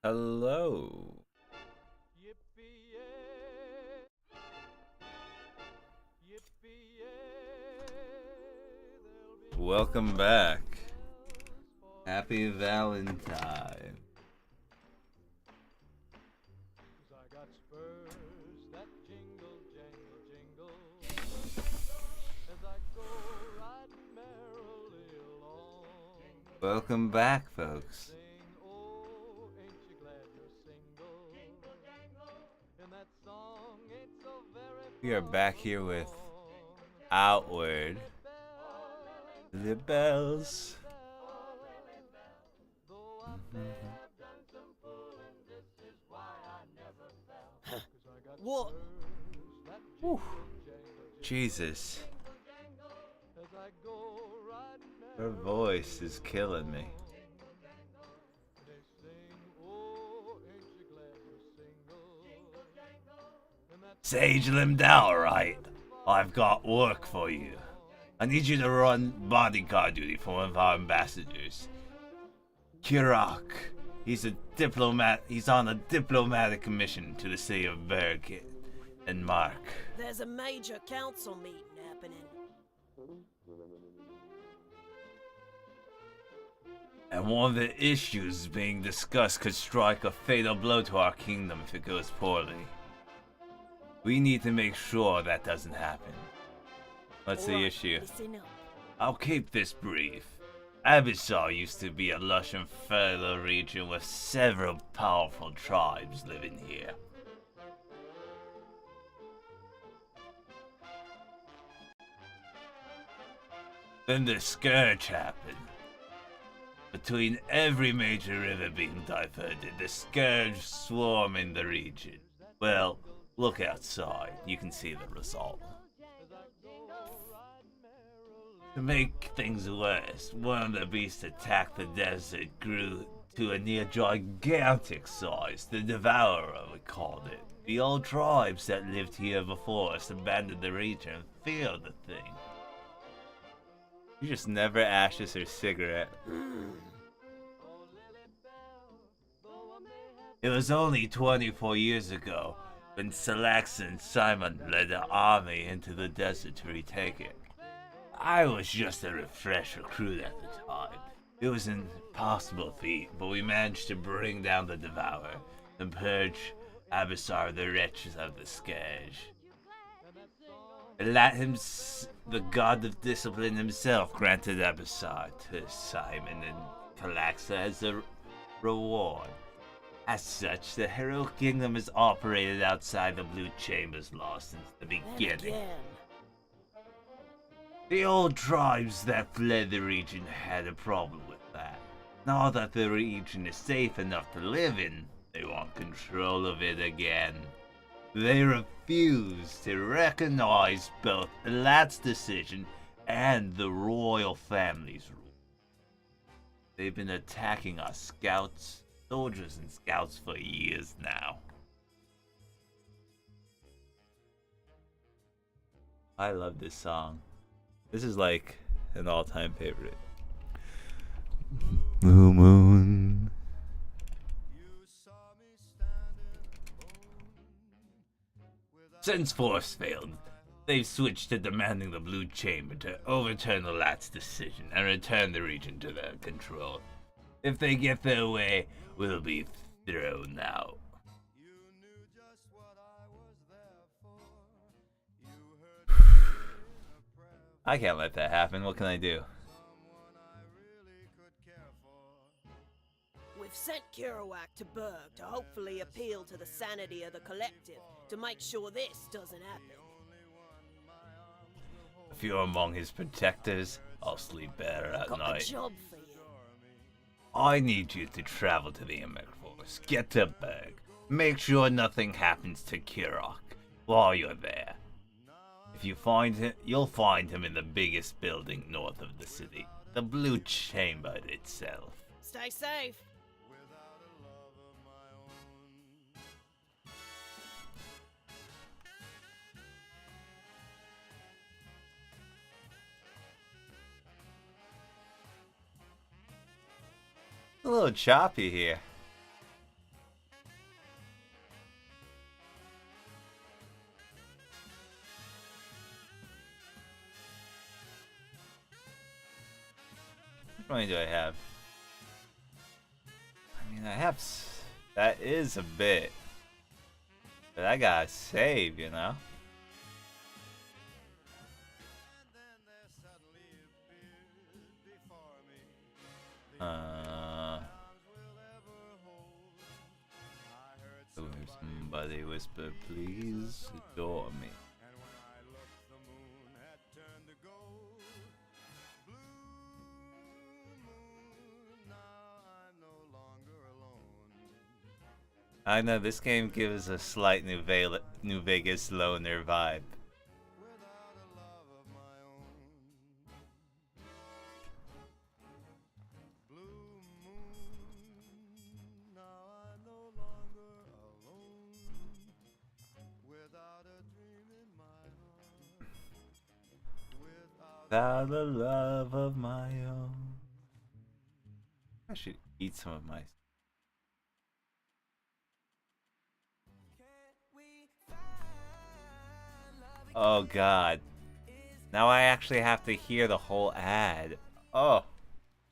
Hello. Welcome back. Happy Valentine. Welcome back, folks. We are back here with Outward. The bells. What? Whew. Jesus. Her voice is killing me. Sage Limdell, right? I've got work for you. I need you to run bodyguard duty for one of our ambassadors. Kirak. He's a diplomat. He's on a diplomatic mission to the city of Berg and Mark. There's a major council meeting happening. And one of the issues being discussed could strike a fatal blow to our kingdom if it goes poorly. We need to make sure that doesn't happen. What's the issue? Listen up. I'll keep this brief. Abyssal used to be a lush and fertile region with several powerful tribes living here. Then the Scourge happened. Between every major river being diverted, the Scourge swarm in the region. Well, look outside, you can see the result. To make things worse, one of the beasts attacked the desert, grew to a near gigantic size, the Devourer we called it. The old tribes that lived here before us abandoned the region and feared the thing. You just never ashes her cigarette. It was only 24 years ago when Salax and Simon led an army into the desert to retake it. I was just a refresher recruit at the time. It was an impossible feat, but we managed to bring down the Devourer and purge Abyssar, the wretches of the Scourge. The god of discipline himself granted Abyssar to Simon and Calaxa as a reward. As such, the heroic kingdom has operated outside the Blue Chamber's law since the beginning. The old tribes that fled the region had a problem with that. Now that the region is safe enough to live in, they want control of it again. They refuse to recognize both Lat's decision and the royal family's rule. They've been attacking our soldiers and scouts for years now. I love this song. This is like an all-time favorite. Blue Moon. Since force failed, they've switched to demanding the Blue Chamber to overturn the Lat's decision and return the region to their control. If they get their way, we'll be thrown out. I can't let that happen. What can I do? We've sent Kerouac to Berg to hopefully appeal to the sanity of the collective to make sure this doesn't happen. If you're among his protectors, I'll sleep better at Got night. a job for you. I need you to travel to the Emek Force, get to Berg, make sure nothing happens to Kirok while you're there. If you find him, you'll find him in the biggest building north of the city, the Blue Chamber itself. Stay safe. A little choppy here. How many do I have? I mean, I have. That is a bit. But I gotta save, you know? Somebody whisper, please adore me. I know this game gives a slight New Vegas loner vibe. Without a love of my own. I should eat some of my. Oh god. Now I actually have to hear the whole ad. Oh.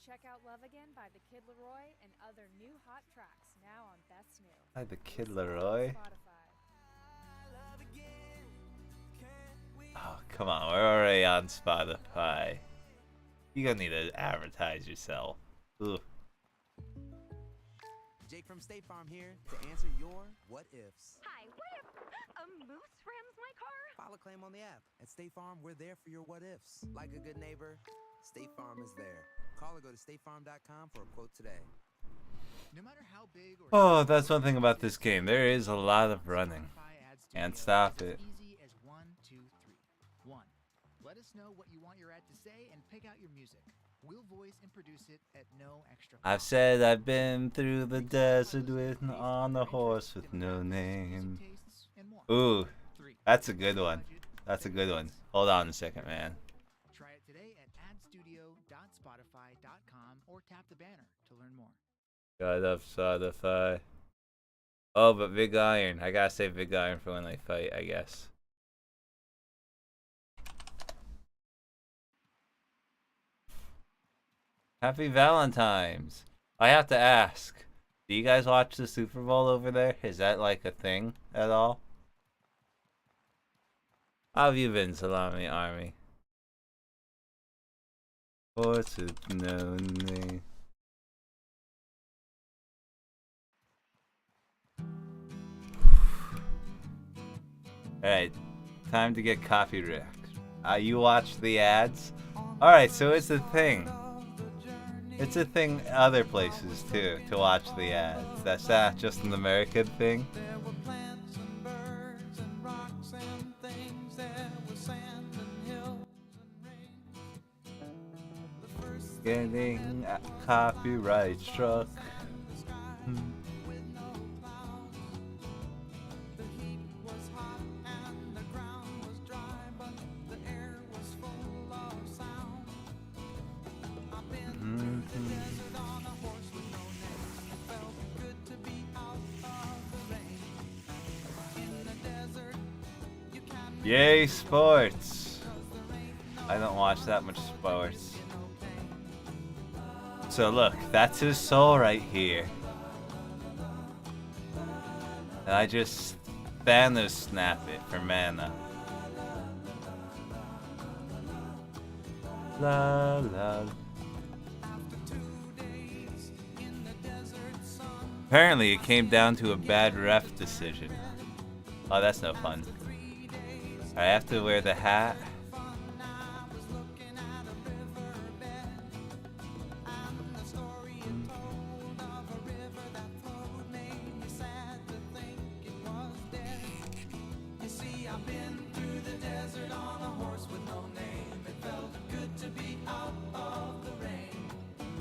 Check out Love Again by the Kid Laroi and other new hot tracks now on Best New. By the Kid Laroi? Oh, come on. We're already on Spotify. You gonna need to advertise yourself. Ugh. Jake from State Farm here to answer your what ifs. Hi, what if a moose rams my car? File a claim on the app. At State Farm, we're there for your what ifs. Like a good neighbor, State Farm is there. Call or go to statefarm.com for a quote today. No matter how big or Oh, that's one thing about this game. There is a lot of running. Can't stop it. easy as 1, 2, 3. 1. Let us know what you want your ad to say and pick out your music. We'll voice and produce it at no extra cost. I've said I've been through the desert with on a horse with no name. Ooh, that's a good one. That's a good one. Hold on a second, man. Try it today at adstudio.spotify.com or tap the banner to learn more. God of Spotify. Oh, but Big Iron. I gotta save Big Iron for when they fight, I guess. Happy Valentine's. I have to ask. Do you guys watch the Super Bowl over there? Is that like a thing at all? How have you been, Salami Army? Horse with no name. Alright, time to get coffee wrecked. You watch the ads? Alright, so it's a thing. It's a thing other places too, to watch the ads. That's not just an American thing. Getting a copyright struck. Yay, sports! I don't watch that much sports. So look, that's his soul right here. And I just Thanos snap it for mana. La la. Apparently it came down to a bad ref decision. Oh, that's no fun. I have to wear the hat.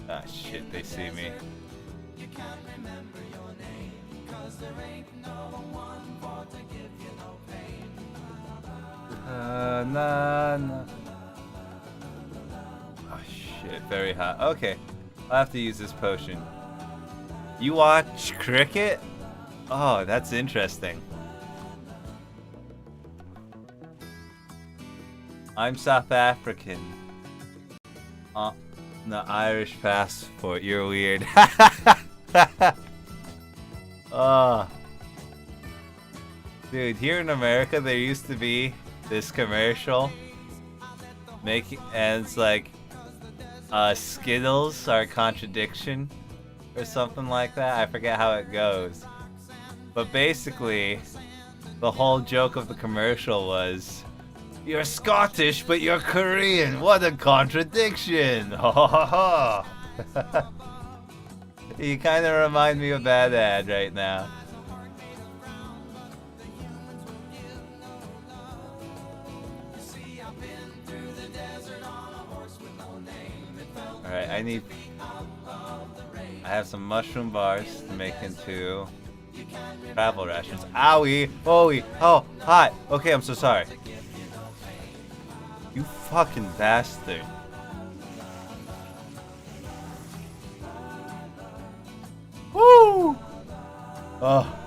Ah, shit, they see me. Nah. Oh shit, very hot. Okay, I'll have to use this potion. You watch cricket? Oh, that's interesting. I'm South African. The Irish passport. You're weird. Oh. Dude, here in America there used to be this commercial and it's like Skittles are a contradiction or something like that. I forget how it goes. But basically, the whole joke of the commercial was, you're Scottish, but you're Korean. What a contradiction! Ha ha ha! You kind of remind me of that ad right now. Alright, I have some mushroom bars to make into travel rations. Owie! Owie! Oh, hi! Okay, I'm so sorry. You fucking bastard. Woo! Oh.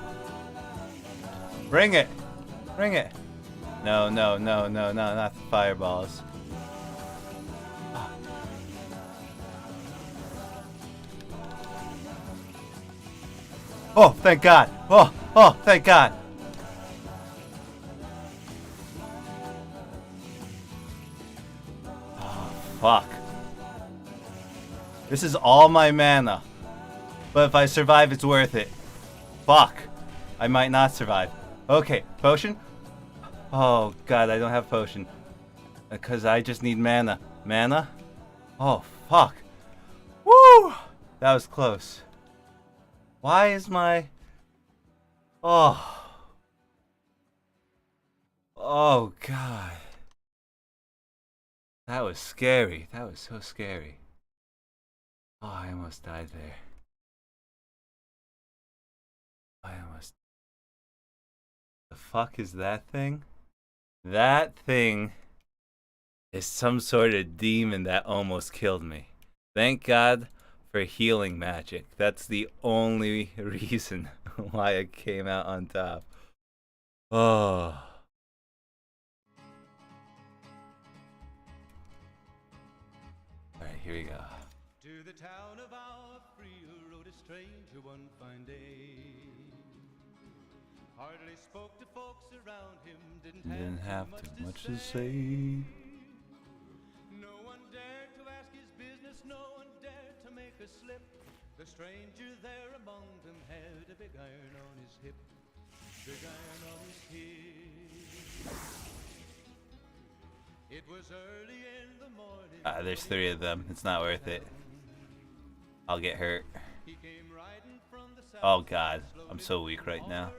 Bring it! Bring it! No, no, no, no, no, not the fireballs. Oh, thank God! Oh, oh, thank God! Oh, fuck. This is all my mana. But if I survive, it's worth it. Fuck. I might not survive. Okay, potion? Oh, God, I don't have potion. Because I just need mana. Mana? Oh, fuck. Woo! That was close. Why is my... Oh. Oh, God. That was scary. That was so scary. Oh, I almost died there. I almost... The fuck is that thing? That thing is some sort of demon that almost killed me. Thank God for healing magic. That's the only reason why I came out on top. Oh. Alright, here we go. To the town of our free rode a stranger one fine day. Hardly spoke to folks around him, didn't have too much to say. No one dared to ask his business, no one dared to make a slip. The stranger there among them had a big iron on his hip. Big iron on his hip. It was early in the morning. There's 3 of them. It's not worth it. I'll get hurt. Oh God, I'm so weak right now.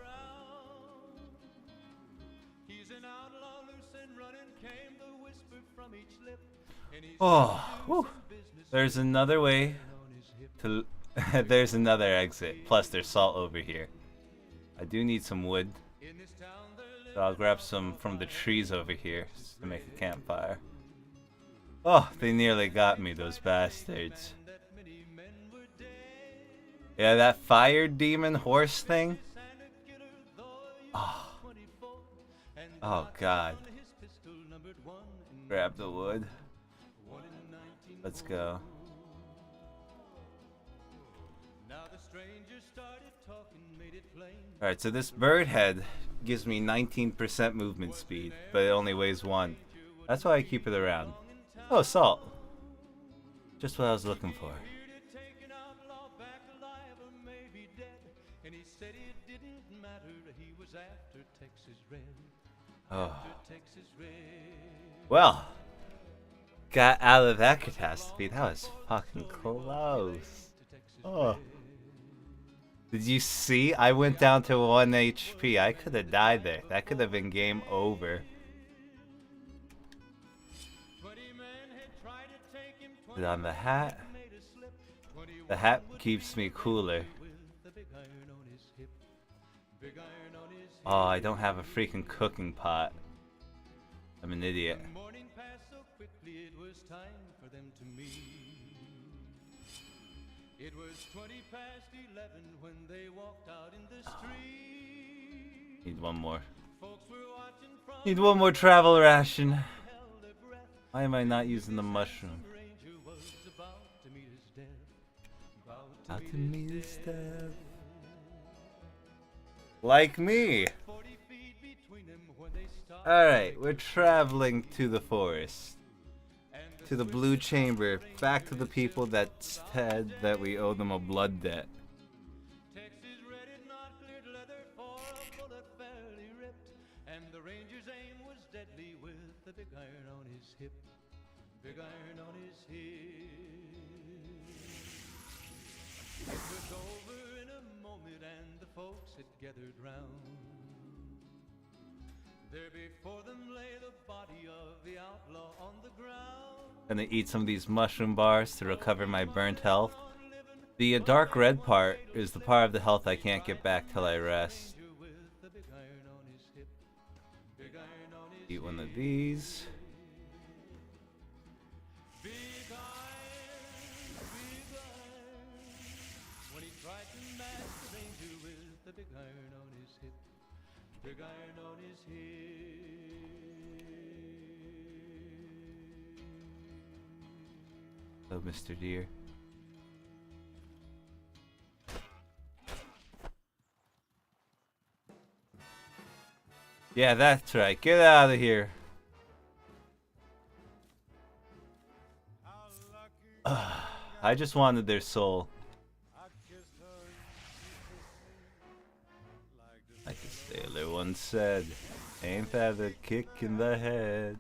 Oh, whew. There's another way to... There's another exit. Plus there's salt over here. I do need some wood. So I'll grab some from the trees over here to make a campfire. Oh, they nearly got me, those bastards. Yeah, that fire demon horse thing. Oh, oh God. Grab the wood. Let's go. Alright, so this bird head gives me 19% movement speed, but it only weighs 1. That's why I keep it around. Oh, salt. Just what I was looking for. Oh. Well, got out of that catastrophe. That was fucking close. Oh. Did you see? I went down to 1 HP. I could have died there. That could have been game over. Put on the hat. The hat keeps me cooler. Oh, I don't have a freaking cooking pot. I'm an idiot. It was 20 past 11 when they walked out in the street. Need one more. Need one more travel ration. Why am I not using the mushroom? About to meet his death. Like me. Alright, we're traveling to the forest. To the Blue Chamber. Back to the people that said that we owe them a blood debt. Texas ready, not cleared leather for a bullet fairly ripped. And the ranger's aim was deadly with the big iron on his hip. Big iron on his hip. It was over in a moment and the folks had gathered round. There before them lay the body of the outlaw on the ground. Gonna eat some of these mushroom bars to recover my burnt health. The dark red part is the part of the health I can't get back till I rest. Eat one of these. When he tried to match the ranger with the big iron on his hip. Big iron on his hip. Hello, Mr. Deer. Yeah, that's right. Get out of here. I just wanted their soul. Like the sailor once said, ain't that a kick in the head?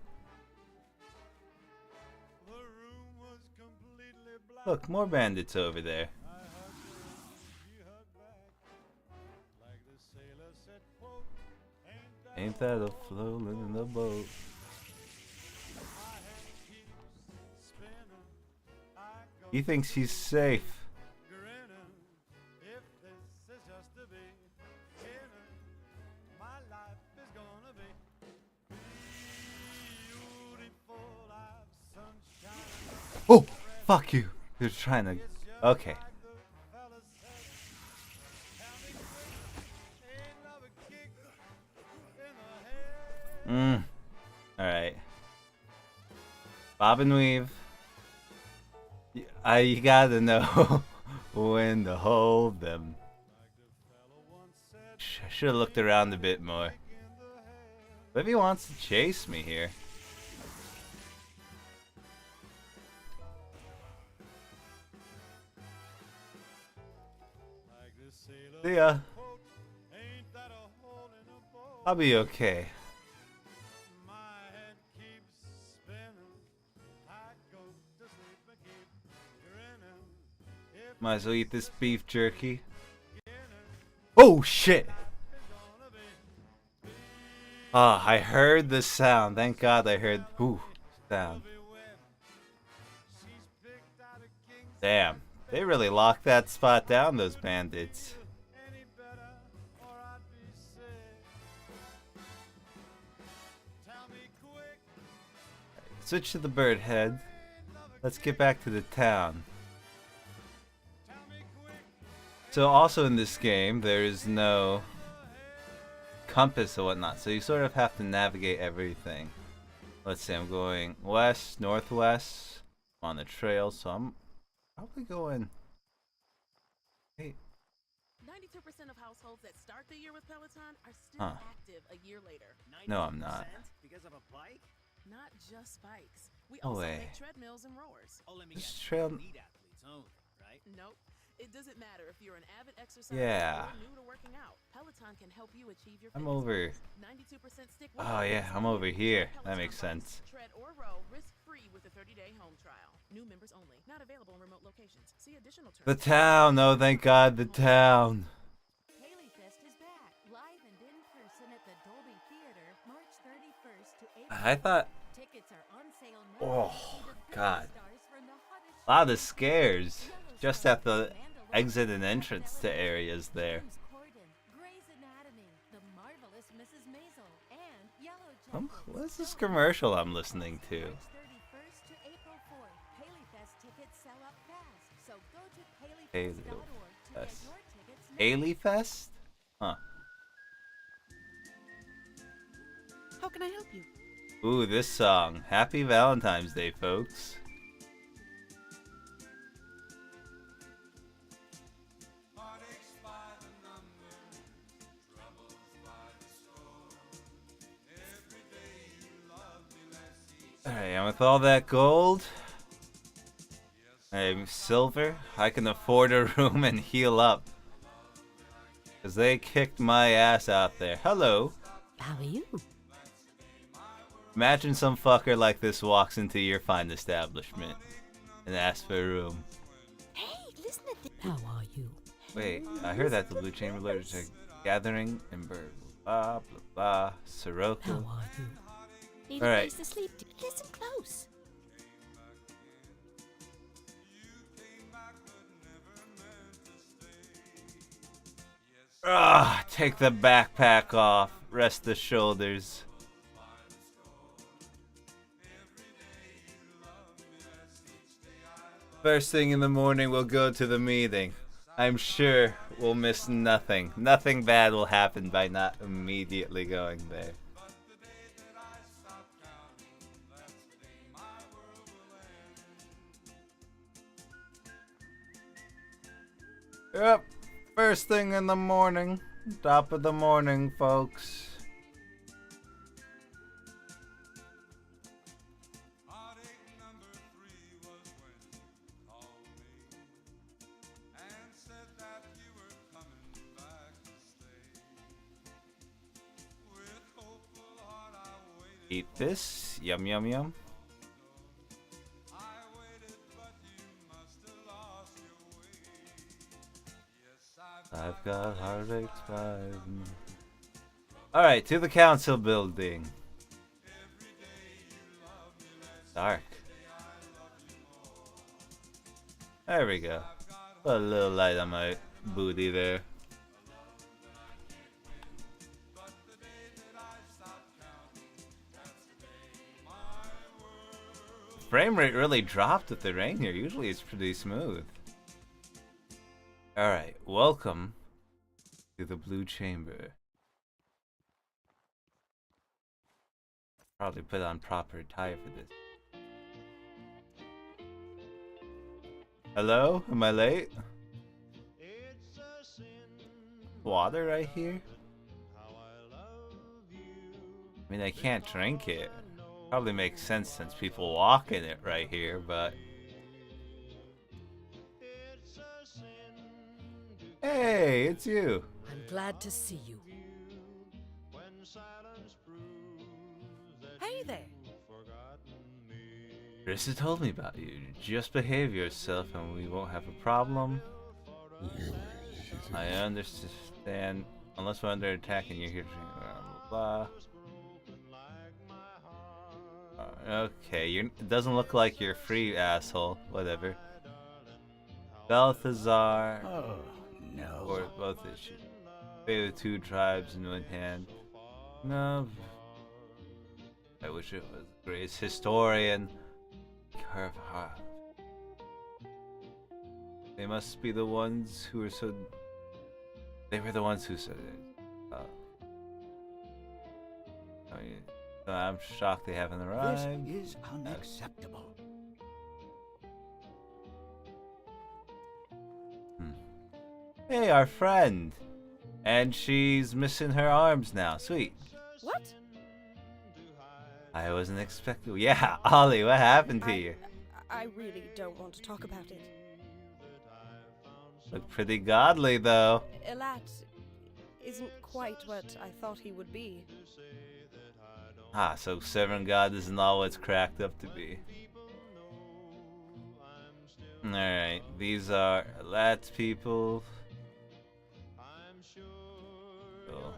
Look, more bandits over there. Ain't that a floating in the boat? He thinks he's safe. Oh, fuck you. They're trying to... Okay. Alright. Bob and weave. You gotta know when to hold them. I should have looked around a bit more. What if he wants to chase me here? See ya. I'll be okay. Might as well eat this beef jerky. Oh shit! Ah, I heard the sound. Thank God I heard sound. Damn, they really locked that spot down, those bandits. Switch to the bird head. Let's get back to the town. So also in this game, there is no compass or whatnot, so you sort of have to navigate everything. Let's see, I'm going west, northwest, on the trail, so I'm probably going... Hey. 92% of households that start the year with Peloton are still active a year later. No, I'm not. Because of a bike? Not just bikes. We No also way. make treadmills and rowers. Oh, let me This guess. trail... Elite athletes only, right? Nope. It doesn't matter if you're an avid exerciser Yeah. or new to working out. Peloton can help you achieve your I'm fitness over... goals. 92% stick with Oh yeah, I'm over here. That makes sense. Tread or row risk-free with a 30-day home trial. New members only. Not available in remote locations. See additional terms. The town! Oh, thank God, the town! Haley Fest is back, live and in person at the Dolby Theater, March 31st to April. I thought... Tickets are on sale now. Oh, God. A lot of scares. Just at the exit and entrance to areas there. What is this commercial I'm listening to? Haley Fest. Haley Fest? Huh. How can I help you? Ooh, this song. Happy Valentine's Day, folks. Alright, and with all that gold and silver, I can afford a room and heal up. Because they kicked my ass out there. Hello. How are you? Imagine some fucker like this walks into your fine establishment and asks for a room. Hey, listen to this. How are you? Wait, I heard that the Blue Chamber letters to Gathering and Bird. Blah, blah, blah. Sirocco. How are you? Need All a right. place to sleep? Listen close. Take the backpack off. Rest the shoulders. First thing in the morning, we'll go to the meeting. I'm sure we'll miss nothing. Nothing bad will happen by not immediately going there. Yep. First thing in the morning. Top of the morning, folks. Eat this. Yum, yum, yum. I've got heartaches by me. Alright, to the council building. Dark. There we go. Put a little light on my booty there. Frame rate really dropped with the rain here. Usually it's pretty smooth. Alright, welcome to the Blue Chamber. Probably put on proper attire for this. Hello? Am I late? Water right here? I mean, I can't drink it. Probably makes sense since people walk in it right here, but... Hey, it's you. I'm glad to see you. Hey there. Krista told me about you. Just behave yourself and we won't have a problem. I understand. Unless we're under attack and you're here to blah, blah, blah. Okay, it doesn't look like you're free, asshole. Whatever. Balthazar. Oh, no. Or both issues. Pay the two tribes in one hand. No. I wish it was the greatest historian. Carve. They must be the ones who were so. They were the ones who said it. I'm shocked they haven't arrived. This is unacceptable. Hey, our friend. And she's missing her arms now. Sweet. What? I wasn't expecting. Yeah, Ollie, what happened to you? I really don't want to talk about it. Look pretty godly, though. Elat isn't quite what I thought he would be. Ah, so Severn God isn't all it's cracked up to be. Alright, these are Elat's people. Cool.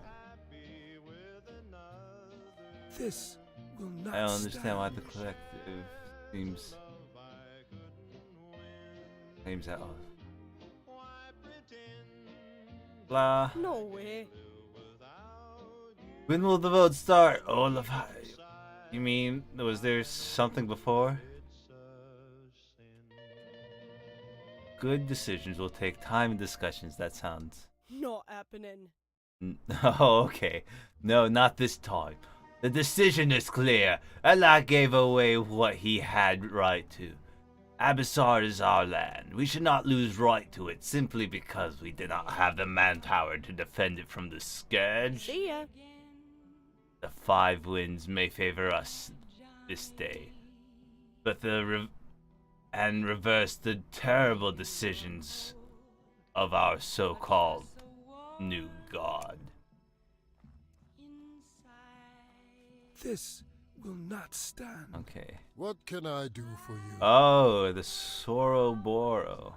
This will not I don't understand stand. why the collective seems claims that off. Blah. No way. When will the vote start? Olaf. You mean, was there something before? Good decisions will take time and discussions, that sounds. Not happening. Oh, okay. No, not this time. The decision is clear. Allah gave away what he had right to. Abyssar is our land. We should not lose right to it simply because we did not have the manpower to defend it from the scourge. See ya. The five winds may favor us this day, but and reverse the terrible decisions of our so-called new god. This will not stand. Okay. What can I do for you? Oh, the Soroboro.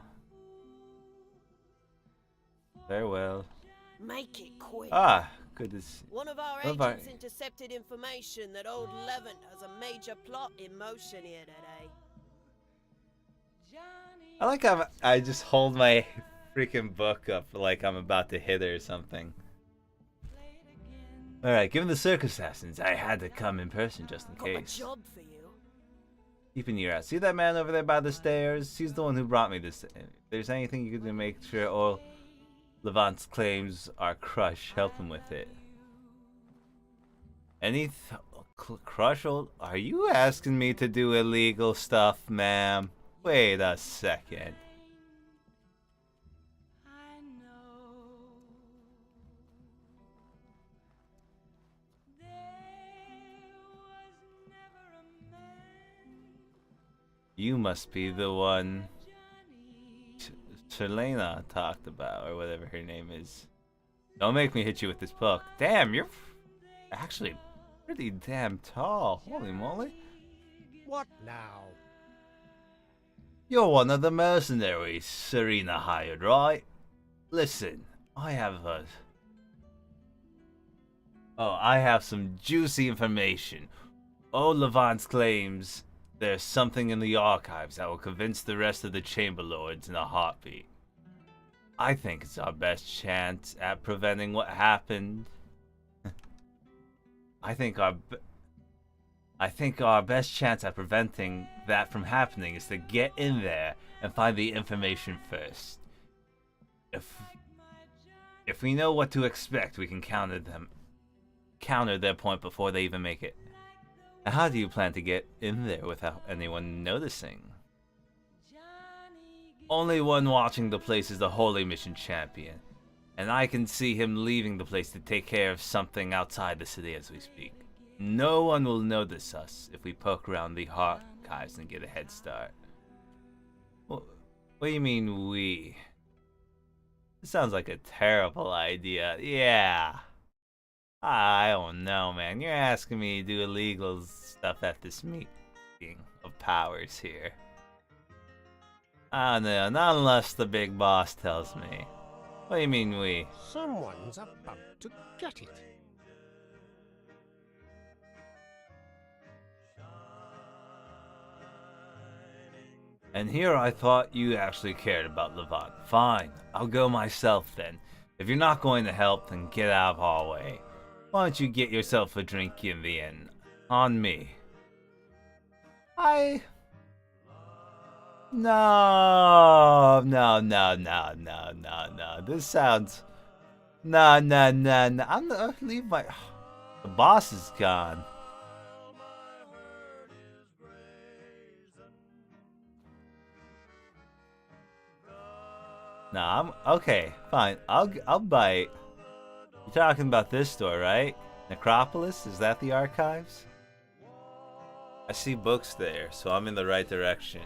Farewell. Make it quick. Ah, good to see. One of our agents intercepted information that old Levant has a major plot in motion here today. I like how I just hold my freaking book up like I'm about to hit it or something. Alright, given the circumstances, I had to come in person just in case. Got a job for you. Keep an ear out. See that man over there by the stairs? He's the one who brought me this. If there's anything you can do to make sure all Levant's claims are crushed, help him with it. Crush old? Are you asking me to do illegal stuff, ma'am? Wait a second. You must be the one Chelena talked about, or whatever her name is. Don't make me hit you with this book. Damn, you're actually pretty damn tall. Holy moly. What now? You're one of the mercenaries Serena hired, right? Listen, I have some juicy information. Old Levant's claims there's something in the archives that will convince the rest of the Chamber Lords in a heartbeat. I think it's our best chance at preventing what happened. I think our best chance at preventing that from happening is to get in there and find the information first. If we know what to expect, we can counter their point before they even make it. Now, how do you plan to get in there without anyone noticing? Only one watching the place is the Holy Mission Champion, and I can see him leaving the place to take care of something outside the city as we speak. No one will notice us if we poke around the archives and get a head start. What do you mean, we? This sounds like a terrible idea. Yeah. I don't know, man. You're asking me to do illegal stuff at this meeting of powers here. I don't know, not unless the big boss tells me. What do you mean, we? Someone's about to get it. And here I thought you actually cared about Levant. Fine, I'll go myself then. If you're not going to help, then get out of our way. Why don't you get yourself a drink in the end? On me. No. This sounds... No. I'm gonna leave my... The boss is gone. Nah, I'm... Okay, fine. I'll bite. You're talking about this store, right? Necropolis? Is that the archives? I see books there, so I'm in the right direction.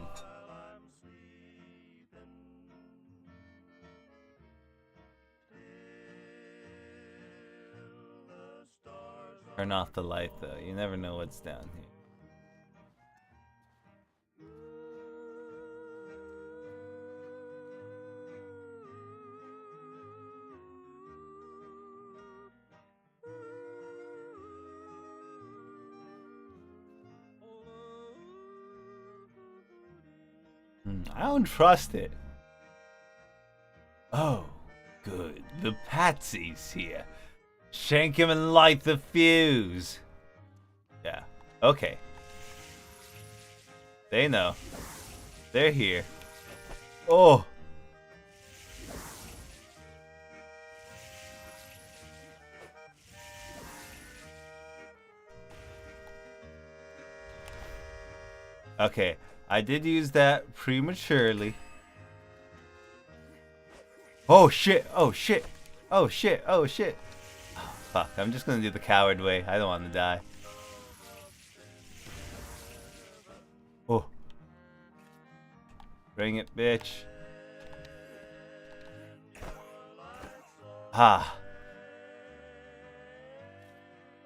Turn off the light, though. You never know what's down here. I don't trust it. Oh, good. The Patsy's here. Shank him and light the fuse. Yeah, okay. They know. They're here. Oh. Okay, I did use that prematurely. Oh shit, oh shit, oh shit, oh shit. Oh, fuck, I'm just gonna do the coward way. I don't want to die. Oh. Bring it, bitch. Ha.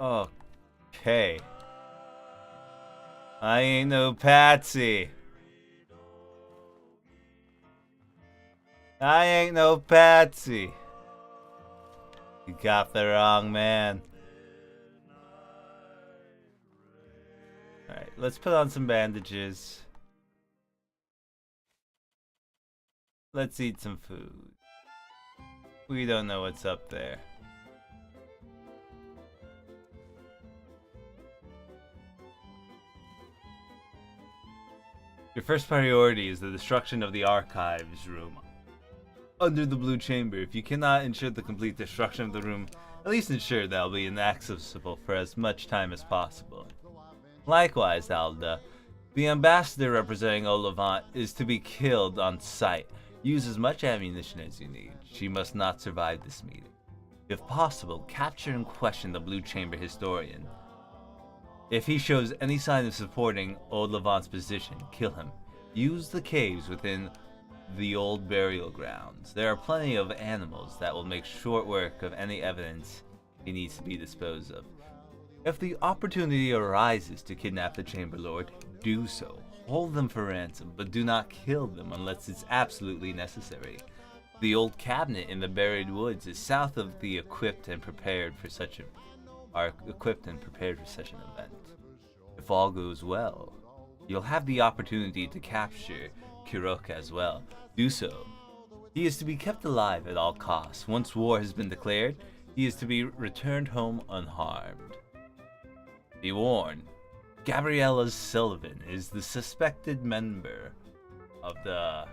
Okay. I ain't no patsy. I ain't no patsy. You got the wrong man. Alright, let's put on some bandages. Let's eat some food. We don't know what's up there. Your first priority is the destruction of the archives room under the blue chamber. If you cannot ensure the complete destruction of the room, at least ensure that it will be inaccessible for as much time as possible. Likewise, Alda, the ambassador representing Olivant is to be killed on sight. Use as much ammunition as you need. She must not survive this meeting. If possible, capture and question the blue chamber historian. If he shows any sign of supporting Old Levant's position, kill him. Use the caves within the old burial grounds. There are plenty of animals that will make short work of any evidence he needs to be disposed of. If the opportunity arises to kidnap the Chamber Lord, do so. Hold them for ransom, but do not kill them unless it's absolutely necessary. The old cabinet in the buried woods is south of the equipped and prepared for such an event. If all goes well, you'll have the opportunity to capture Kirok as well. Do so. He is to be kept alive at all costs. Once war has been declared, he is to be returned home unharmed. Be warned, Gabriella Sullivan is the suspected member of the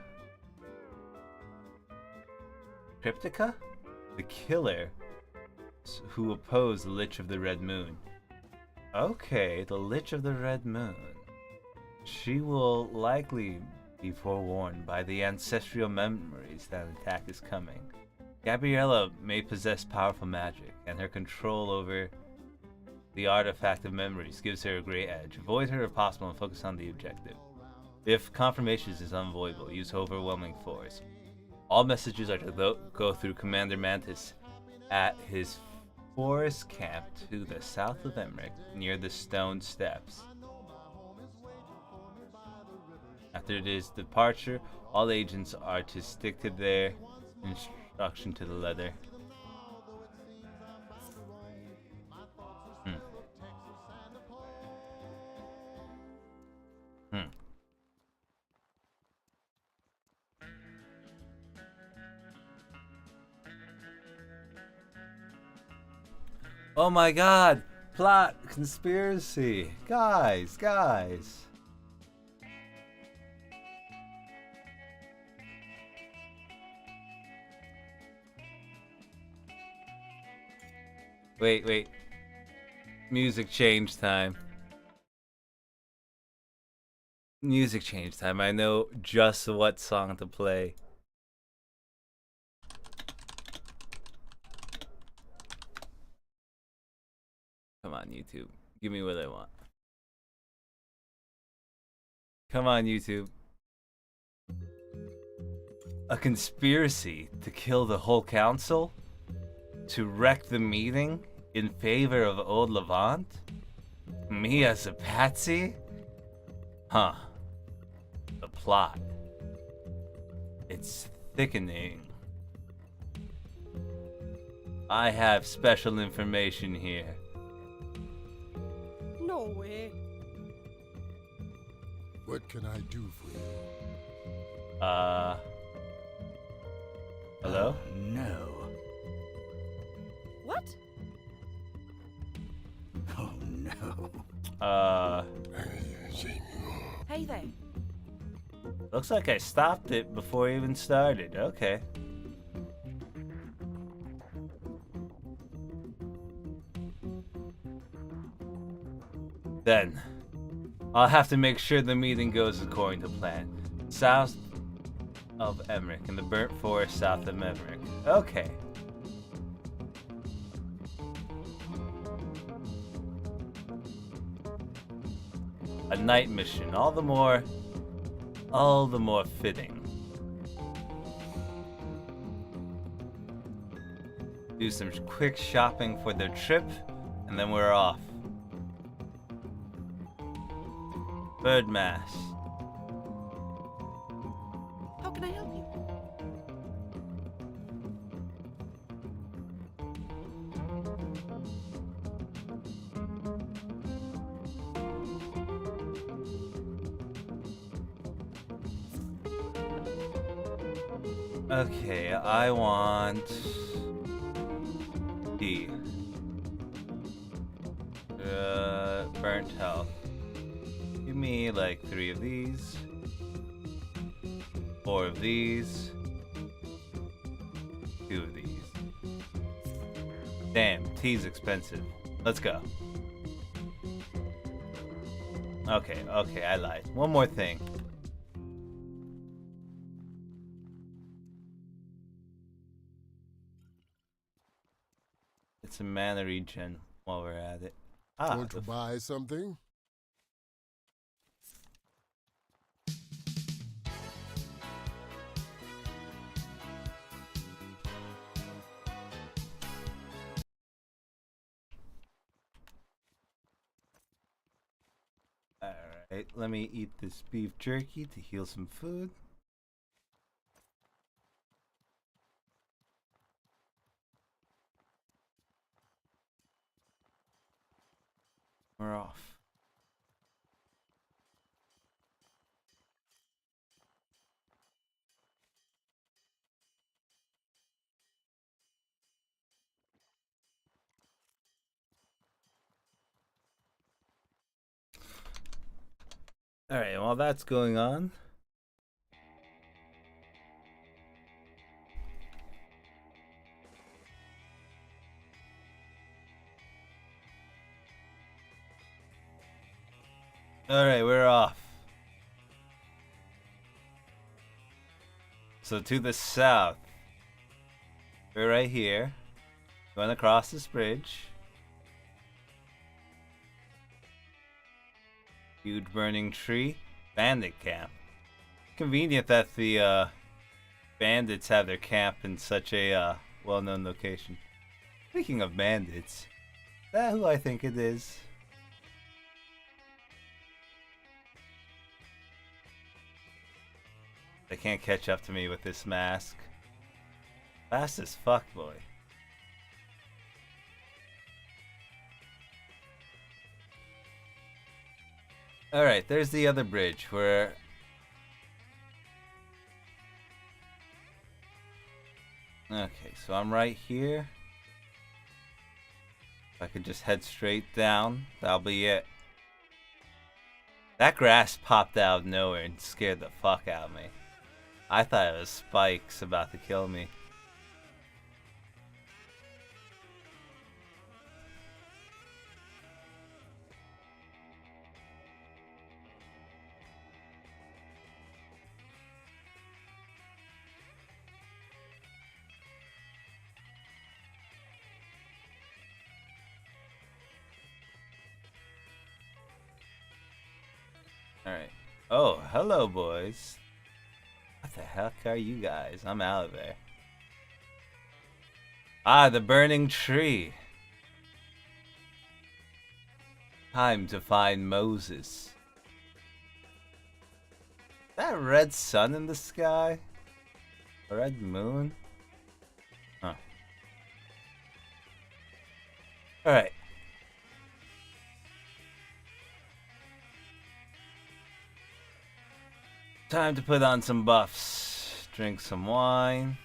Cryptica? The killer who opposed the Lich of the Red Moon. Okay, the Lich of the Red Moon. She will likely be forewarned by the ancestral memories that an attack is coming. Gabriella may possess powerful magic, and her control over the artifact of memories gives her a great edge. Avoid her if possible and focus on the objective. If confirmation is unavoidable, use overwhelming force. All messages are to go through Commander Mantis at his forest camp to the south of Emmerich, near the stone steps. After his departure, all agents are to stick to their instruction to the letter. Oh my god! Plot! Conspiracy! Guys! Wait. Music change time. I know just what song to play. Come on, YouTube. Give me what I want. Come on, YouTube. A conspiracy to kill the whole council? To wreck the meeting in favor of Old Levant? Me as a patsy? Huh. The plot. It's thickening. I have special information here. No way. What can I do for you? Hello? No. What? Oh no. Hey there. Looks like I stopped it before it even started. Okay. Then, I'll have to make sure the meeting goes according to plan. South of Emmerich, in the burnt forest south of Emmerich. Okay. A night mission, all the more all the more fitting. Do some quick shopping for their trip, and then we're off. Bird mass. How can I help you? Okay, I want D. Burnt health. Give me like 3 of these, 4 of these, 2 of these. Damn, tea's expensive. Let's go. Okay, I lied. One more thing. It's a mana regen while we're at it. Want to buy something? Alright, let me eat this beef jerky to heal some food. We're off. Alright, while that's going on, alright, we're off. So to the south, we're right here, going across this bridge. Huge burning tree, bandit camp. Convenient that the bandits have their camp in such a well-known location. Speaking of bandits, is that who I think it is? They can't catch up to me with this mask. Fast as fuck, boy. Alright, there's the other bridge where... Okay, so I'm right here. If I could just head straight down, that'll be it. That grass popped out of nowhere and scared the fuck out of me. I thought it was spikes about to kill me. Alright. Oh, hello, boys. What the heck are you guys? I'm out of there. Ah, the burning tree. Time to find Moses. Is that a red sun in the sky? A red moon? Huh. Alright. Time to put on some buffs. Drink some wine.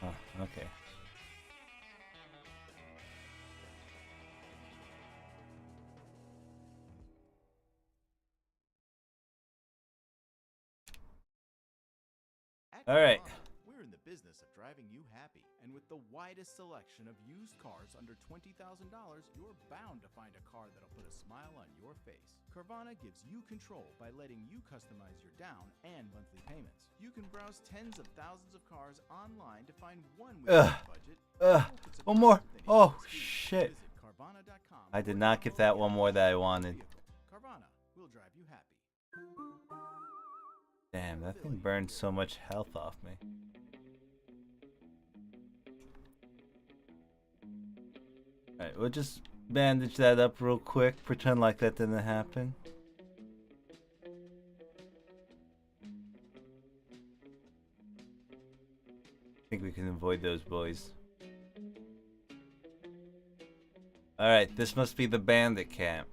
Oh, okay. All right. We're in the business of driving you happy. And with the widest selection of used cars under $20,000, you're bound to find a car that'll put a smile on your face. Carvana gives you control by letting you customize your down and monthly payments. You can browse tens of thousands of cars online to find one within your budget. One more. Oh, shit. I did not get that one more that I wanted. Carvana will drive you happy. Damn, that thing burned so much health off me. Alright, we'll just bandage that up real quick. Pretend like that didn't happen. I think we can avoid those boys. Alright, this must be the bandit camp.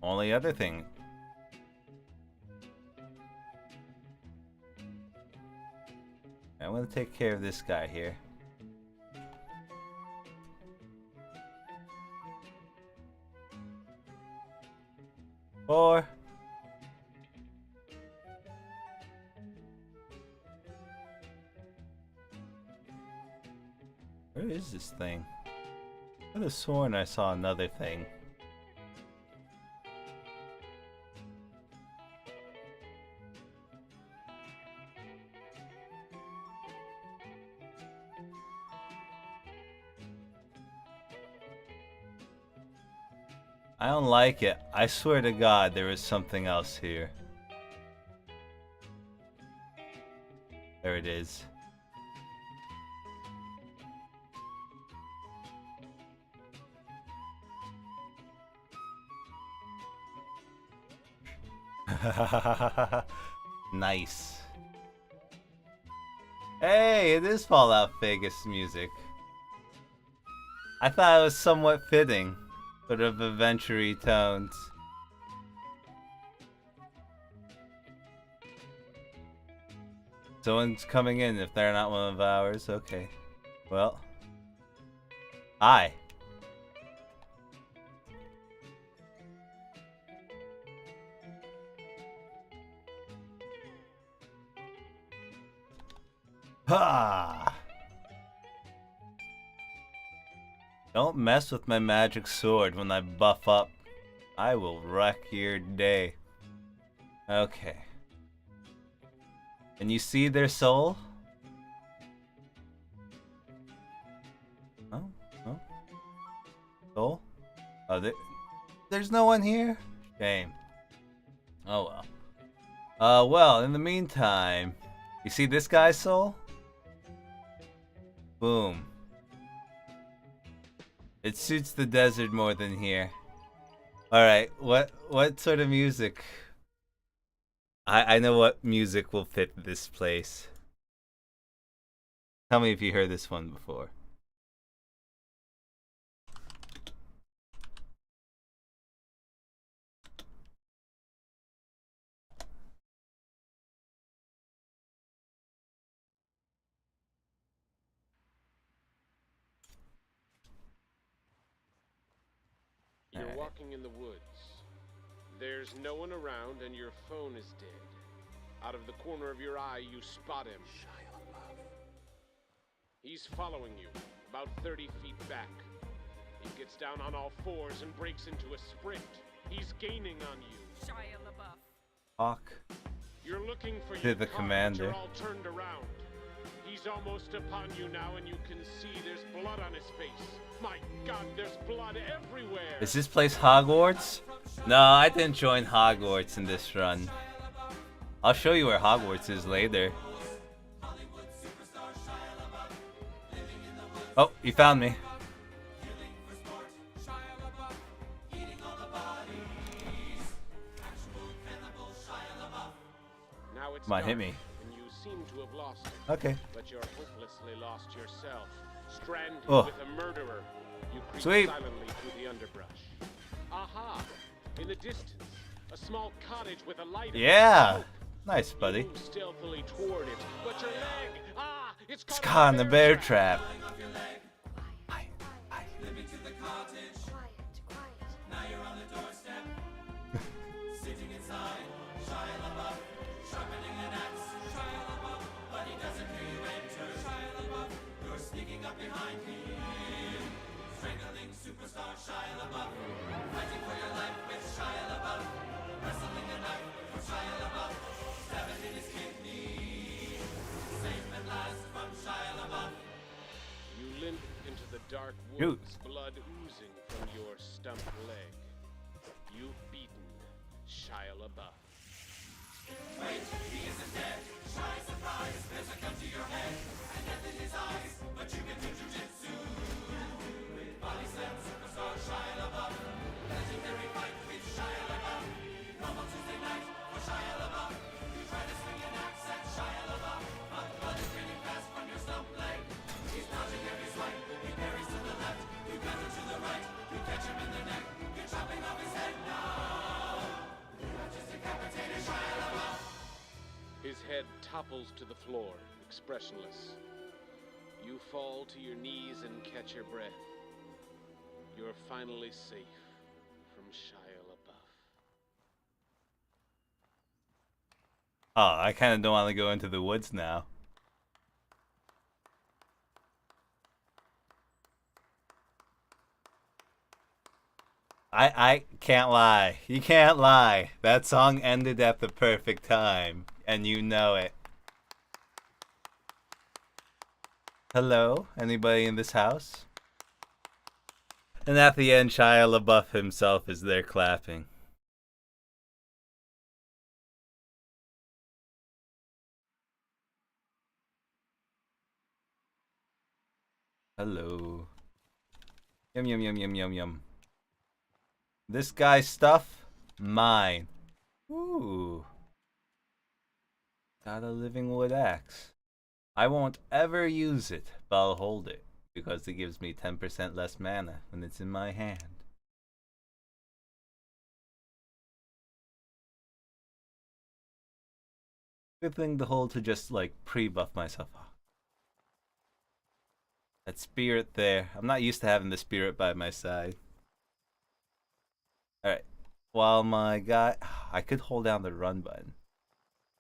Only other thing. I'm gonna take care of this guy here. Four. Where is this thing? I could have sworn I saw another thing. I don't like it. I swear to God there is something else here. There it is. Nice. Hey, it is Fallout Vegas music. I thought it was somewhat fitting. Sort of adventure-y tones. Someone's coming in if they're not one of ours. Okay. Well. Hi. Ha! Don't mess with my magic sword when I buff up. I will wreck your day. Okay. Can you see their soul? Oh, oh. Soul? Oh, there's no one here? Shame. Oh well. Well, in the meantime, you see this guy's soul? Boom. It suits the desert more than here. Alright, what sort of music? I know what music will fit this place. Tell me if you heard this one before. You're walking in the woods. There's no one around and your phone is dead. Out of the corner of your eye, you spot him. He's following you, about 30 feet back. He gets down on all fours and breaks into a sprint. He's gaining on you. Shia LaBeouf. Hawk. You're looking for You're the commander. You're all turned around. He's almost upon you now, and you can see there's blood on his face. My God, there's blood everywhere. Is this place Hogwarts? No, I didn't join Hogwarts in this run. I'll show you where Hogwarts is later. Oh, you found me. Now it's Come on, hit dark, me. And you seem to have lost him. Okay. But you're hopelessly lost yourself. Stranded Oh. with a murderer. You creep Sweet. silently through the underbrush. Aha! In the distance, a small cottage with a light. Yeah. Nice, buddy. You move stealthily toward it, but your leg. Ah! It's caught in the bear trap. the dark Shoot. woods, blood oozing from your stumped leg. You've beaten Shia LaBeouf. Wait, he isn't dead. Shy surprise, there's a gun to your head, and death in his eyes, but you can do jujitsu. Body slam superstar Shia LaBeouf. Legendary fight with Shia LaBeouf. Normal Tuesday night for Shia LaBeouf. You try to swing an axe at Shia LaBeouf, but blood is raining fast from your stumped leg. He's dodging every swipe. He parries to the left. You counter to the right. You catch him in the neck. You're chopping off his head now. You have just decapitated Shia LaBeouf. His head topples to the floor, expressionless. You fall to your knees and catch your breath. You're finally safe from Shia LaBeouf. Oh, I kind of don't want to go into the woods now. I can't lie. You can't lie. That song ended at the perfect time, and you know it. Hello? Anybody in this house? And at the end, Shia LaBeouf himself is there clapping. Hello. Yum yum yum yum yum yum. This guy's stuff? Mine. Ooh. Got a living wood axe. I won't ever use it, but I'll hold it, because it gives me 10% less mana when it's in my hand. Good thing to hold to just, like, pre-buff myself up. That spirit there. I'm not used to having the spirit by my side. Alright. While my guy... I could hold down the run button.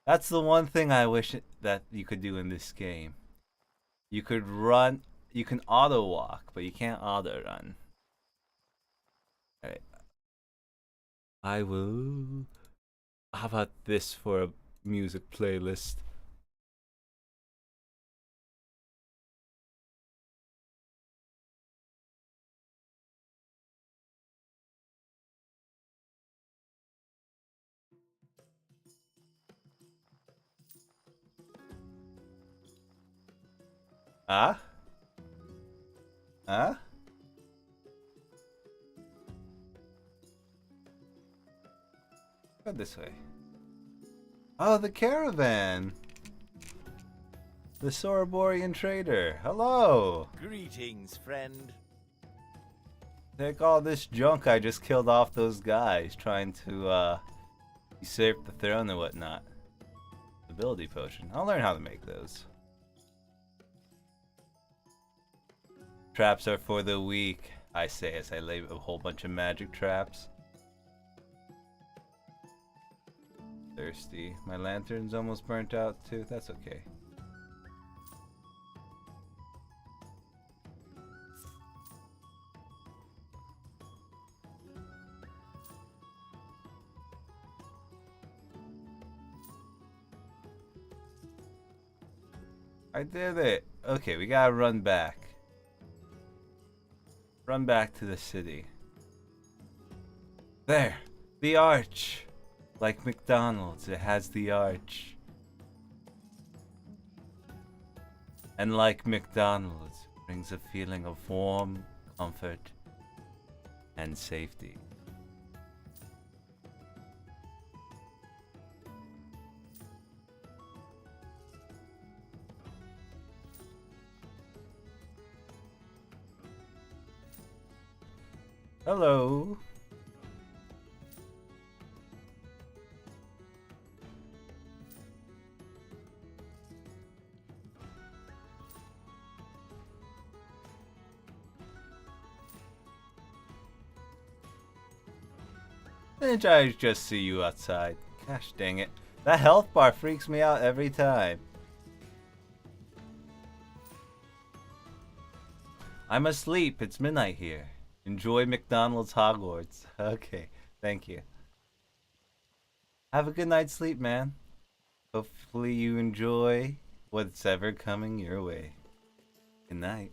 That's the one thing I wish that you could do in this game. You could run... You can auto-walk, but you can't auto-run. Alright. I will... How about this for a music playlist? Huh? Huh? Go this way. Oh, the caravan! The Soroborian trader. Hello! Greetings, friend. Take all this junk I just killed off those guys trying to usurp the throne and whatnot. Ability potion. I'll learn how to make those. Traps are for the weak, I say as I lay a whole bunch of magic traps. Thirsty. My lantern's almost burnt out too. That's okay. I did it! Okay, we gotta run back. Run back to the city. There! The arch! Like McDonald's, it has the arch. And like McDonald's, it brings a feeling of warm comfort and safety. Hello. Didn't I just see you outside? Gosh dang it. That health bar freaks me out every time. I'm asleep. It's midnight here. Enjoy McDonald's Hogwarts. Okay, thank you. Have a good night's sleep, man. Hopefully you enjoy what's ever coming your way. Good night.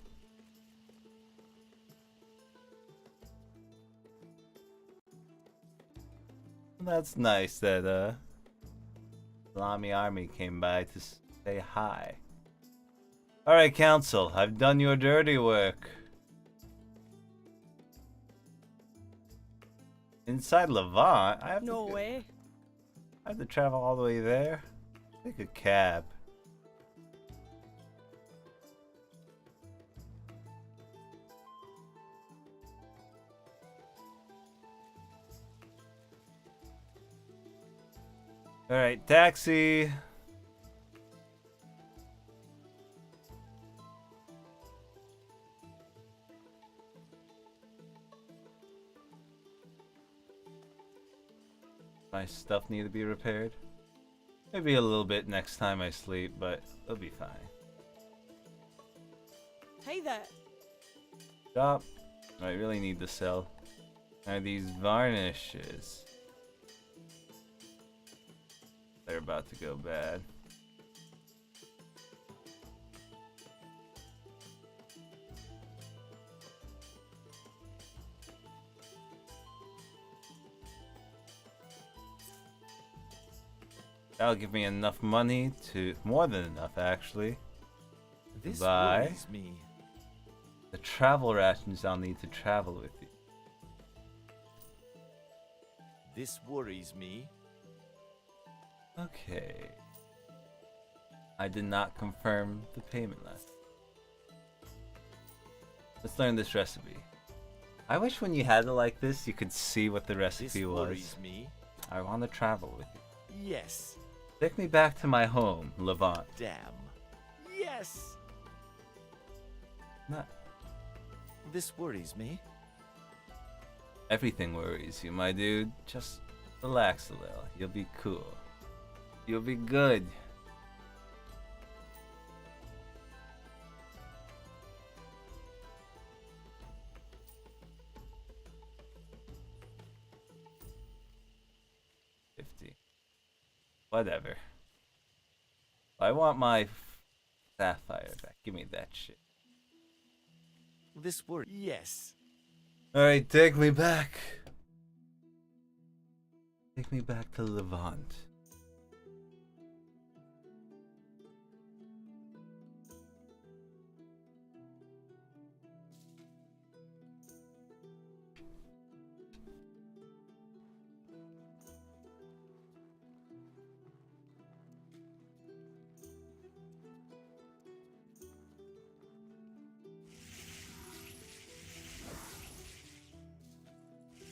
That's nice that Salami Army came by to say hi. Alright, Council, I've done your dirty work. Inside Levant, I have way. I have to travel all the way there. Take a cab. Alright, taxi. My stuff need to be repaired. Maybe a little bit next time I sleep, but it'll be fine. Hey there. Stop. I really need to sell. Are these varnishes? They're about to go bad. That'll give me enough money to, more than enough actually, This buy worries me. the travel rations I'll need to travel with you. This worries me. Okay. I did not confirm the payment last. Let's learn this recipe. I wish when you had it like this, you could see what the recipe This was. worries me. I want to travel with you. Yes. Take me back to my home, Levant. Damn. Yes. Not This worries me. everything worries you, my dude. Just relax a little. You'll be cool. You'll be good. Whatever. I want my sapphire back. Give me that shit. This word. Yes. Alright, take me back. Take me back to Levant.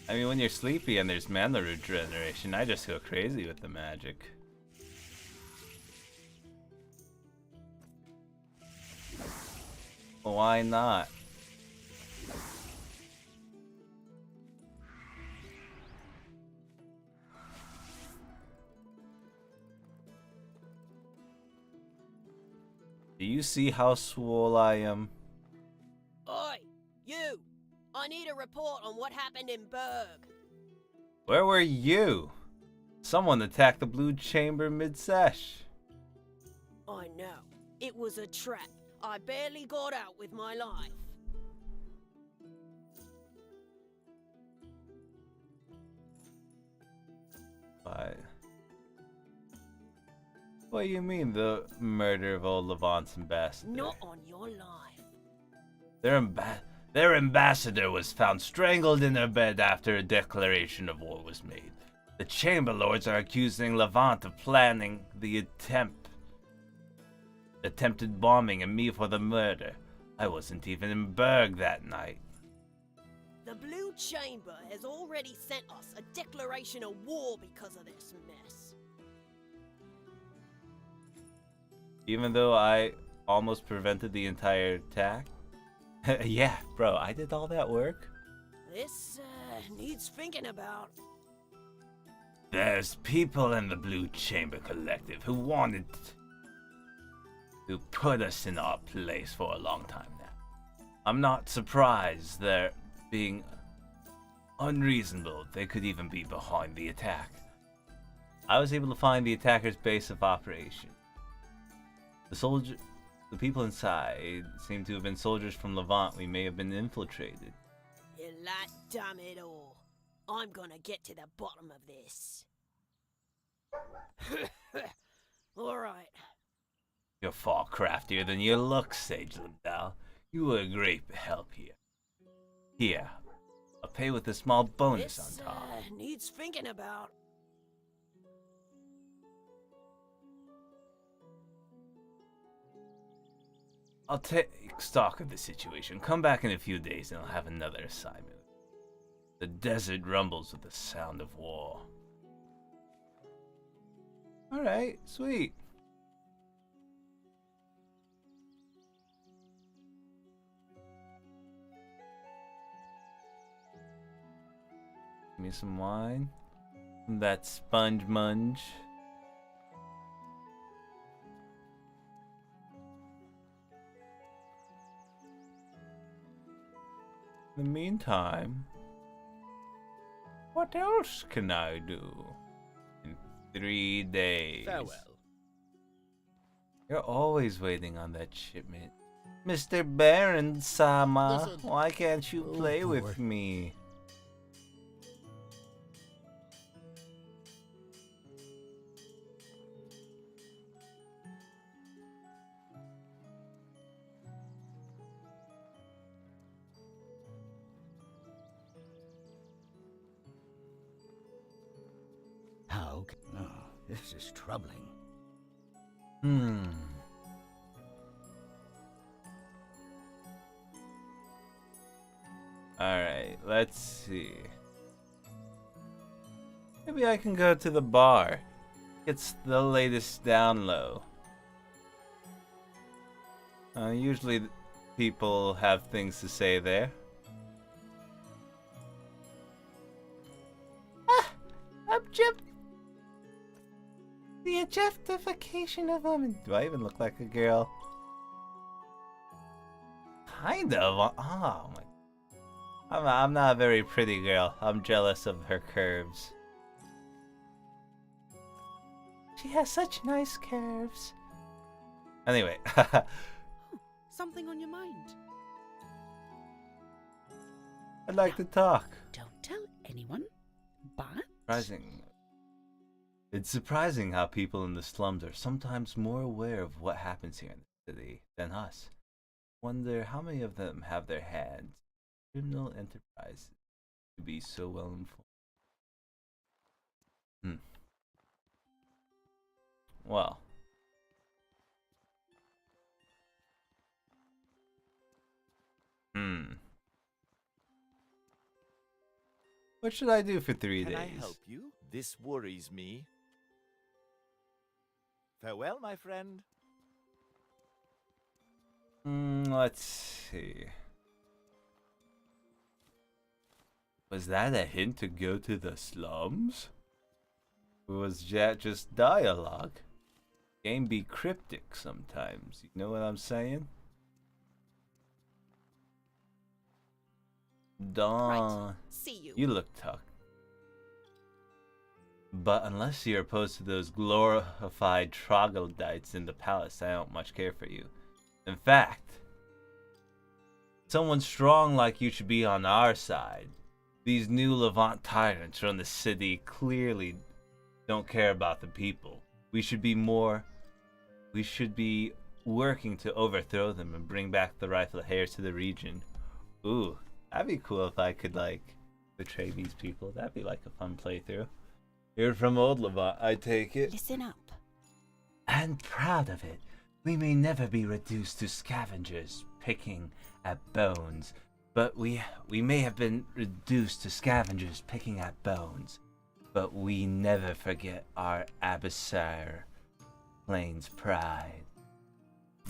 I mean, when you're sleepy and there's mana regeneration, I just go crazy with the magic. Why not? Do you see how swole I am? Oi, you! I need a report on what happened in Berg. Where were you? Someone attacked the Blue Chamber mid-sesh. I know. It was a trap. I barely got out with my life. What do you mean, the murder of old Levant's ambassador? Not on your life. Their ambassador was found strangled in her bed after a declaration of war was made. The Chamber Lords are accusing Levant of planning the attempted bombing and me for the murder. I wasn't even in Berg that night. The Blue Chamber has already sent us a declaration of war because of this mess. Even though I almost prevented the entire attack? Yeah, bro, I did all that work. This, needs thinking about. There's people in the Blue Chamber Collective who wanted to put us in our place for a long time now. I'm not surprised they're being unreasonable. They could even be behind the attack. I was able to find the attacker's base of operation. The people inside seem to have been soldiers from Levant. We may have been infiltrated. Damn it all. I'm gonna get to the bottom of this. Alright. You're far craftier than you look, Sage Limdal. You were a great help here. Here, I'll pay with a small bonus This, on top. needs thinking about. I'll take stock of the situation. Come back in a few days and I'll have another assignment. The desert rumbles with the sound of war. Alright, sweet. Give me some wine. That sponge munge. In the meantime, what else can I do in 3 days? Farewell. You're always waiting on that shipment. Mr. Baron-sama, Listen. why can't you Oh, play boy. with me? How? Oh, this is troubling. Alright, let's see. Maybe I can go to the bar. It's the latest down low. Usually people have things to say there. The objectification of women. Do I even look like a girl? Kind of. Oh my. I'm not a very pretty girl. I'm jealous of her curves. She has such nice curves. Anyway. Something on your mind? I'd like to talk. Don't tell anyone, but... Surprising. It's surprising how people in the slums are sometimes more aware of what happens here in the city than us. Wonder how many of them have their hands in criminal enterprises to be so well informed. Well. What should I do for 3 days? Can I help you? This worries me. Farewell, my friend. Let's see. Was that a hint to go to the slums? Or was that just dialogue? Game be cryptic sometimes, you know what I'm saying? Dawn. Right. See you. You look tough. But unless you're opposed to those glorified troglodytes in the palace, I don't much care for you. In fact, someone strong like you should be on our side. These new Levant tyrants from the city clearly don't care about the people. We should be working to overthrow them and bring back the rightful heirs to the region. Ooh, that'd be cool if I could, like, betray these people. That'd be like a fun playthrough. You're from Old Levant, I take it. Listen up. And proud of it. We may never be reduced to scavengers picking at bones, but we may have been reduced to scavengers picking at bones, but we never forget our Abyssar Plains pride.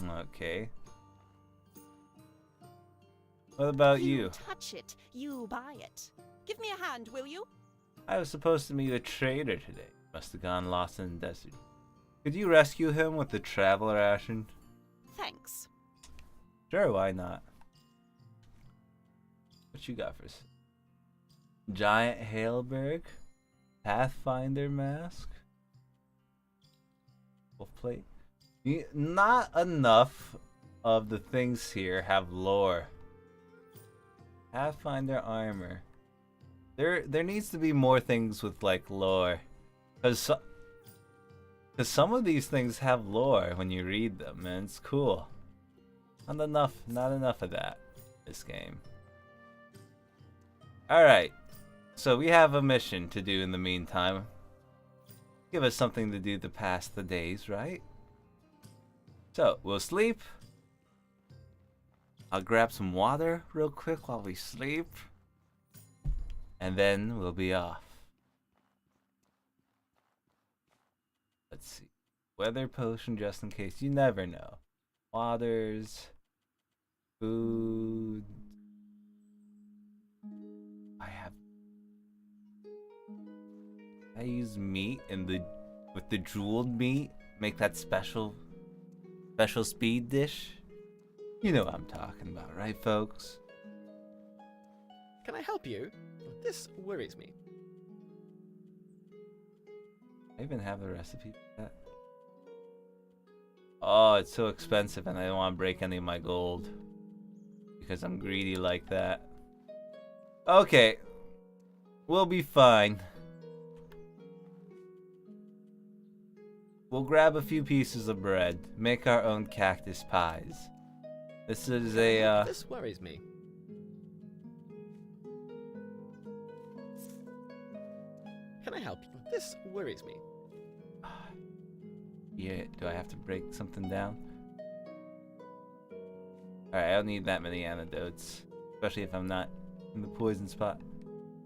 Okay. What about you? Touch it, you buy it. Give me a hand, will you? I was supposed to meet a trader today. Must have gone lost in the desert. Could you rescue him with the travel ration? Thanks. Sure, why not? What you got for us? Giant Hailberg? Pathfinder mask? Wolf plate? Not enough of the things here have lore. Pathfinder armor. There needs to be more things with like lore, because some of these things have lore when you read them, and it's cool. Not enough of that this game. All right, so we have a mission to do in the meantime. Give us something to do to pass the days, right? So we'll sleep. I'll grab some water real quick while we sleep. And then we'll be off. Let's see. Weather potion just in case. You never know. Waters. Food. I use meat with the jeweled meat. Make that special speed dish. You know what I'm talking about, right, folks? Can I help you? This worries me. I even have the recipe for that. Oh, it's so expensive and I don't want to break any of my gold. Because I'm greedy like that. Okay. We'll be fine. We'll grab a few pieces of bread. Make our own cactus pies. This is a, This worries me. Can I help you? This worries me. Yeah, do I have to break something down? Alright, I don't need that many antidotes. Especially if I'm not in the poison spot.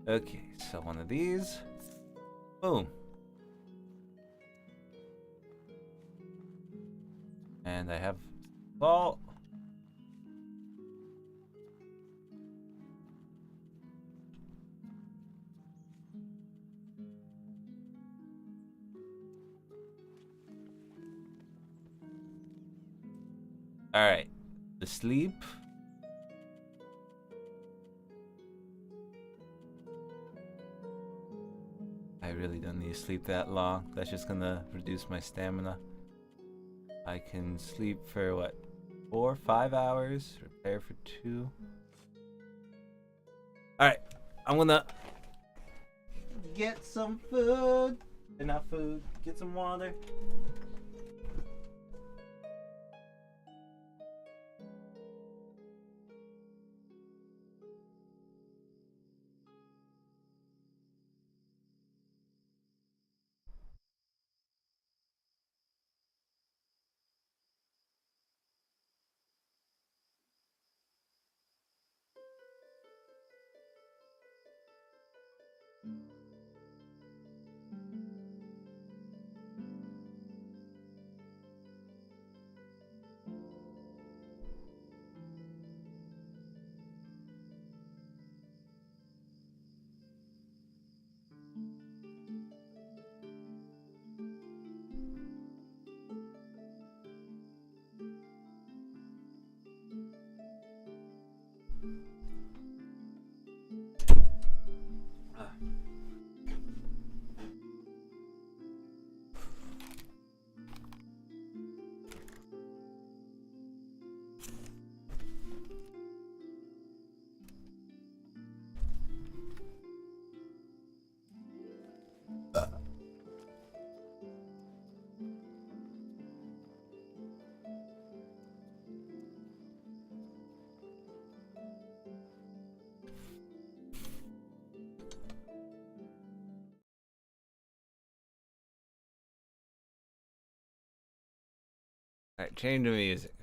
Okay, so one of these. Boom. And I have salt. Alright, the sleep. I really don't need to sleep that long. That's just gonna reduce my stamina. I can sleep for what? 4 or 5 hours? Repair for 2. Alright, I'm gonna get some food. Not food, get some water. Alright, change the music.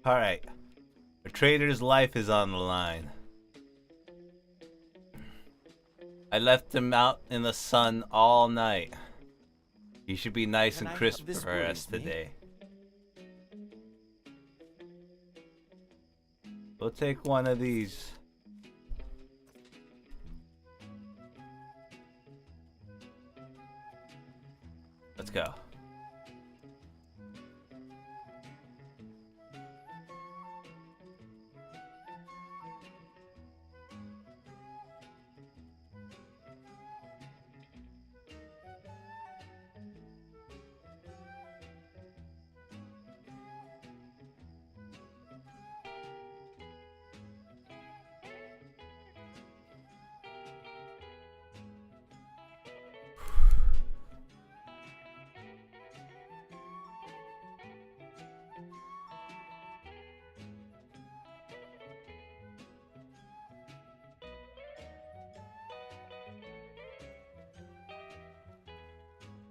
Alright. The trader's life is on the line. I left him out in the sun all night. He should be nice and crisp for us today. We'll take one of these. Let's go.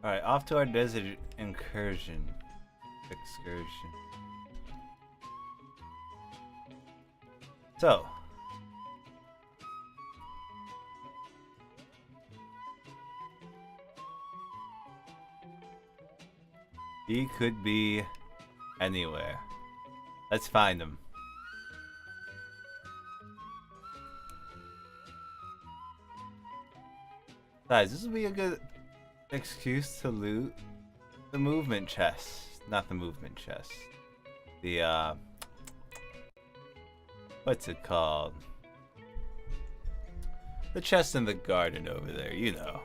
Alright, off to our desert incursion. Excursion. So. He could be anywhere. Let's find him. Guys, this would be a good excuse to loot the movement chest. Not the movement chest. The, what's it called? The chest in the garden over there, you know.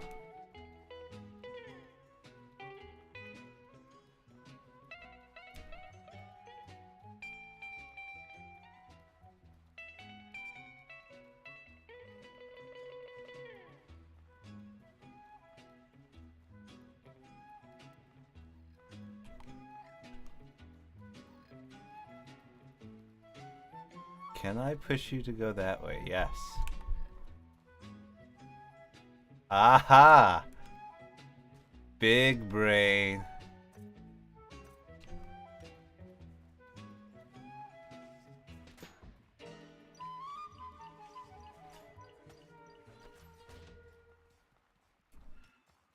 Can I push you to go that way? Yes. Aha! Big brain.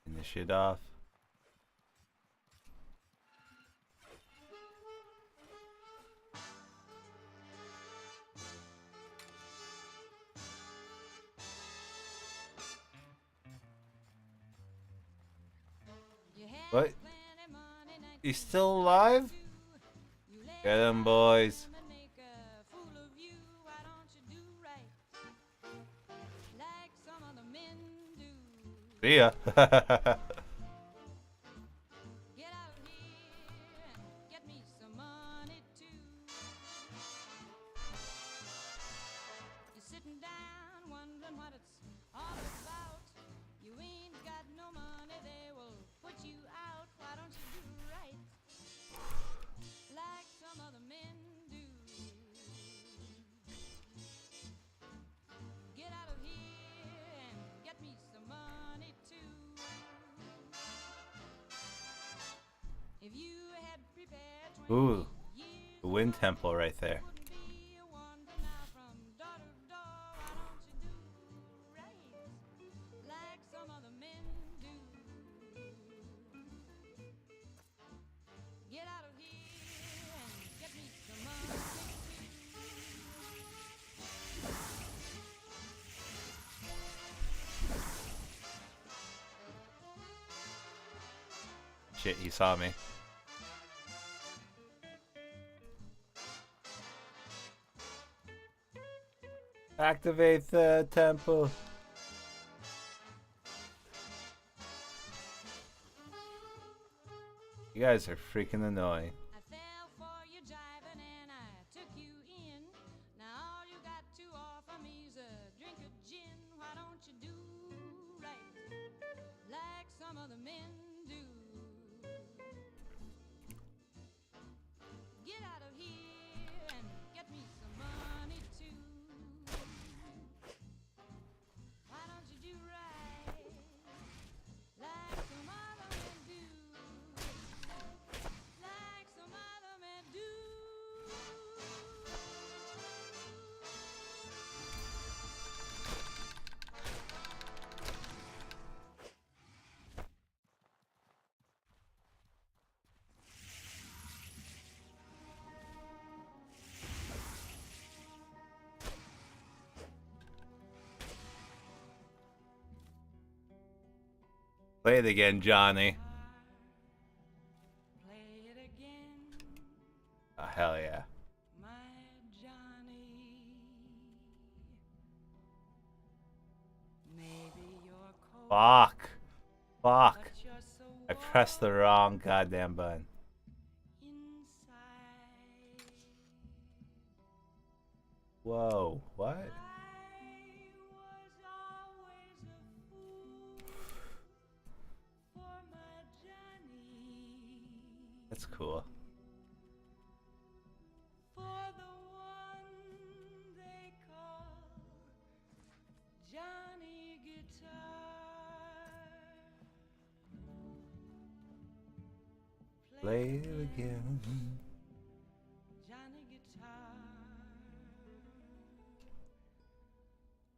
Turn the shit off. What? He's still alive? Get him, boys. See ya. Ooh, the wind temple right there. Shit, he saw me. Activate the temple. You guys are freaking annoying. Play it again, Johnny. Oh, hell yeah. Fuck. Fuck. I pressed the wrong goddamn button. Whoa, what? That's cool. Play it again. Johnny Guitar.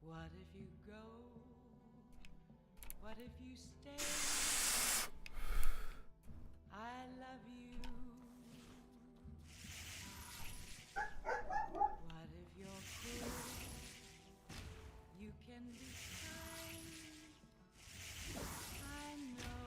What if you go? What if you stay? I love you. What if you're cool? You can be kind. I know.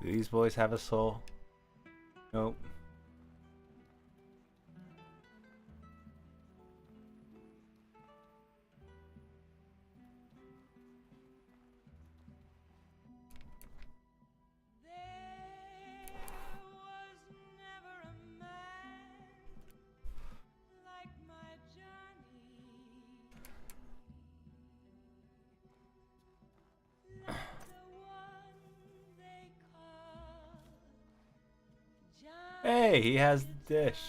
Do these boys have a soul? Nope. Hey, he has the dish.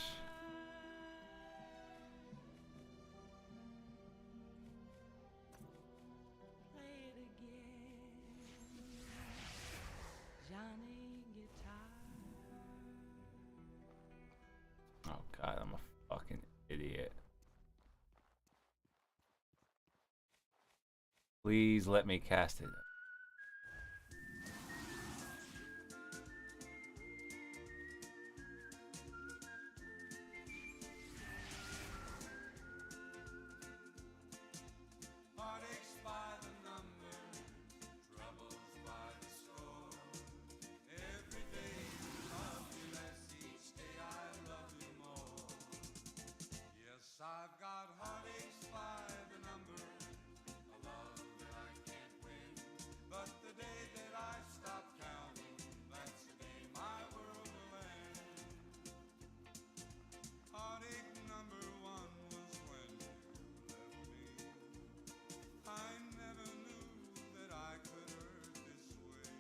Oh god, I'm a fucking idiot. Please let me cast it. I've got heartaches by the number, a love that I can't win. But the day that I stop counting, that's the day my world will end. Heartache number one was when you left me. I never knew that I could hurt this way.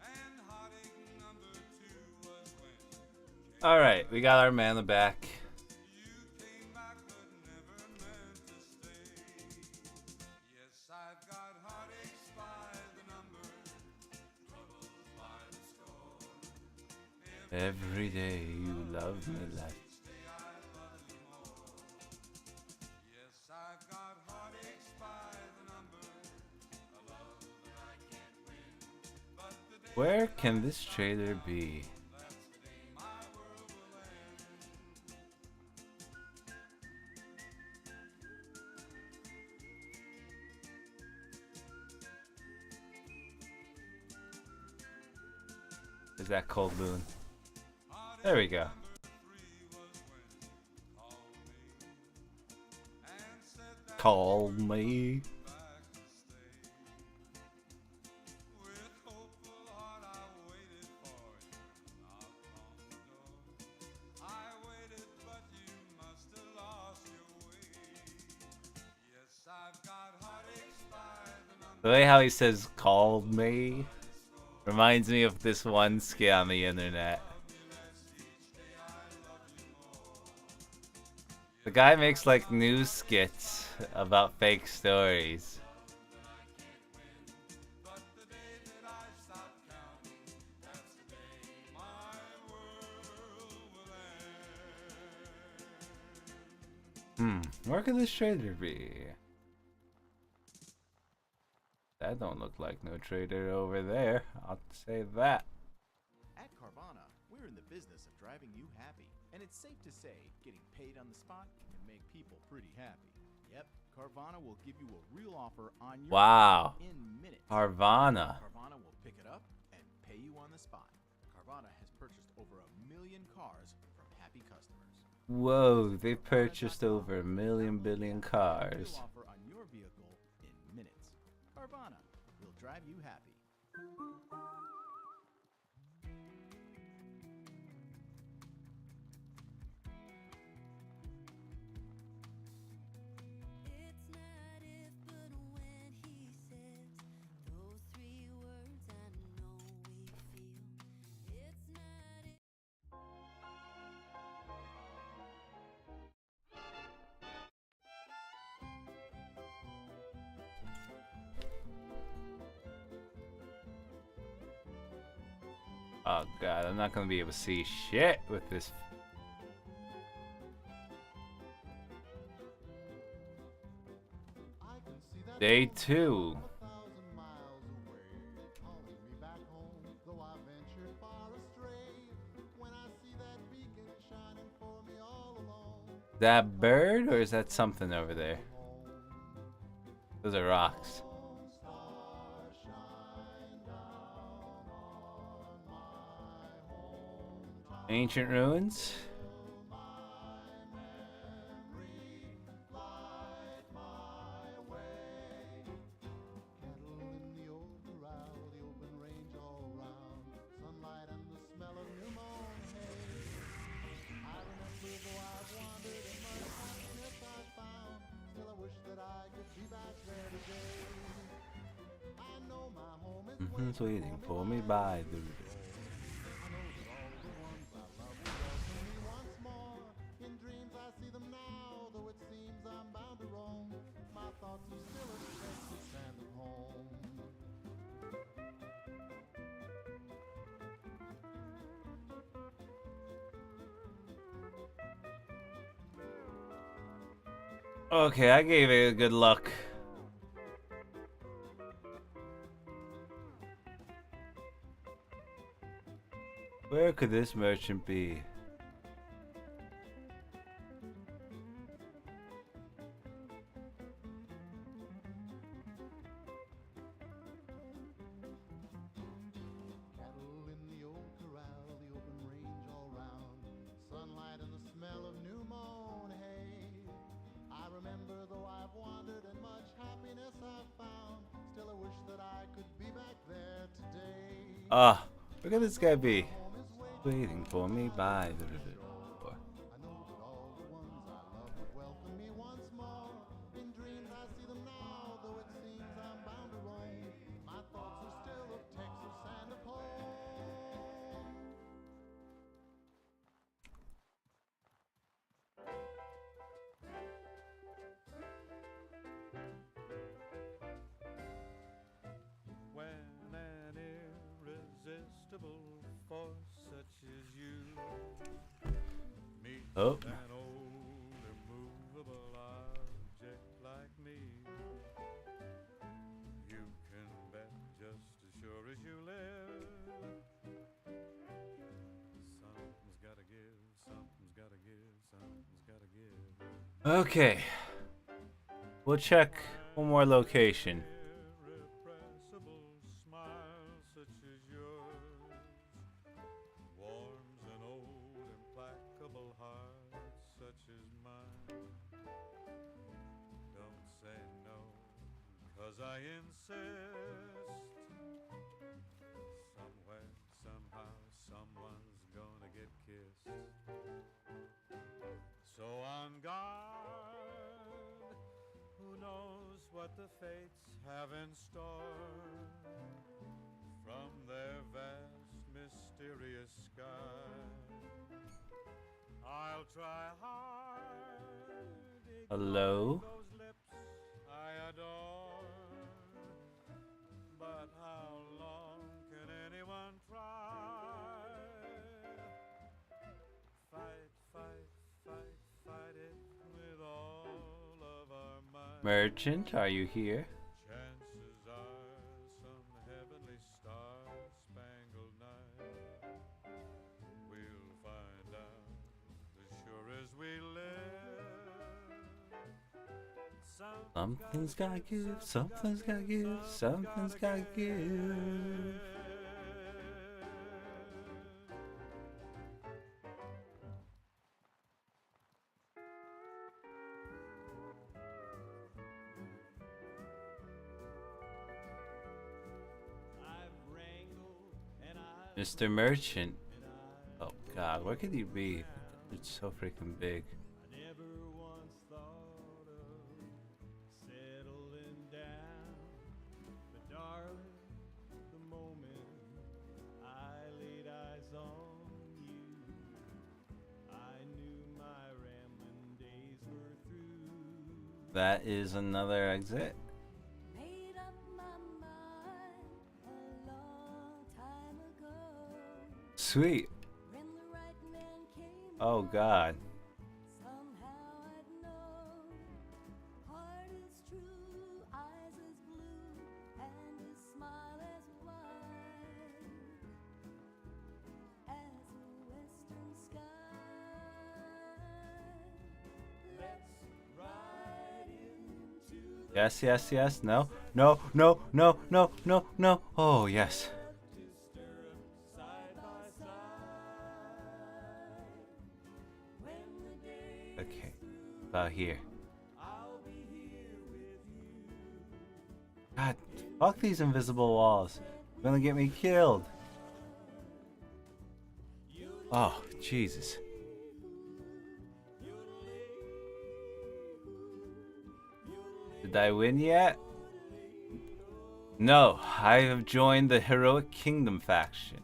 And heartache number two was when you All right, we got our mana back. Every day you love me less. Where can this trader be? Is that Cold Moon? There we go. Call me. The way how he says called me reminds me of this one skit on the internet. The guy makes like news skits about fake stories. Where could this trader be? That don't look like no trader over there. I'll say that. At Carvana, we're in the business of driving you happy. And it's safe to say, getting paid on the spot can make people pretty happy. Yep, Carvana will give you a real offer on your Wow. in minutes. Carvana. Carvana will pick it up and pay you on the spot. Carvana has purchased over 1 million cars from happy customers. Whoa, they purchased over 1,000,000,000,000 cars. Offer on your vehicle in minutes. Carvana will drive you happy. It's not if, but when he says those three words, I know we feel. It's not if. Oh god, I'm not gonna be able to see shit with this. Day 2. That bird, or is that something over there? Those are rocks. Ancient ruins. It's waiting for me by the river. Okay, I gave it a good luck. Where could this merchant be? Ah, where could this guy be? Waiting for me by the river. When an irresistible force such as you meets Oh. an old immovable object like me, you can bet just as sure as you live, something's gotta give, something's gotta give, something's gotta give. Okay. We'll check one more location. Irrepressible smile such as yours warms an old implacable heart such as mine. Don't say no, 'cause I insist. Somewhere, somehow, someone's gonna get kissed. So on guard, who knows what the fates have in store from their vast, mysterious sky. I'll try hard. Hello? Those lips I adore. But how long can anyone try? Fight, fight, fight, fight it with all of our might. Merchant, are you here? Chances are some heavenly star-spangled night we'll find out as sure as we live. Something's gotta give, something's gotta give, something's gotta give. Mr. Merchant. Oh god, where could he be? It's so freaking big. That is another exit. Sweet. Oh god. Yes, yes, yes. No, no, no, no, no, no, no. Oh, yes. Okay, about here. God, fuck these invisible walls. They're gonna get me killed. Oh, Jesus. Did I win yet? No, I have joined the Heroic Kingdom faction.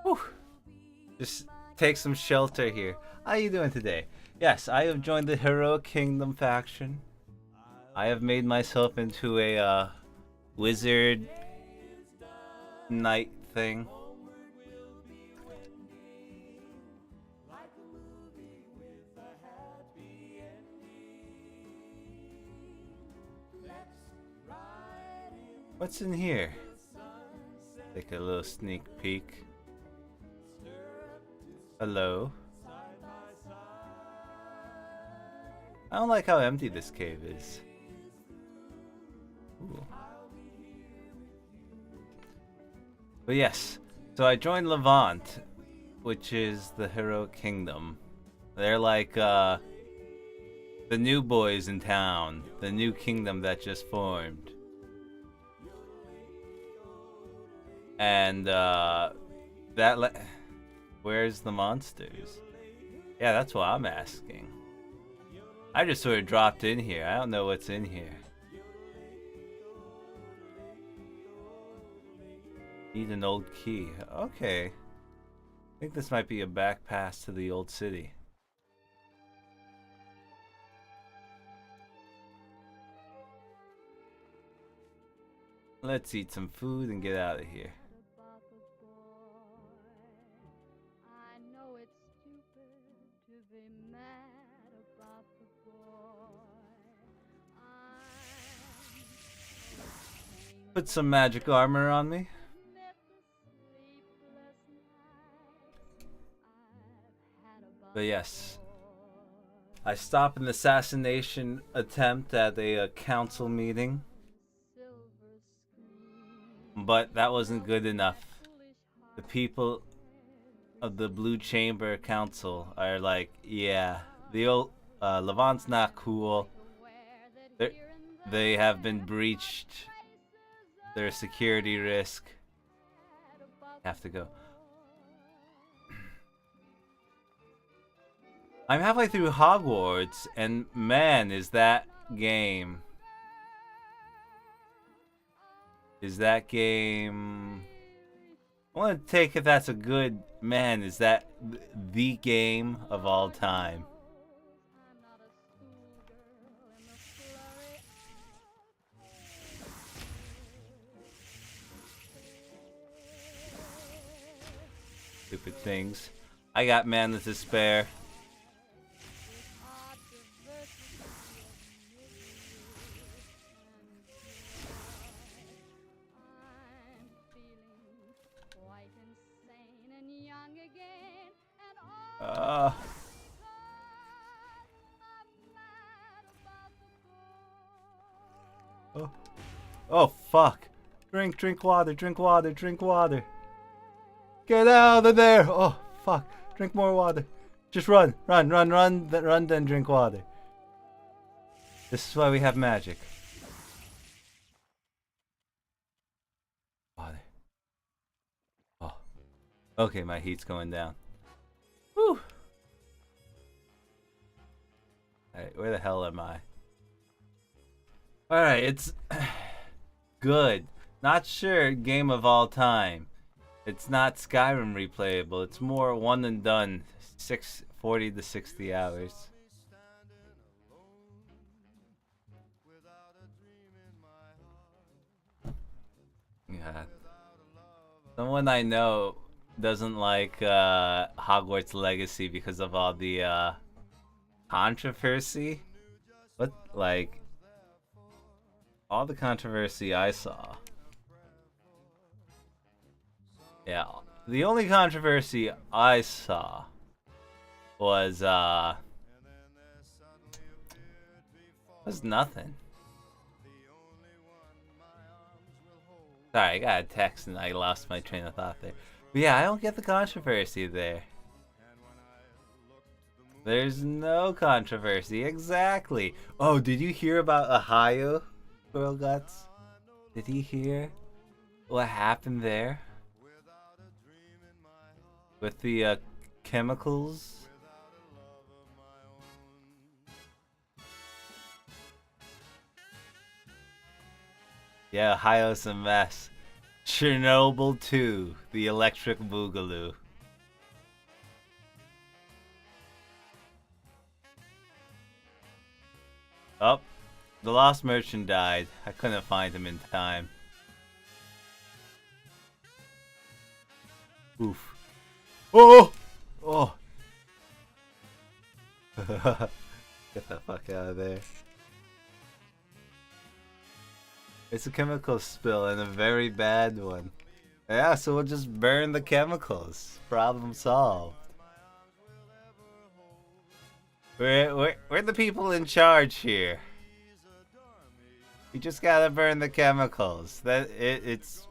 Whew. Just take some shelter here. How are you doing today? Yes, I have joined the Heroic Kingdom faction. I have made myself into a wizard knight thing. What's in here? Take a little sneak peek. Hello. I don't like how empty this cave is. Ooh. But yes, so I joined Levant, which is the Heroic Kingdom. They're like the new boys in town, the new kingdom that just formed. And where's the monsters? Yeah, that's what I'm asking. I just sort of dropped in here. I don't know what's in here. Need an old key. Okay. I think this might be a back pass to the old city. Let's eat some food and get out of here. Put some magic armor on me. But yes, I stopped an assassination attempt at a council meeting, but that wasn't good enough. The people of the Blue Chamber Council are like, yeah, the old Levant's not cool. They have been breached. They're a security risk. Have to go. I'm halfway through Hogwarts, and man, is that game... I want to take if that's a good... Man, is that the game of all time? Stupid things. I got mana to spare. Oh fuck. Drink water, drink water, drink water. Get out of there. Oh fuck. Drink more water. Just run, then drink water. This is why we have magic. Water. Okay, my heat's going down. Whew. Alright, where the hell am I? Alright, it's good. Not sure game of all time. It's not Skyrim replayable. It's more one and done. 40 to 60 hours. Yeah. Someone I know doesn't like Hogwarts Legacy because of all the controversy. What, like, all the controversy I saw. Yeah, the only controversy I saw was nothing. Sorry, I got a text and I lost my train of thought there. But yeah, I don't get the controversy there. There's no controversy, exactly. Oh, did you hear about Ohio, Girl Guts? Did you hear what happened there? With the chemicals? Yeah, Ohio's a mess. Chernobyl 2, the electric boogaloo. Oh, the lost merchant died. I couldn't find him in time. Oof. Oh! Oh! Get the fuck out of there. It's a chemical spill and a very bad one. Yeah, so we'll just burn the chemicals. Problem solved. We're the people in charge here. We just gotta burn the chemicals. It's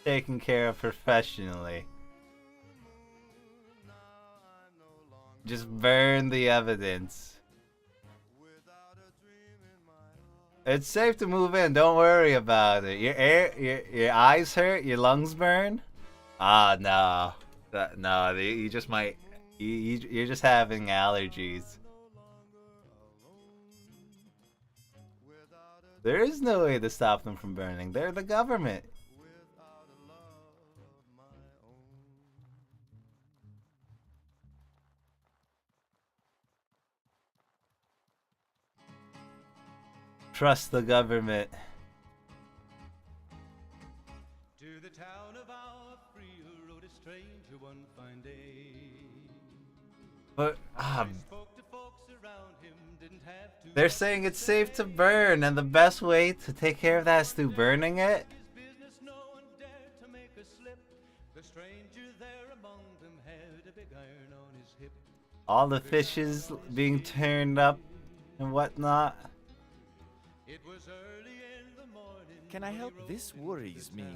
taken care of professionally. Just burn the evidence. It's safe to move in. Don't worry about it. Your eyes hurt. Your lungs burn. Ah, no, no. You just might. You're just having allergies. There is no way to stop them from burning. They're the government. Trust the government. To the town of our free rode a stranger one fine day. But Spoke to folks around him, didn't have to. They're saying it's safe to burn, and the best way to take care of that is through burning it. Business, no one dared to make a slip. The stranger there among them had a big iron on his hip. All the fishes being turned up and whatnot. It was early in the morning. Can I help? This worries me.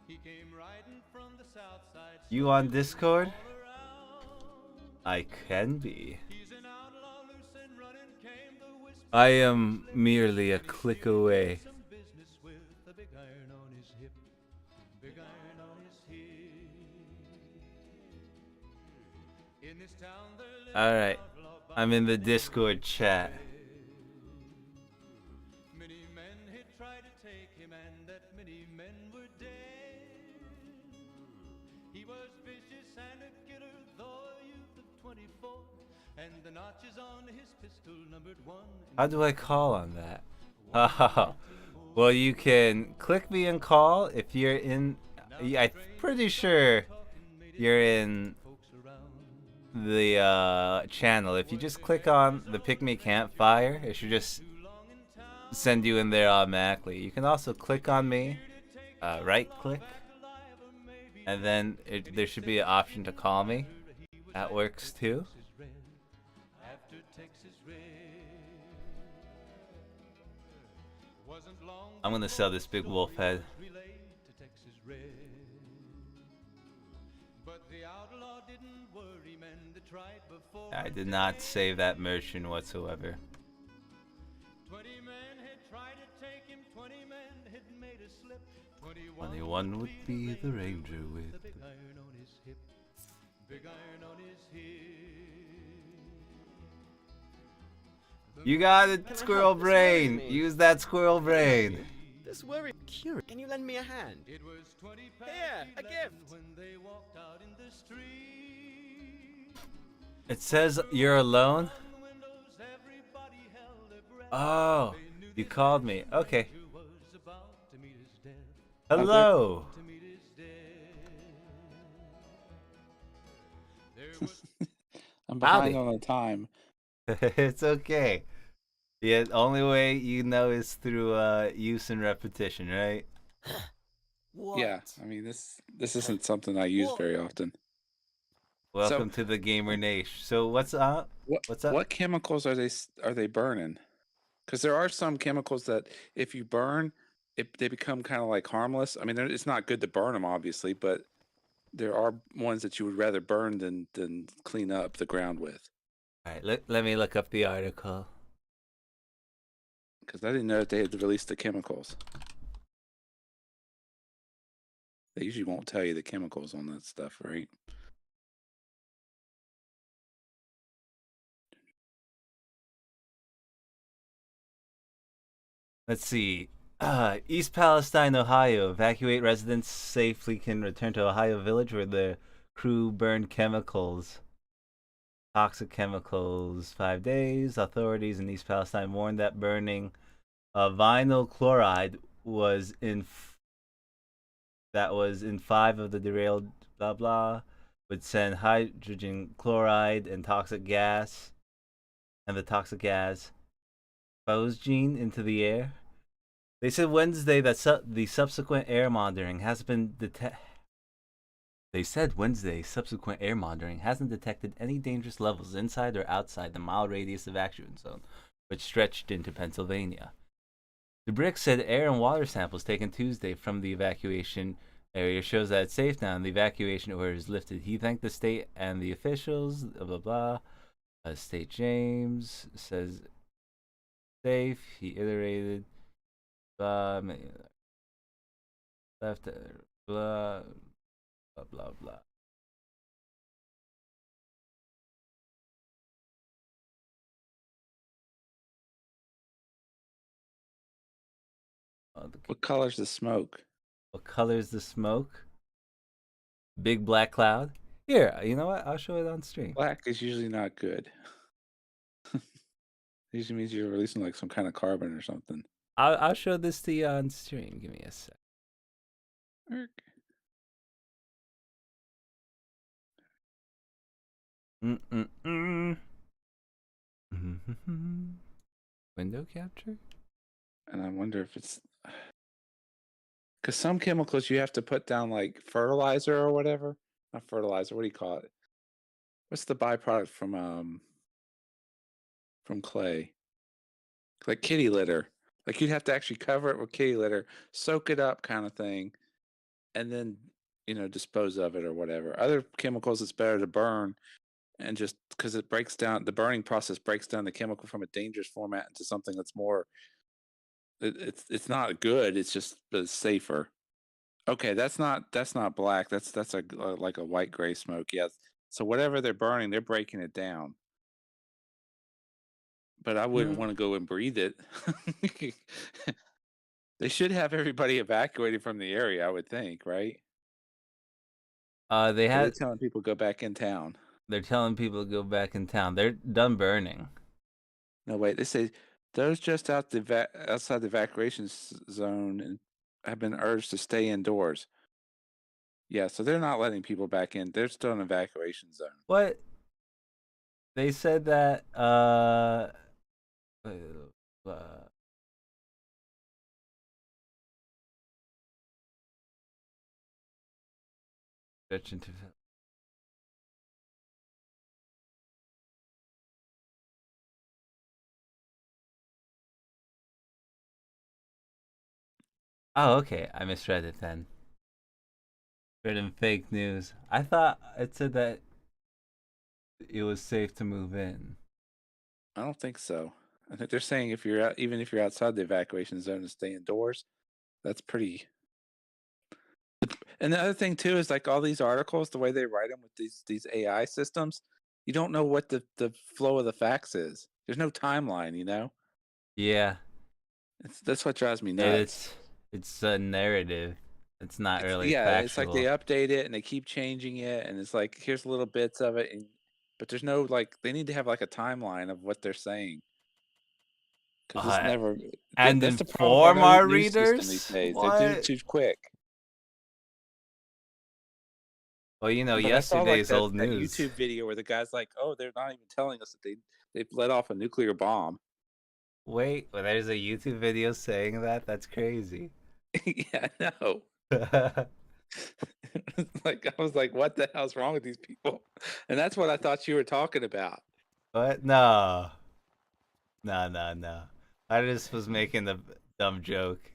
He came riding from the south side. You on Discord? I can be. I am merely a click away. Alright, I'm in the Discord chat. Many men had tried to take him, and that many men were dead. He was vicious and a killer, though a youth of 24, and the notches on his pistol numbered 1. How do I call on that? Oh, well, you can click me and call if you're in. I'm pretty sure you're in the channel. If you just click on the Pick Me Campfire, it should just send you in there automatically. You can also click on me, right click, and then there should be an option to call me. That works too. I'm gonna sell this big wolf head. I did not save that merchant whatsoever. 20 men had tried to take him, 20 men had made a slip. 21 would be the ranger with. Big iron on his hip. Big iron on his hip. You got it, Can I squirrel help? This worries brain. me. Use that squirrel brain. This worry. Curious. Can you lend me a hand? It was 20 past Here, a 11 gift. when they walked out in the street. It says you're alone. Oh, you called me. Okay. Hello. I'm behind Howdy. on the time. It's okay. The only way you know is through use and repetition, right? Yeah, I mean this isn't something I use very often. Welcome to the gamer nation. So what's up? What's up? What chemicals are they burning? Because there are some chemicals that if you burn, they become kind of like harmless. I mean, it's not good to burn them, obviously, but there are ones that you would rather burn than clean up the ground with. All right, let me look up the article. Because I didn't know that they had released the chemicals. They usually won't tell you the chemicals on that stuff, right? Let's see. East Palestine, Ohio. Evacuate residents safely can return to Ohio village where the crew burned chemicals. Toxic chemicals. 5 days. Authorities in East Palestine warned that burning vinyl chloride was in 5 of the derailed blah blah would send hydrogen chloride and toxic gas phosgene into the air. They said Wednesday that the subsequent air monitoring has been subsequent air monitoring hasn't detected any dangerous levels inside or outside the mile radius evacuation zone, which stretched into Pennsylvania. DeBrick said air and water samples taken Tuesday from the evacuation area shows that it's safe now and the evacuation order is lifted. He thanked the state and the officials, blah, blah, blah. State James says safe. He iterated, blah, left, blah, blah, blah, blah. What color's the smoke? What color's the smoke? Big black cloud. Here, you know what? I'll show it on stream. Black is usually not good. Usually means you're releasing like some kind of carbon or something. I'll show this to you on stream. Give me a sec. Window capture? And I wonder if it's because some chemicals you have to put down like fertilizer or whatever. Not fertilizer. What do you call it? What's the byproduct from clay? Like kitty litter. Like you'd have to actually cover it with kitty litter, soak it up, kind of thing, and then dispose of it or whatever. Other chemicals, it's better to burn, and just because it breaks down, the burning process breaks down the chemical from a dangerous format into something that's more. It's not good. It's just safer. Okay, that's not black. That's like a white gray smoke. Yes. So whatever they're burning, they're breaking it down. But I wouldn't want to go and breathe it. They should have everybody evacuated from the area, I would think, right? They're telling people go back in town. They're telling people to go back in town. They're done burning. No, wait. They say those just outside the evacuation zone and have been urged to stay indoors. Yeah, so they're not letting people back in. They're still in evacuation zone. What? They said that stretch into. Oh, okay. I misread it then. Written fake news. I thought it said that it was safe to move in. I don't think so. I think they're saying even if you're outside the evacuation zone and stay indoors, that's pretty And the other thing too is like all these articles, the way they write them with these AI systems, you don't know what the flow of the facts is. There's no timeline, you know. Yeah. That's what drives me And nuts. it's a narrative. It's not really Yeah, it's like they factual. update it and they keep changing it, and it's like here's little bits of it, but there's no like they need to have like a timeline of what they're saying because it's Uh, never. and That's the problem with our inform our news system these readers? days. They do What? too quick. Well, you know, But I saw like yesterday's old that news. YouTube video where the guy's like, "Oh, they're not even telling us that they've let off a nuclear bomb." Wait, well, there's a YouTube video saying that? That's crazy. Yeah, I know. Like I was like, "What the hell's wrong with these people?" And that's what I thought you were talking about. What? No. No. I just was making a dumb joke.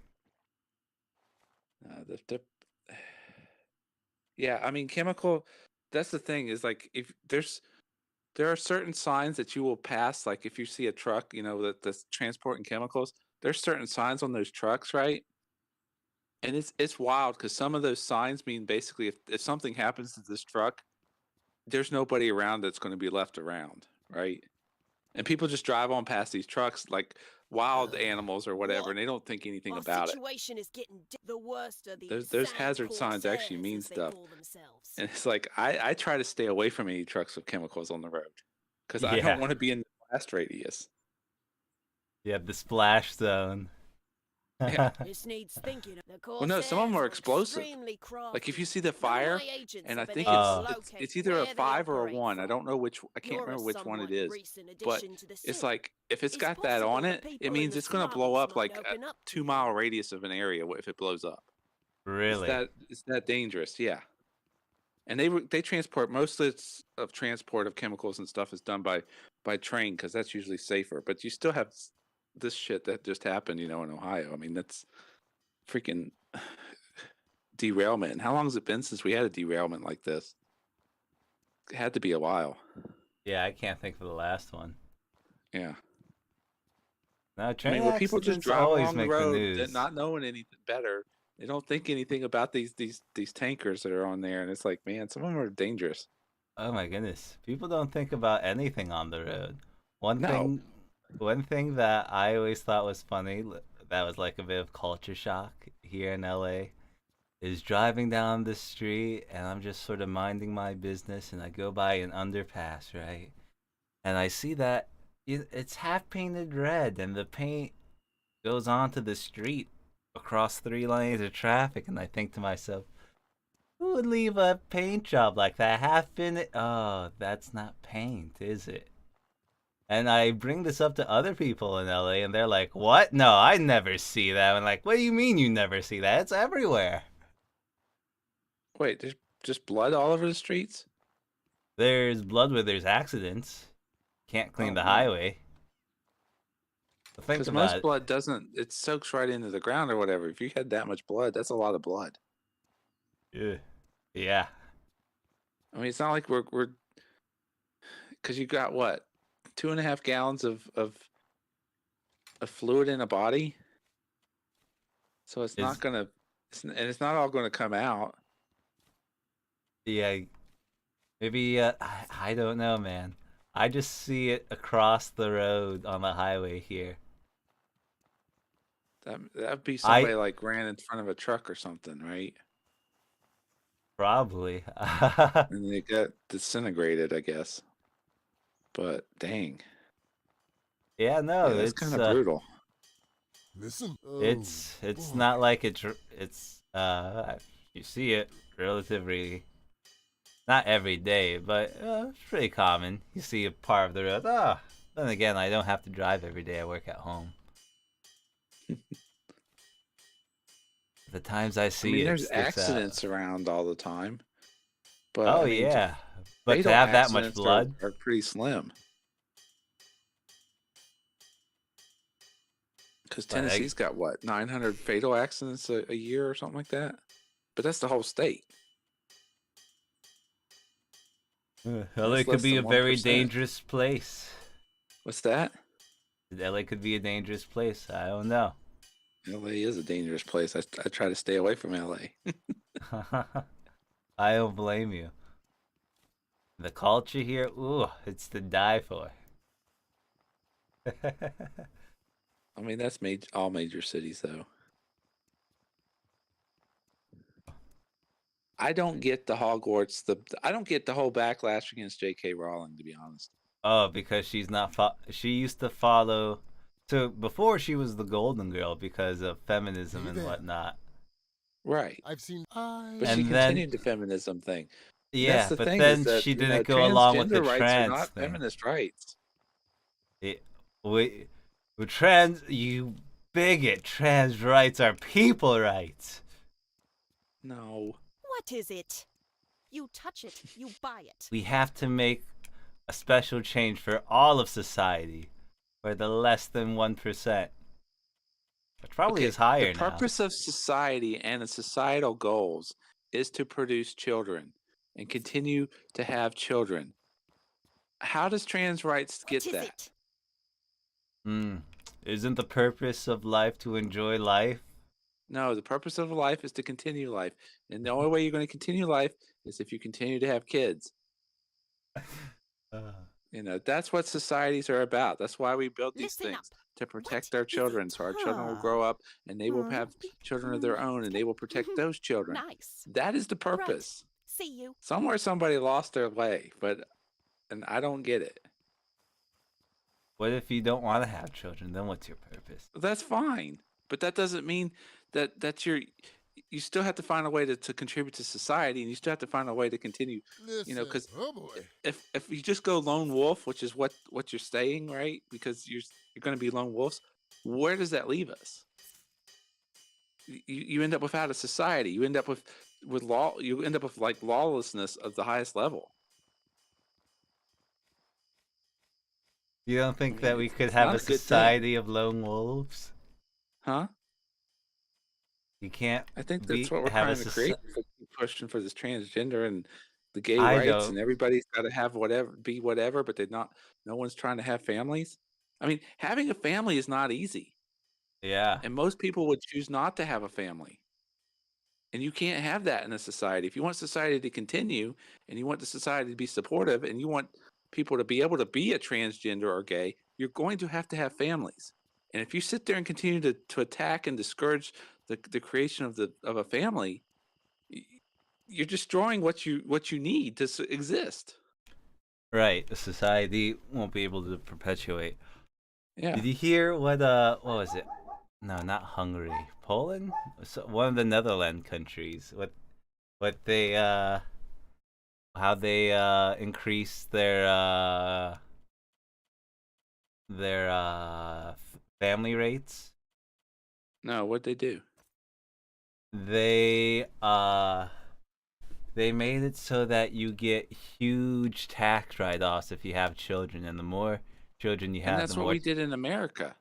Yeah, I mean, chemical. That's the thing is like if there are certain signs that you will pass. Like if you see a truck, you know that's transporting chemicals. There's certain signs on those trucks, right? And it's wild because some of those signs mean basically if something happens to this truck, there's nobody around that's going to be left around, right? And people just drive on past these trucks like wild animals or whatever, and they don't think anything Our about it. situation is getting the worst of these Those hazard signs actually corsairs, mean as they stuff. call themselves. And it's like I try to stay away from any trucks with chemicals on the road because I Yeah. don't want to be in the blast radius. Yeah, the splash zone. Yeah. This needs thinking. The Well, no, some of them corsairs are explosive. extremely crafty. Like if you see the None of fire, my agents and I have been think able Oh. to it's locate either a where they 5 or a operate 1. I from. don't know which. I can't You're a remember which one it somewhat is. recent But addition to the it's scene. like if it's It's got that on possible it, that it people in means the it's gonna blow slums up might like a open up to 2-mile radius of an area if it blows up. Really? It's that dangerous, yeah. And they transport most of transport of chemicals and stuff is done by train because that's usually safer. But you still have this shit that just happened, you know, in Ohio. I mean, that's freaking derailment. And how long has it been since we had a derailment like this? It had to be a while. Yeah, I can't think of the last one. Yeah. No, I train mean, where people just accidents drive always along the make the road news. not knowing anything better. They don't think anything about these tankers that are on there, and it's like, man, some of them are dangerous. Oh my goodness. People don't think about anything on the road. One No. thing that I always thought was funny, that was like a bit of culture shock here in LA, is driving down the street and I'm just sort of minding my business and I go by an underpass, right? And I see that it's half painted red and the paint goes onto the street across 3 lanes of traffic, and I think to myself, who would leave a paint job like that half finished? Oh, that's not paint, is it? And I bring this up to other people in LA, and they're like, "What? No, I never see that." I'm like, "What do you mean you never see that? It's everywhere." Wait, there's just blood all over the streets? There's blood where there's accidents. Can't clean the highway. But think Because about most it. blood doesn't, it soaks right into the ground or whatever. If you had that much blood, that's a lot of blood. Yeah. I mean, it's not like we're because you got what, 2.5 gallons of fluid in a body, so it's not gonna, and it's not all gonna come out. Yeah. Maybe, I don't know, man. I just see it across the road on the highway here. That'd be somebody like ran in front of a truck or something, right? Probably. And they got disintegrated, I guess. But dang. Yeah, no, Yeah, that's it's kind of brutal. Listen. It's not like it's you see it relatively not every day, but it's pretty common. You see a part of the road. Oh, then again, I don't have to drive every day. I work at home. The times I see I mean, it, there's it sticks out. accidents around all the time. But Oh I mean, yeah, but to fatal have that much accidents blood, are pretty slim. Because But I- Tennessee's got what, 900 fatal accidents a year or something like that? But that's the whole state. LA That's could less be a than very 1%. dangerous place. What's that? LA could be a dangerous place. I don't know. LA is a dangerous place. I try to stay away from LA. I don't blame you. The culture here, ooh, it's to die for. I mean, that's all major cities, though. I don't get the Hogwarts. I don't get the whole backlash against J.K. Rowling, to be honest. Oh, because she's not. She used to follow. So before she was the Golden Girl because of feminism and whatnot. Right. I've seen. But she And then- continued the feminism thing. Yeah, That's the but thing then is that she didn't go transgender along with the rights are trans not thing. feminist rights. We trans, you bigot. Trans rights are people rights. No. What is it? You touch it, you buy it. We have to make a special change for all of society, for the less than 1%. Which probably is higher The now. purpose of society and its societal goals is to produce children and continue to have children. How does trans rights get that? Isn't the purpose of life to enjoy life? No, the purpose of life is to continue life. And the only way you're going to continue life is if you continue to have kids. You know, that's what societies are about. That's why we build these things, to protect our children. So our children will grow up and they will have children of their own and they will protect those children. Nice. That is the purpose. See you. Somewhere somebody lost their way, and I don't get it. What if you don't want to have children? Then what's your purpose? That's fine. But that doesn't mean that you still have to find a way to contribute to society, and you still have to find a way to continue. You know, because if you just go lone wolf, which is what you're saying, right? Because you're going to be lone wolves. Where does that leave us? You end up without a society. You end up with law. You end up with like lawlessness of the highest level. You don't think that we could have a society of lone wolves? Huh? You can't. I think that's what we're trying to create. Pushing for this transgender and the gay I rights, don't. and everybody's got to have be whatever, but they're not. No one's trying to have families. I mean, having a family is not easy. Yeah. And most people would choose not to have a family. And you can't have that in a society. If you want society to continue, and you want the society to be supportive, and you want people to be able to be a transgender or gay, you're going to have families. And if you sit there and continue to attack and discourage the creation of a family, you're destroying what you need to exist. Right. The society won't be able to perpetuate. Yeah. Did you hear what was it? No, not Hungary. Poland? So, one of the Netherlands countries. What they how they increased their family rates? No, what'd they do? They made it so that you get huge tax write-offs if you have children, and the more children you have, And that's the what more. we did in America,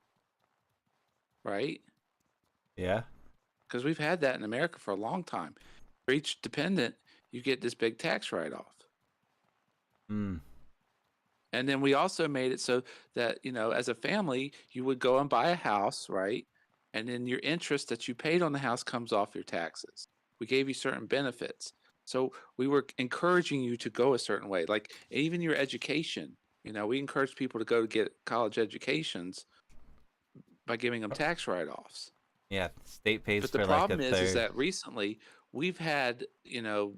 right? Yeah. Because we've had that in America for a long time. For each dependent, you get this big tax write-off. And then we also made it so that, you know, as a family, you would go and buy a house, right? And then your interest that you paid on the house comes off your taxes. We gave you certain benefits. So we were encouraging you to go a certain way. Like even your education, you know, we encourage people to go to get college educations by giving them tax write-offs. Yeah, state pays But for the like problem a is third. that recently we've had, you know,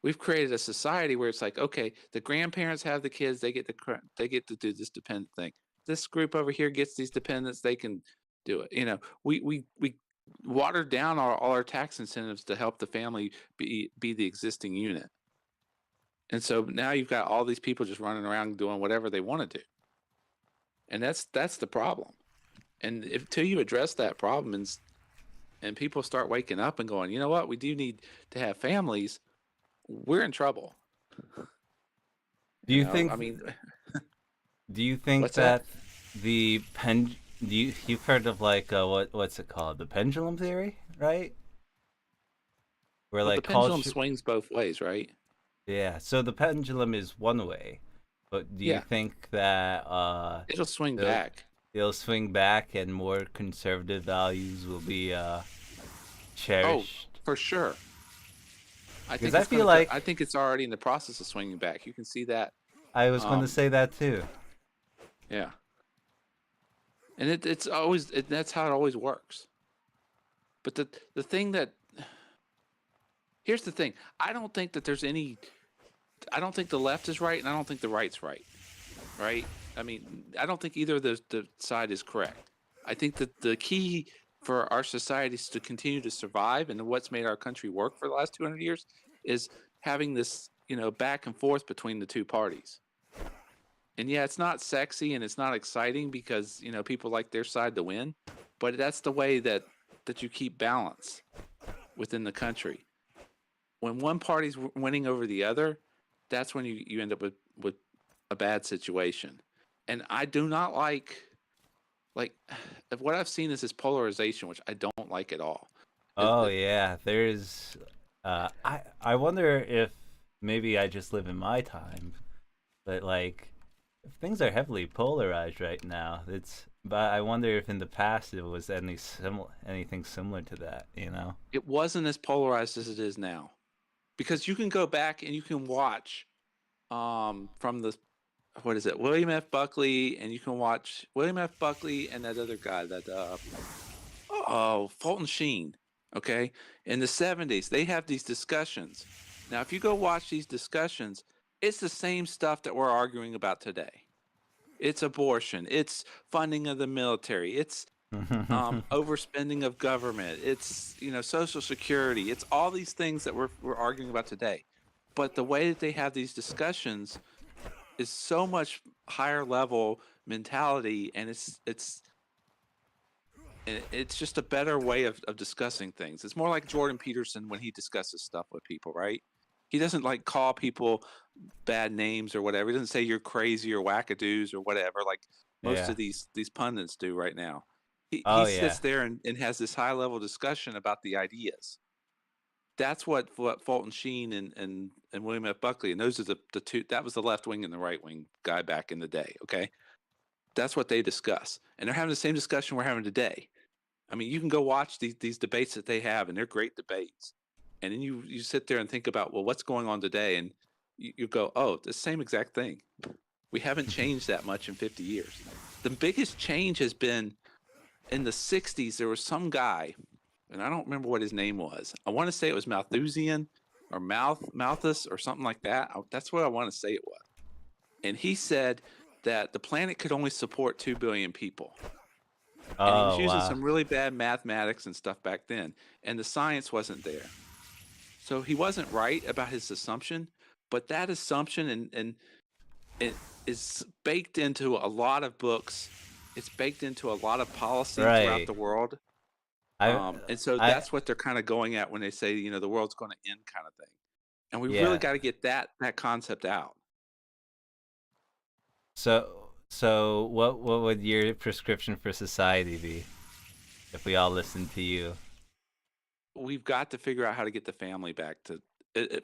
we've created a society where it's like, okay, the grandparents have the kids, they get to do this dependent thing. This group over here gets these dependents, they can do it. You know, we watered down all our tax incentives to help the family be the existing unit. And so now you've got all these people just running around doing whatever they want to do. And that's the problem. And until you address that problem and people start waking up and going, you know what, we do need to have families, we're in trouble. Do you think? I mean, do you think what's that? The you've heard of like what's it called? The pendulum theory, right? Where Well, like the pendulum swings both ways, right? Yeah. So the pendulum is one way, but do you Yeah. think that It'll swing back. It'll swing back, and more conservative values will be cherished. Oh, for sure. I Because think I it's feel gonna, like I think it's already in the process of swinging back. You can see that. I was going to say that too. Yeah. And it's always that's how it always works. But the thing that here's the thing. I don't think that there's any. I don't think the left is right, and I don't think the right's right. Right? I mean, I don't think either of the side is correct. I think that the key for our societies to continue to survive and what's made our country work for the last 200 years is having this, back and forth between the two parties. And yeah, it's not sexy and it's not exciting because, people like their side to win, but that's the way that you keep balance within the country. When one party's winning over the other, that's when you end up with a bad situation. And I do not like what I've seen is this polarization, which I don't like at all. Oh yeah, there's. I wonder if maybe I just live in my time, but like, things are heavily polarized right now. But I wonder if in the past it was anything similar to that. It wasn't as polarized as it is now, because you can go back and you can watch, from the what is it, William F. Buckley, and you can watch William F. Buckley and that other guy, that Fulton Sheen. Okay, in the 70s, they have these discussions. Now, if you go watch these discussions, it's the same stuff that we're arguing about today. It's abortion. It's funding of the military. It's overspending of government. It's Social Security. It's all these things that we're arguing about today. But the way that they have these discussions is so much higher level mentality, and it's just a better way of discussing things. It's more like Jordan Peterson when he discusses stuff with people, right? He doesn't like call people bad names or whatever. He doesn't say you're crazy or wackadoos or whatever, like most of these pundits do right now. He sits there and has this high level discussion about the ideas. That's what Fulton Sheen and William F. Buckley, and those are the two. That was the left wing and the right wing guy back in the day. Okay, that's what they discuss, and they're having the same discussion we're having today. I mean, you can go watch these debates that they have, and they're great debates. And then you sit there and think about, well, what's going on today, and you go, oh, the same exact thing. We haven't changed that much in 50 years. The biggest change has been in the 60s. There was some guy, and I don't remember what his name was. I want to say it was Malthusian or Malthus or something like that. That's what I want to say it was. And he said that the planet could only support 2 billion people. And he was using some really bad mathematics and stuff back then, and the science wasn't there. So he wasn't right about his assumption, but that assumption and it is baked into a lot of books. It's baked into a lot of policy throughout the world. And so that's what they're kind of going at when they say, the world's going to end, kind of thing. And we really got to get that concept out. So what would your prescription for society be if we all listened to you? We've got to figure out how to get the family back to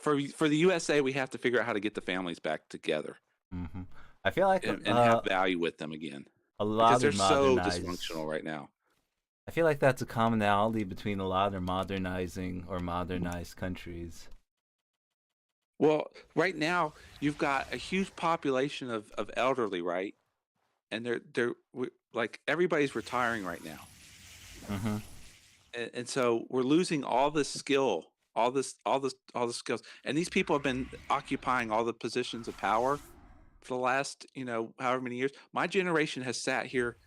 for the USA. We have to figure out how to get the families back together. Mm-hmm. I feel like and have value with them again. A lot because they're so dysfunctional right now. I feel like that's a commonality between a lot of modernizing or modernized countries. Well, right now you've got a huge population of elderly, right? And they're like everybody's retiring right now. Mm-hmm. And so we're losing all this skill, all the skills, and these people have been occupying all the positions of power for the last, however many years. My generation has sat here,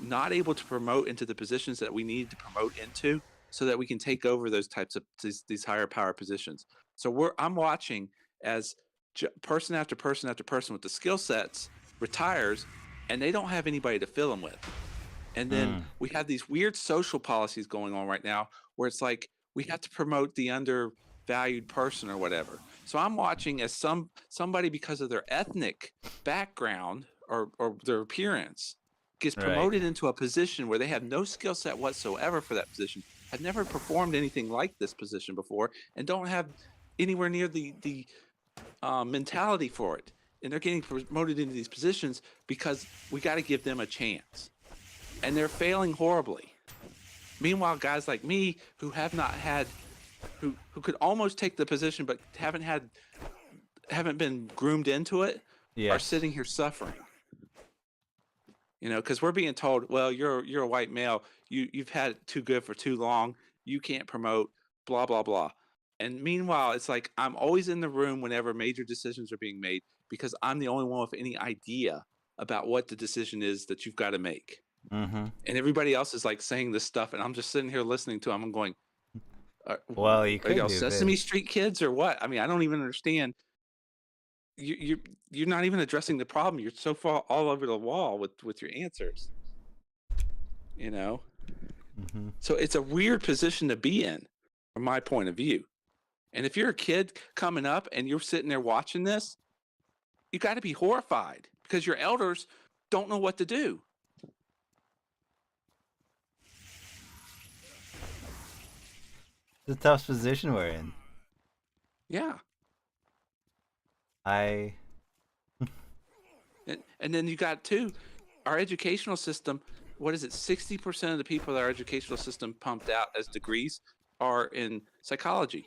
not able to promote into the positions that we need to promote into, so that we can take over those types of these higher power positions. So I'm watching as person after person after person with the skill sets retires, and they don't have anybody to fill them with. And then we have these weird social policies going on right now where it's like we have to promote the undervalued person or whatever. So I'm watching as somebody, because of their ethnic background or their appearance, gets promoted into a position where they have no skill set whatsoever for that position, have never performed anything like this position before, and don't have anywhere near the mentality for it. And they're getting promoted into these positions because we got to give them a chance. And they're failing horribly. Meanwhile, guys like me who have not had who could almost take the position but haven't been groomed into it are Yes. sitting here suffering. Because we're being told, well, you're a white male, you've had it too good for too long, you can't promote, blah blah blah. And meanwhile, it's like I'm always in the room whenever major decisions are being made because I'm the only one with any idea about what the decision is that you've got to make. Mm-hmm. And everybody else is like saying this stuff, and I'm just sitting here listening to them and going, Well, you are could y'all do Sesame this. Street kids or what? I mean, I don't even understand. You're not even addressing the problem. You're so far all over the wall with your answers. Mm-hmm. So it's a weird position to be in, from my point of view. And if you're a kid coming up and you're sitting there watching this, you got to be horrified because your elders don't know what to do. It's a tough position we're in. Yeah. And then you got our educational system. What is it? 60% of the people that our educational system pumped out as degrees are in psychology.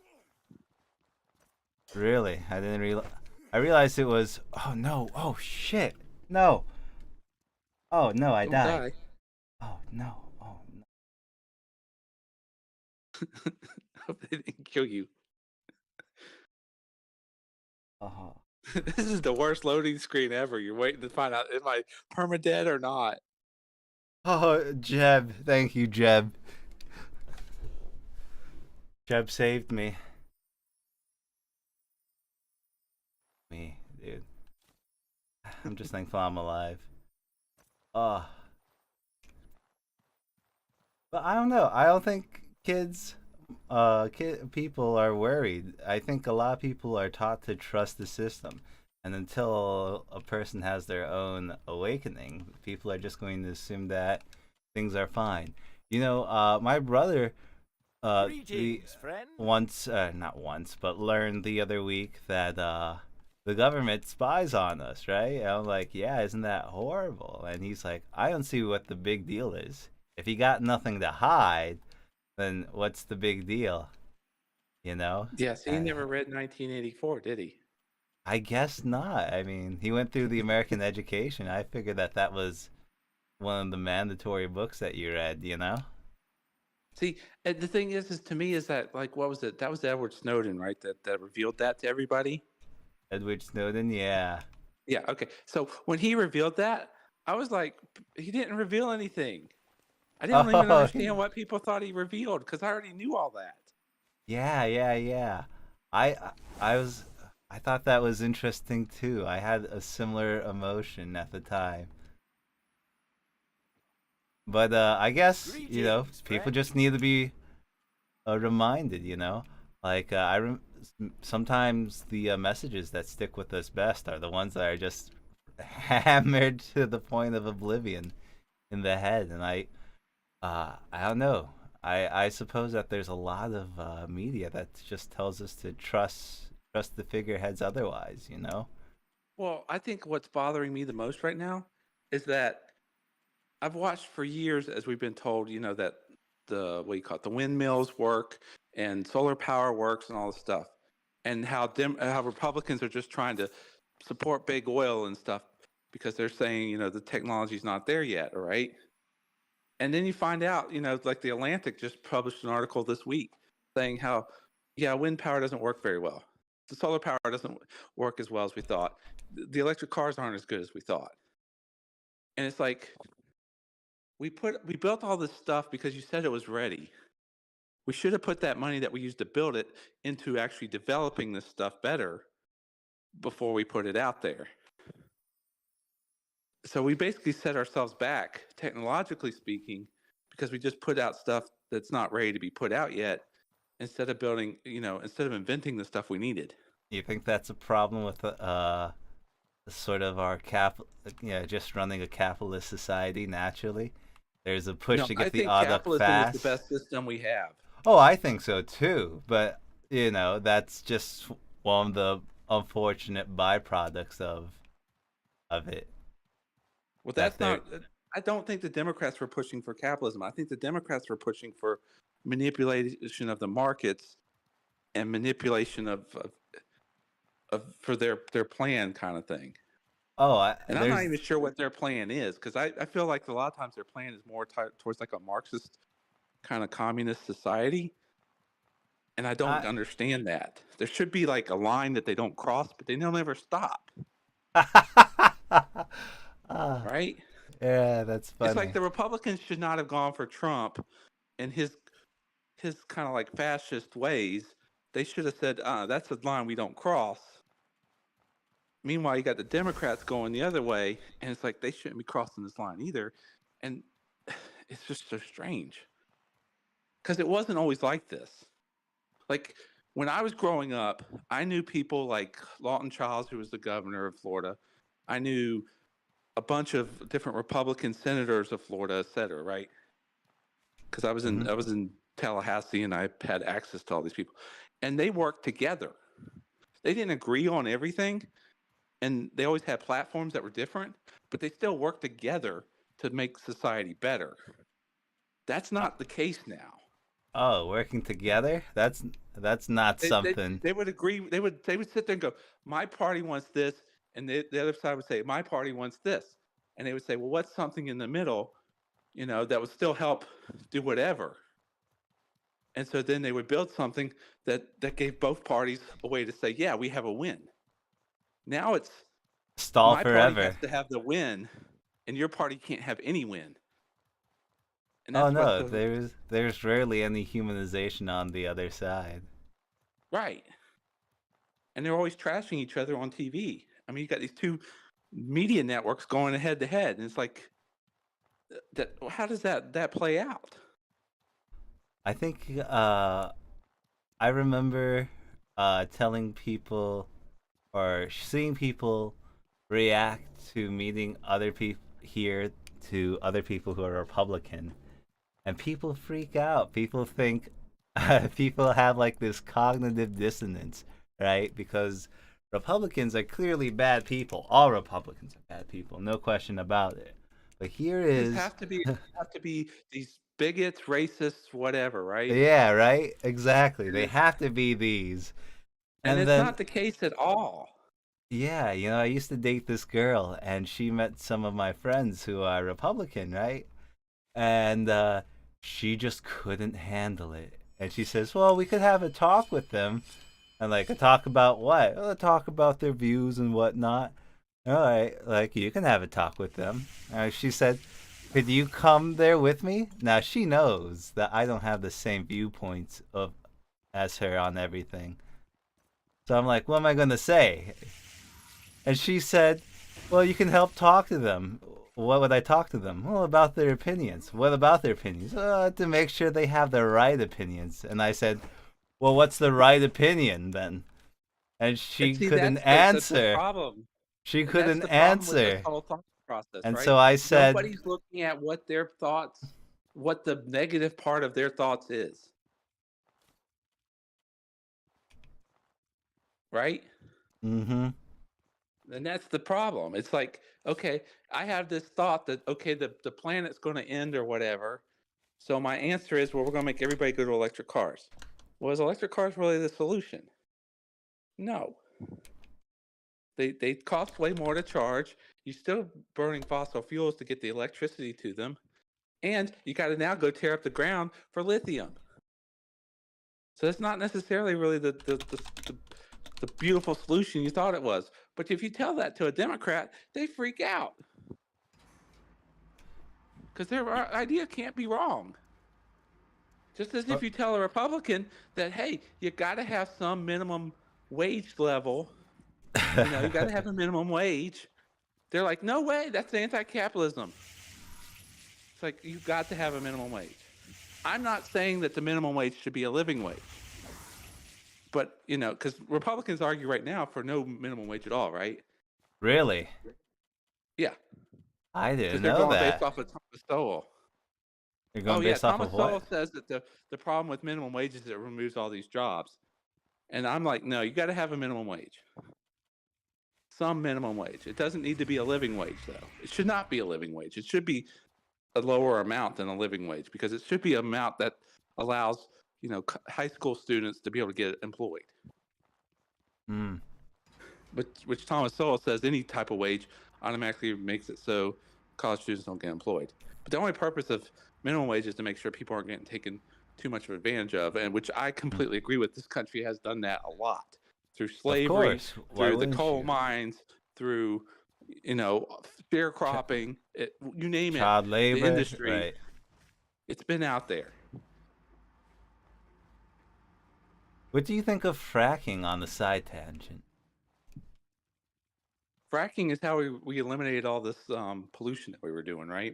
Really? I didn't realize. I realized it was. Oh no! Oh shit! No! Oh no! I Don't died. die. Oh no! Oh no! Hope they didn't kill you. Oh. This is the worst loading screen ever. You're waiting to find out, am I permadead or not? Oh, Jeb! Thank you, Jeb. Jeb saved me. Dude. I'm just thankful I'm alive. But I don't know. I don't think people are worried. I think a lot of people are taught to trust the system. And until a person has their own awakening, people are just going to assume that things are fine. My brother Greetings, friend. not once, but learned the other week that the government spies on us, right? And I'm like, yeah, isn't that horrible? And he's like, I don't see what the big deal is. If you got nothing to hide, then what's the big deal? Yes, he never read 1984, did he? I guess not. I mean, he went through the American education. I figured that was one of the mandatory books that you read, See, and the thing is to me is that, like, what was it? That was Edward Snowden, right? That revealed that to everybody? Edward Snowden, yeah. Yeah, okay. So when he revealed that, I was like, he didn't reveal anything. I didn't even understand what people thought he revealed because I already knew all that. Yeah. I thought that was interesting too. I had a similar emotion at the time. But I guess, people just need to be reminded, Like sometimes the messages that stick with us best are the ones that are just hammered to the point of oblivion in the head. And I don't know. I suppose that there's a lot of media that just tells us to trust the figureheads otherwise, Well, I think what's bothering me the most right now is that I've watched for years, as we've been told, that the windmills work and solar power works and all this stuff, and how Republicans are just trying to support big oil and stuff because they're saying the technology's not there yet, all right? And then you find out, like the Atlantic just published an article this week saying how, wind power doesn't work very well. The solar power doesn't work as well as we thought. The electric cars aren't as good as we thought. And it's like, we built all this stuff because you said it was ready. We should have put that money that we used to build it into actually developing this stuff better before we put it out there. So we basically set ourselves back, technologically speaking, because we just put out stuff that's not ready to be put out yet, instead of inventing the stuff we needed. You think that's a problem with sort of our just running a capitalist society naturally? There's a push to get the odd up fast. I think capitalism is the best system we have. Oh, I think so too. But that's just one of the unfortunate byproducts of it. Well, that's not. I don't think the Democrats were pushing for capitalism. I think the Democrats were pushing for manipulation of the markets and manipulation of for their plan kind of thing. Oh, And I'm not even sure what their plan is, because I feel like a lot of times their plan is more towards like a Marxist kind of communist society. And I don't understand that. There should be like a line that they don't cross, but they don't ever stop. Right? Yeah, that's funny. It's like the Republicans should not have gone for Trump and his kind of like fascist ways. They should have said, that's a line we don't cross. Meanwhile, you got the Democrats going the other way, and it's like they shouldn't be crossing this line either. And it's just so strange. Because it wasn't always like this. Like, when I was growing up, I knew people like Lawton Childs, who was the governor of Florida. I knew a bunch of different Republican senators of Florida, et cetera, right? Because I was in Tallahassee, and I had access to all these people. And they worked together. They didn't agree on everything, and they always had platforms that were different, but they still worked together to make society better. That's not the case now. Oh, working together? That's not something. They would agree. They would sit there and go, "My party wants this," and the other side would say, "My party wants this," and they would say, "Well, what's something in the middle, that would still help do whatever?" And so then they would build something that gave both parties a way to say, "Yeah, we have a win." Now it's stall my forever. party has to have the win, and your party can't have any win. And Oh no, there's rarely any humanization on the other side. Right. And they're always trashing each other on TV. I mean, you got these two media networks going head to head, and it's like, how does that play out? I think I remember telling people or seeing people react to meeting other people here to other people who are Republican, and people freak out. People think people have like this cognitive dissonance, right? Because Republicans are clearly bad people. All Republicans are bad people, no question about it. But here is have to be these bigots, racists, whatever, right? Yeah, right. Exactly. They have to be these, and it's not the case at all. Yeah, I used to date this girl, and she met some of my friends who are Republican, right? And she just couldn't handle it. And she says, well, we could have a talk with them. And like, a talk about what? Well, a talk about their views and whatnot. All right, like, you can have a talk with them. She said, could you come there with me? Now, she knows that I don't have the same viewpoints as her on everything. So I'm like, what am I going to say? And she said, well, you can help talk to them. What would I talk to them? Well, about their opinions. What about their opinions? To make sure they have the right opinions. And I said, well, what's the right opinion then? And she couldn't answer. That's the problem. She couldn't answer. With this whole thought process, and right? So I said, nobody's looking at what their thoughts, what the negative part of their thoughts is. Right? Mm-hmm. And that's the problem. It's like, okay, I have this thought that, okay, the planet's going to end or whatever. So my answer is, well, we're going to make everybody go to electric cars. Well, is electric cars really the solution? No. They cost way more to charge. You're still burning fossil fuels to get the electricity to them. And you got to now go tear up the ground for lithium. So it's not necessarily really the beautiful solution you thought it was. But if you tell that to a Democrat, they freak out. Because their idea can't be wrong. Just as if you tell a Republican that, hey, you got to have some minimum wage level. You got to have a minimum wage. They're like, no way, that's anti-capitalism. It's like, you've got to have a minimum wage. I'm not saying that the minimum wage should be a living wage. But, because Republicans argue right now for no minimum wage at all, right? Really? Yeah. I didn't know that. They're going that. based off of Thomas Sowell. They're going based off Thomas of what? Sowell says that the problem with minimum wage is it removes all these jobs. And I'm like, no, you got to have a minimum wage. Some minimum wage. It doesn't need to be a living wage, though. It should not be a living wage. It should be a lower amount than a living wage, because it should be an amount that allows, high school students to be able to get employed. Mm. Which Thomas Sowell says any type of wage automatically makes it so college students don't get employed. But the only purpose of minimum wage is to make sure people aren't getting taken too much of advantage of, and which I completely agree with. This country has done that a lot through slavery, course. Why through the wouldn't coal you? mines, through sharecropping, you name Child it, labor, the industry. right. It's been out there. What do you think of fracking on the side tangent? Fracking is how we eliminated all this pollution that we were doing, right?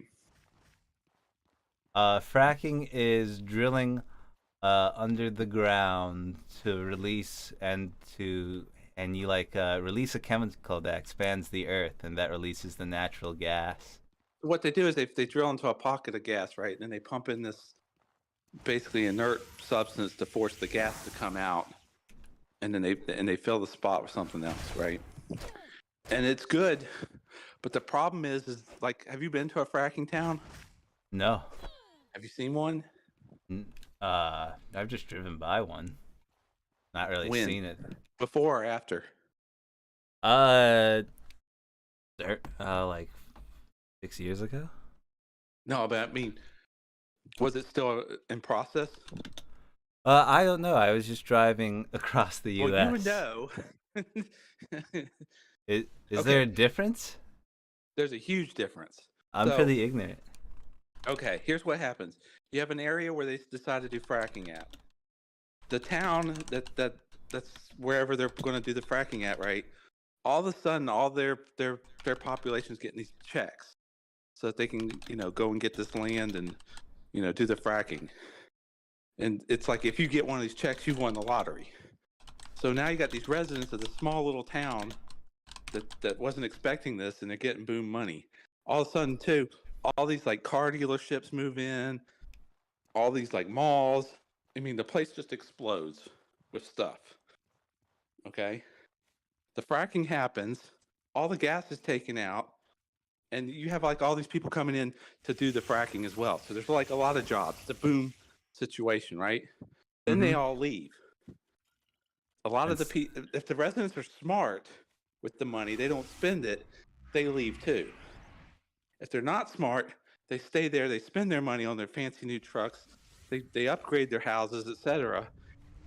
Fracking is drilling under the ground to release and you release a chemical that expands the earth, and that releases the natural gas. What they do is they drill into a pocket of gas, right? And then they pump in this basically inert substance to force the gas to come out, and then they fill the spot with something else, right? And it's good, but the problem is like, have you been to a fracking town? No. Have you seen one? I've just driven by one. Not really When? seen it. Before or after? Like 6 years ago. No, but I mean, was it still in process? I don't know. I was just driving across the U.S. Well, you would know. Is Okay. there a difference? There's a huge difference. I'm pretty ignorant. Okay, here's what happens. You have an area where they decide to do fracking at. The town that's wherever they're going to do the fracking at, right? All of a sudden, all their population's getting these checks, so that they can go and get this land and do the fracking. And it's like, if you get one of these checks, you won the lottery. So now you got these residents of this small little town that wasn't expecting this, and they're getting boom money. All of a sudden, too, all these like car dealerships move in, all these like malls. I mean, the place just explodes with stuff. Okay? The fracking happens, all the gas is taken out, and you have like all these people coming in to do the fracking as well. So there's like a lot of jobs. It's a boom situation, right? Then they all leave. A lot of the people, if the residents are smart with the money, they don't spend it, they leave too. If they're not smart, they stay there, they spend their money on their fancy new trucks, they upgrade their houses, etc.,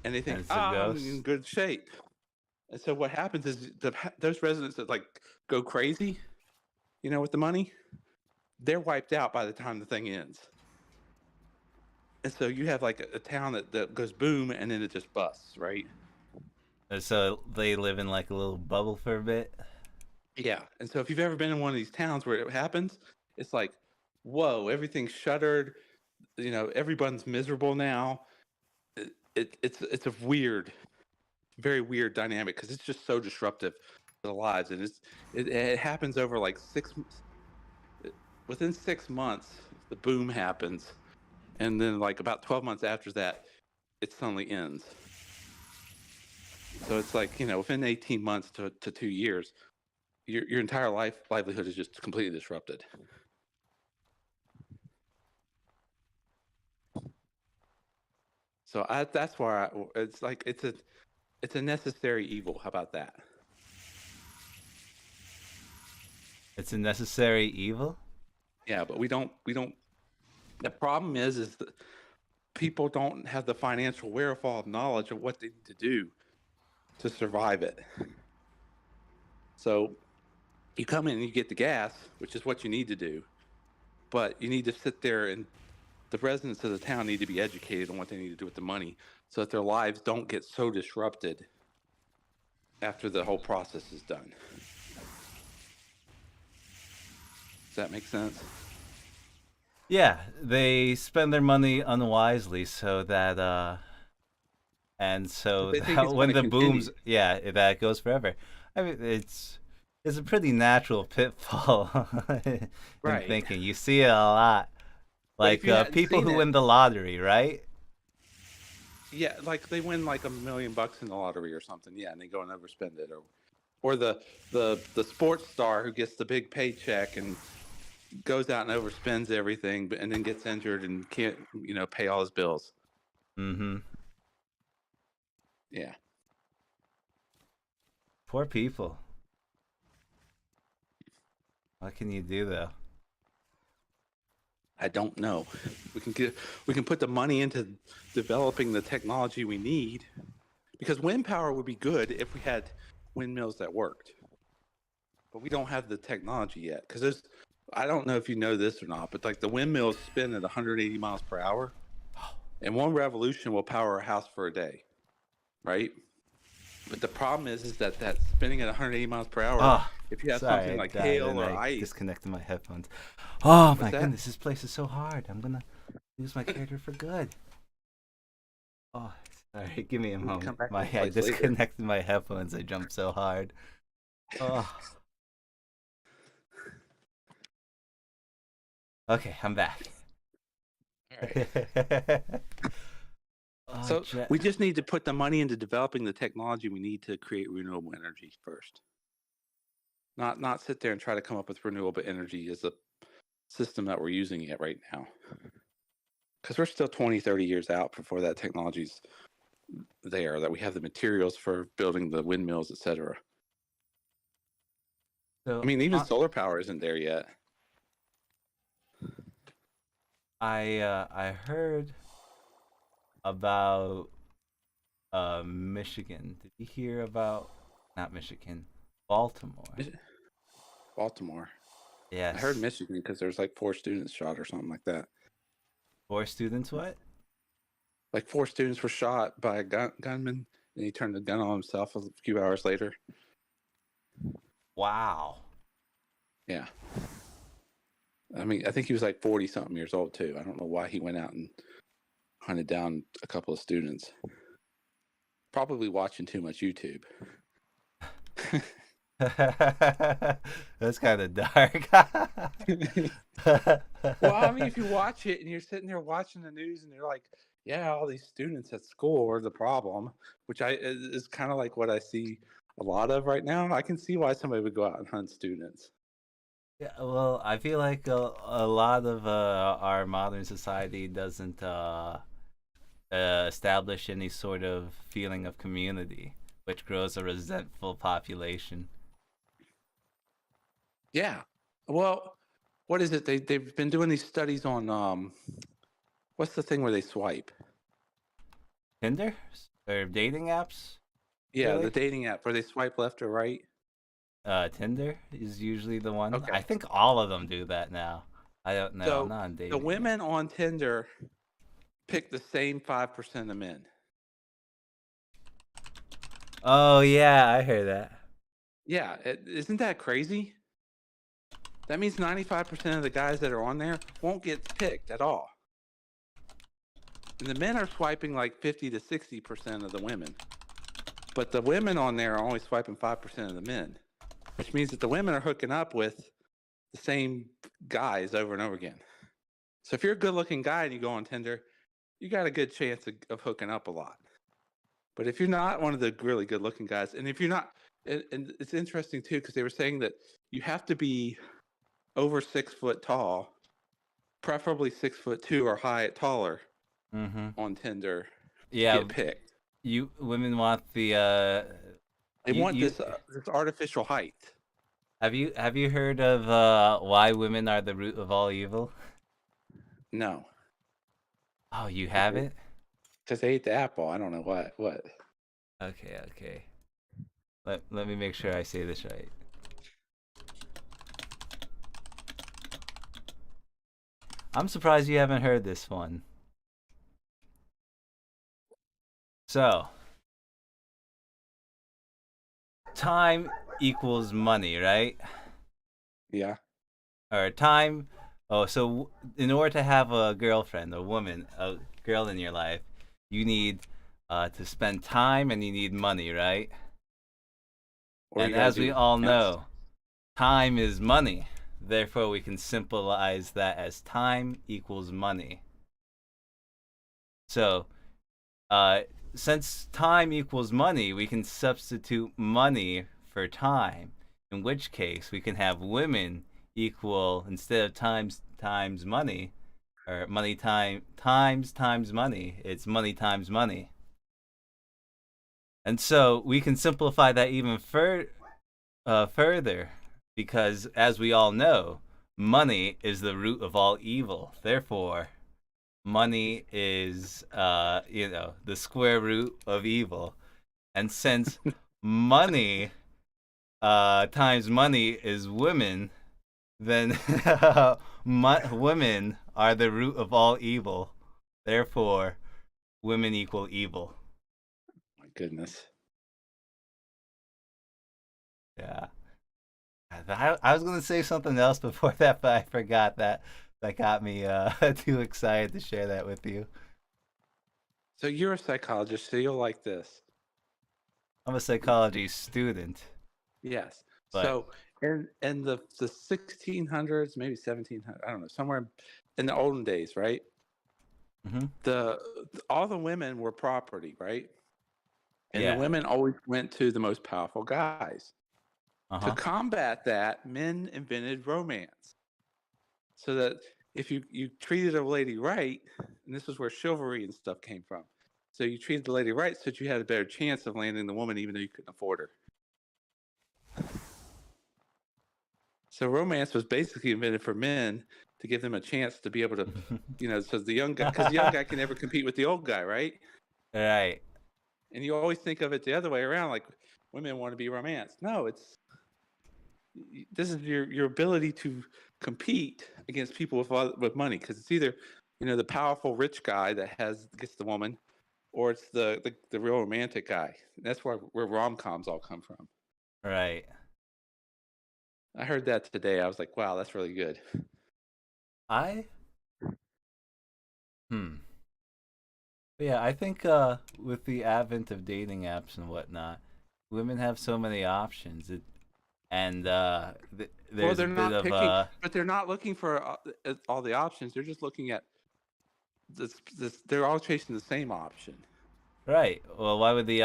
and they think, I'm in good shape. And so what happens is those residents that like go crazy, with the money, they're wiped out by the time the thing ends. And so you have like a town that goes boom, and then it just busts, right? So they live in like a little bubble for a bit? Yeah. And so if you've ever been in one of these towns where it happens, it's like, whoa, everything's shuttered. Everyone's miserable now. It's a weird, very weird dynamic, because it's just so disruptive to the lives. And it happens over like within 6 months, the boom happens. And then like about 12 months after that, it suddenly ends. So it's like, within 18 months to 2 years, your entire livelihood is just completely disrupted. So that's why it's like it's a necessary evil. How about that? It's a necessary evil? Yeah, but we don't. The problem is that people don't have the financial wherewithal of knowledge of what they need to do to survive it. So you come in and you get the gas, which is what you need to do, but you need to sit there, and the residents of the town need to be educated on what they need to do with the money, so that their lives don't get so disrupted after the whole process is done. Does that make sense? Yeah, they spend their money unwisely, so that and so that when the booms, that goes forever. I mean, it's a pretty natural pitfall in thinking. You see it a lot, like people who win the lottery, right? Yeah, like they win like $1 million in the lottery or something. Yeah, and they go and overspend it, or the sports star who gets the big paycheck and goes out and overspends everything, and then gets injured and can't pay all his bills. Mm-hmm. Yeah. Poor people. What can you do though? I don't know. We can put the money into developing the technology we need, because wind power would be good if we had windmills that worked. But we don't have the technology yet, because I don't know if you know this or not, but like the windmills spin at 180 miles per hour, and one revolution will power a house for a day, right? But the problem is that spinning at 180 miles per hour, if you have Sorry, something I like died hail and or I ice, disconnected my headphones. Oh What's my that? goodness, this place is so hard. I'm gonna lose my character for good. Oh, sorry, give me a We can come moment. back to I this place later. disconnected my headphones. I jumped so hard. Oh. Okay, I'm back. All right. So we just need to put the money into developing the technology we need to create renewable energy first. Not sit there and try to come up with renewable energy as a system that we're using it right now. Because we're still 20, 30 years out before that technology's there, that we have the materials for building the windmills, etc. So, I mean, even solar power isn't there yet. I heard about Michigan. Did you hear about not Michigan, Baltimore? Baltimore. Yes. I heard Michigan because there's like 4 students shot or something like that. 4 students what? Like 4 students were shot by a gunman, and he turned the gun on himself a few hours later. Wow. Yeah. I mean, I think he was like 40-something years old too. I don't know why he went out and hunted down a couple of students. Probably watching too much YouTube. That's kind of dark. Well, I mean, if you watch it and you're sitting there watching the news and you're like, yeah, all these students at school are the problem, which is kind of like what I see a lot of right now. I can see why somebody would go out and hunt students. Yeah, well, I feel like a lot of our modern society doesn't establish any sort of feeling of community, which grows a resentful population. Yeah. Well, what is it? They've been doing these studies on what's the thing where they swipe? Tinder or dating apps? Yeah, Really? the dating app where they swipe left or right. Tinder is usually the one. Okay. I think all of them do that now. I don't know. So I'm not on dating. the women on Tinder pick the same 5% of men. Oh yeah, I heard that. Yeah, isn't that crazy? That means 95% of the guys that are on there won't get picked at all. And the men are swiping like 50 to 60% of the women. But the women on there are only swiping 5% of the men, which means that the women are hooking up with the same guys over and over again. So if you're a good-looking guy and you go on Tinder, you got a good chance of hooking up a lot. But if you're not one of the really good-looking guys, and if you're not, and it's interesting too, because they were saying that you have to be over 6 foot tall, preferably 6'2" or taller, on Tinder to get picked. Women want the They want this artificial height. Have you heard of why women are the root of all evil? No. Oh, you haven't? Because they ate the apple. I don't know what. Okay. Let me make sure I say this right. I'm surprised you haven't heard this one. So, time equals money, right? Yeah. Or time. Oh, so in order to have a girlfriend, a woman, a girl in your life, you need to spend time and you need money, right? And as we all know, time is money. Therefore, we can symbolize that as time equals money. So, since time equals money, we can substitute money for time. In which case, we can have women equal, instead of times money, or money times money, it's money times money. And so we can simplify that even further, because as we all know, money is the root of all evil. Therefore, money is, the square root of evil. And since money times money is women, then women are the root of all evil. Therefore, women equal evil. My goodness. Yeah. I was going to say something else before that, but I forgot that. That got me too excited to share that with you. So you're a psychologist, so you'll like this. I'm a psychology student. Yes. But So in the 1600s, maybe 1700, I don't know, somewhere in the olden days, right? Mm-hmm. All the women were property, right? And the Yeah. women always went to the most powerful guys. To Uh-huh. combat that, men invented romance. So that if you treated a lady right, and this is where chivalry and stuff came from. So you treated the lady right so that you had a better chance of landing the woman even though you couldn't afford her. So romance was basically invented for men to give them a chance to be able to, so the young guy, because the young guy can never compete with the old guy, right? Right. And you always think of it the other way around, like women want to be romanced. No, this is your ability to compete against people with money, because it's either the powerful rich guy that gets the woman, or it's the real romantic guy. And that's where rom-coms all come from. Right. I heard that today. I was like, wow, that's really good. But yeah, I think with the advent of dating apps and whatnot, women have so many options. And there's They're a bit not of picking, but they're not looking for all the options. They're just looking at this. They're all chasing the same option. Right. Well, why would the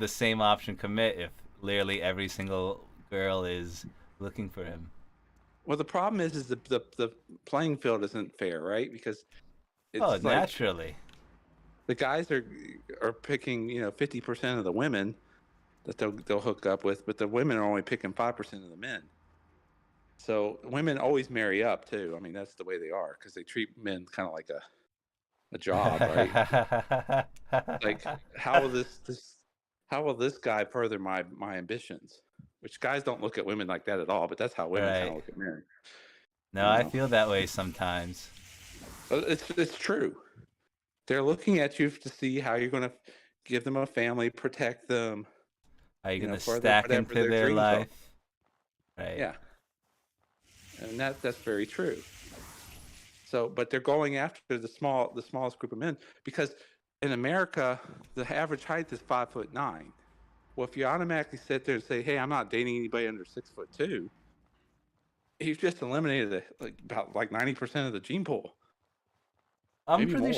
same option commit if literally every single girl is looking for him? Well, the problem is the playing field isn't fair, right? Because it's naturally. The guys are picking 50% of the women that they'll hook up with, but the women are only picking 5% of the men. So women always marry up too. I mean, that's the way they are, because they treat men kind of like a job, right? Like, how will this guy further my ambitions? Which guys don't look at women like that at all, but that's how women kind of Right. look at men. No, I feel that way sometimes. It's true. They're looking at you to see how you're going to give them a family, protect them. Are you going to stack into their life? Right. Yeah. And that's very true. So, but they're going after the smallest group of men, because in America, the average height is 5'9". Well, if you automatically sit there and say, "Hey, I'm not dating anybody under 6'2", you've just eliminated about 90% of the gene pool. I'm pretty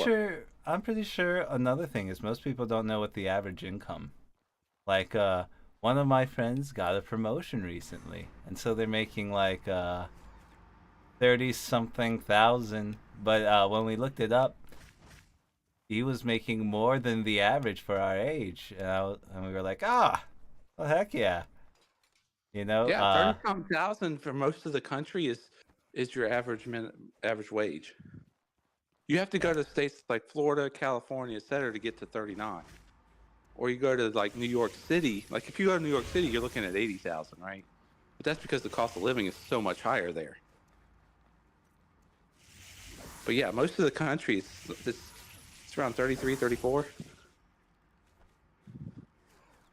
sure another thing is most people don't know what the average income. Like one of my friends got a promotion recently, and so they're making like 30-something thousand, but when we looked it up, he was making more than the average for our age, and we were like, well, heck yeah. Yeah, 30-something thousand for most of the country is your average wage. You have to go to states like Florida, California, etc. to get to 39. Or you go to like New York City. Like if you go to New York City, you're looking at 80,000, right? But that's because the cost of living is so much higher there. But yeah, most of the country it's around 33, 34.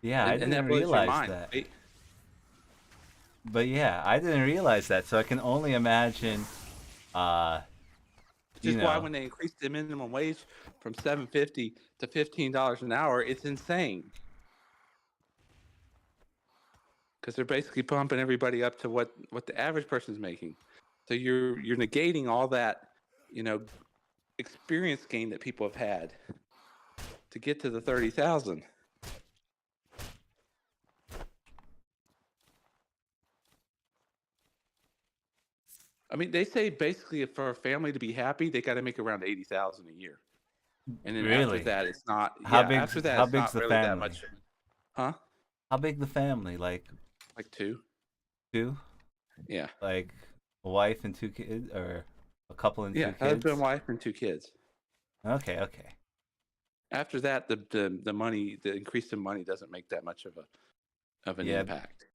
Yeah, I didn't realize that. Right? But yeah, I didn't realize that. So I can only imagine. Which is why when they increased the minimum wage from $7.50 to $15 an hour, it's insane. Because they're basically pumping everybody up to what the average person's making. So you're negating all that, experience gain that people have had to get to the 30,000. I mean, they say basically for a family to be happy, they got to make around 80,000 a year. And then after Really? that, it's not. How Yeah, big's after that, how it's big's not the really that family? much. Huh? How big the family? Like Like two? two? Yeah. Like a wife and two kids, or a couple and Yeah, two husband, kids? wife, and two kids. Okay, okay. After that, the money, the increase in money doesn't make that much of an Yeah. impact.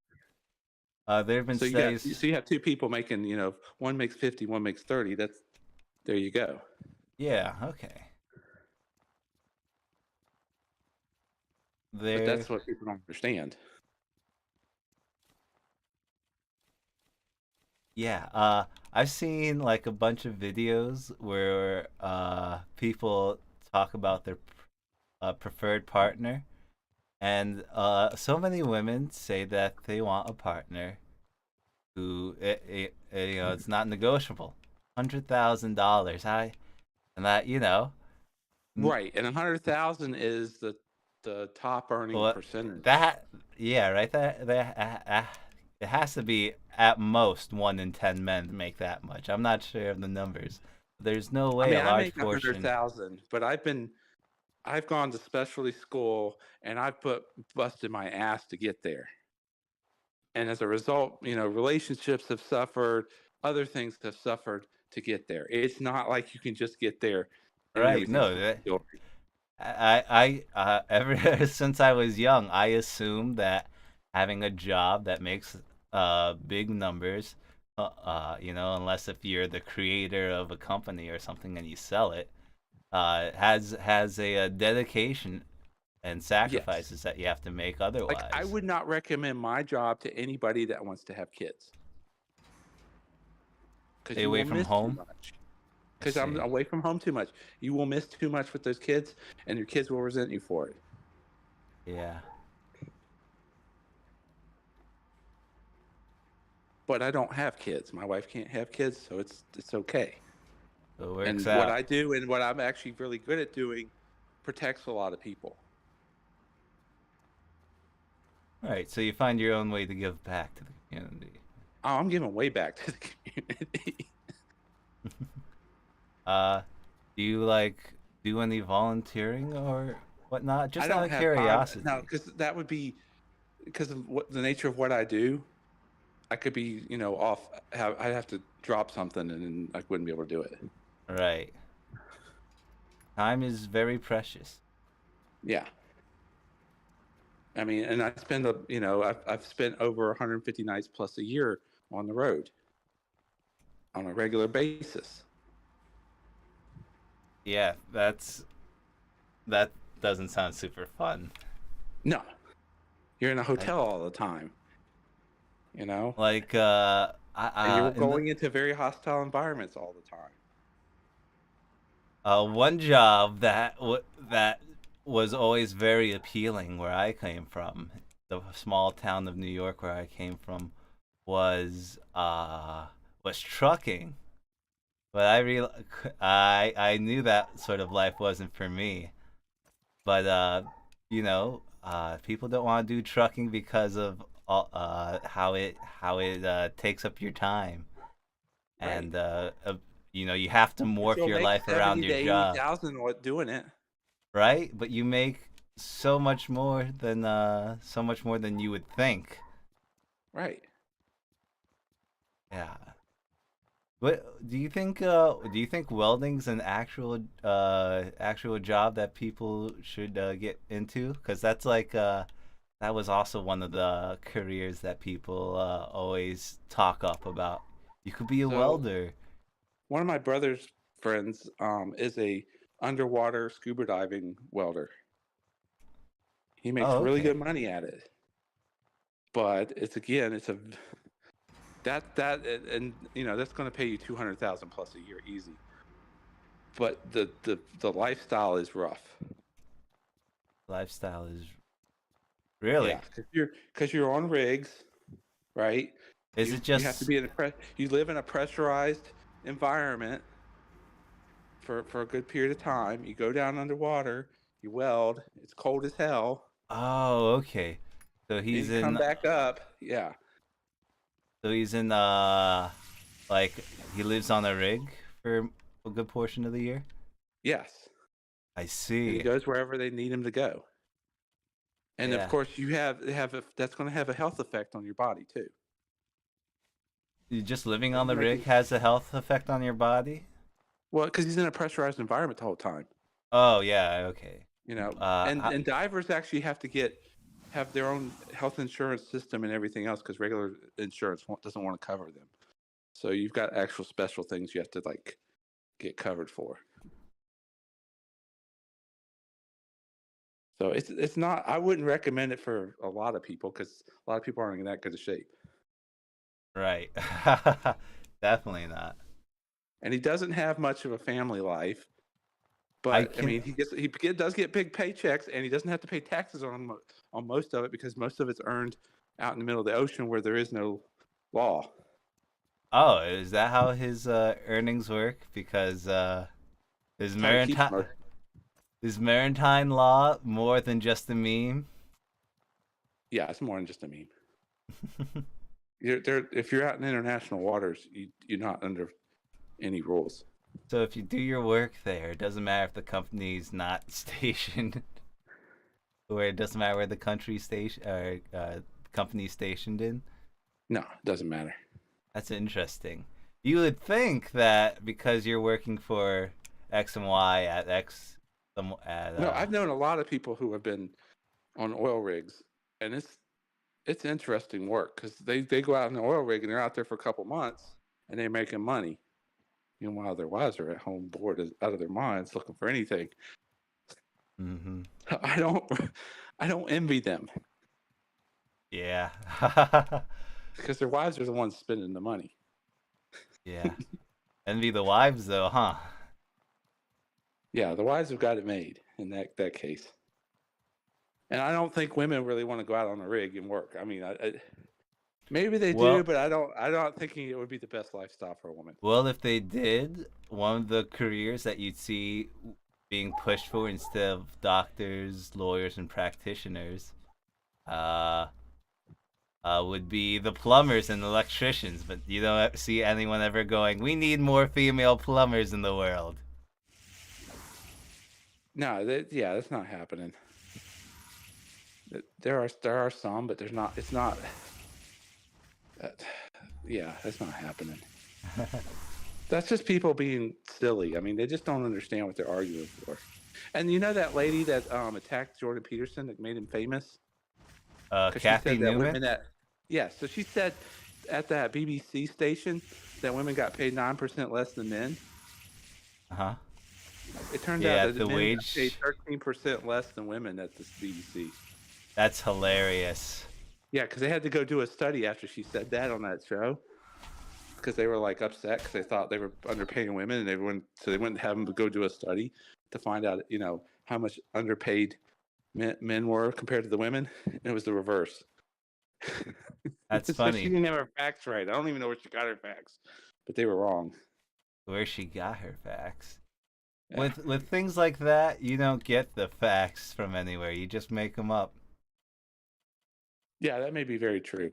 There have been So studies. you have two people making, one makes 50, one makes 30. There you go. Yeah, okay. But There. that's what people don't understand. Yeah, I've seen like a bunch of videos where people talk about their preferred partner, and so many women say that they want a partner who it's not negotiable. $100,000. And that Right, and 100,000 is the top earning what percentage. that yeah, right, it has to be at most 1 in 10 men make that much. I'm not sure of the numbers. There's no I way mean, a I large make portion. 100,000, but I've gone to specialty school and I've busted my ass to get there. And as a result, relationships have suffered, other things have suffered to get there. It's not like you can just get there and Right, everything's no, hunky-dory. ever since I was young, I assumed that having a job that makes big numbers, unless if you're the creator of a company or something and you sell it, has a dedication and Yes. sacrifices that you have to make Like, otherwise. I would not recommend my job to anybody that wants to have kids. Because Stay you away will from miss too home. much. I Because I'm see. away from home too much. You will miss too much with those kids, and your kids will resent you for it. Yeah. But I don't have kids. My wife can't have kids, so it's okay. So it works And what out. I do and what I'm actually really good at doing protects a lot of people. Right, so you find your own way to give back to the community. Oh, I'm giving way back to the community. Do you like do any volunteering or whatnot? Just I out don't of have curiosity. time. No, because that would be because of the nature of what I do. I could be, off. I'd have to drop something, and then I wouldn't be able to do it. Right. Time is very precious. Yeah. I mean, and I spend I've spent over 150 nights plus a year on the road on a regular basis. Yeah, that doesn't sound super fun. No, you're in a hotel all the time. Like and you're going into very hostile environments all the time. One job that was always very appealing where I came from, the small town of New York where I came from, was trucking. But I knew that sort of life wasn't for me. But people don't want to do trucking because of how it takes up your time, and you have to morph your life around your job. 80,000 doing it. Right, but you make so much more than you would think. Right. Yeah. What do you think? Do you think welding's an actual job that people should get into? Because that's like that was also one of the careers that people always talk up about. You could be a welder. One of my brother's friends is a underwater scuba diving welder. He makes really good money at it. But it's a that's going to pay you 200,000 plus a year easy. But the lifestyle is rough. Lifestyle is really, because you're on rigs, right? Is it just you have to be you live in a pressurized environment for a good period of time. You go down underwater, you weld. It's cold as hell. Oh, okay. So he's and you come back up, yeah. So he's in like he lives on a rig for a good portion of the year? Yes. I And see. he goes wherever they need him to go. And of Yeah. course, that's going to have a health effect on your body too. Just living on Doesn't the make rig it- has a health effect on your body? Well, because he's in a pressurized environment the whole time. Oh, yeah, okay. You know, Uh, and divers actually have to have their own health insurance system and everything else because regular insurance doesn't want to cover them. So you've got actual special things you have to like get covered for. So it's not. I wouldn't recommend it for a lot of people because a lot of people aren't in that good of shape. Right. Definitely not. And he doesn't have much of a family life. I But I mean, he does get big paychecks, and he doesn't have to pay taxes on most of it because most of it's earned out in the middle of the ocean where there is no law. Oh, is that how his earnings work? Because is That's how he keeps maritime most. is maritime law more than just a meme? Yeah, it's more than just a meme. If you're out in international waters, you're not under any rules. So if you do your work there, it doesn't matter if the company's not stationed, or it doesn't matter where the country's station or company's stationed in. No, it doesn't matter. That's interesting. You would think that because you're working for X and Y at X, no, I've known a lot of people who have been on oil rigs, and it's interesting work because they go out in the oil rig and they're out there for a couple months and they're making money. Meanwhile, their wives are at home bored out of their minds looking for anything. Mm-hmm. I don't envy them. Yeah. Because their wives are the ones spending the money. Yeah. Envy the wives though, huh? Yeah, the wives have got it made in that case. And I don't think women really want to go out on a rig and work. I mean, maybe they do, but I'm not thinking it would be the best lifestyle for a woman. Well, if they did, one of the careers that you'd see being pushed for instead of doctors, lawyers, and practitioners, would be the plumbers and electricians. But you don't see anyone ever going, "We need more female plumbers in the world." No, that's not happening. There are some, but there's not. It's not. Yeah, that's not happening. That's just people being silly. I mean, they just don't understand what they're arguing for. And you know that lady that attacked Jordan Peterson that made him famous? Kathy Newman? So she said at that BBC station that women got paid 9% less than men. Uh-huh. It turned out that the men got paid 13% less than women at this BBC. That's hilarious. Yeah, because they had to go do a study after she said that on that show. Because they were like upset because they thought they were underpaying women, and they wouldn't have them go do a study to find out, how much underpaid men were compared to the women. And it was the reverse. That's so funny. She didn't have her facts right. I don't even know where she got her facts, but they were wrong. Where she got her facts. Yeah. With things like that, you don't get the facts from anywhere. You just make them up. Yeah, that may be very true.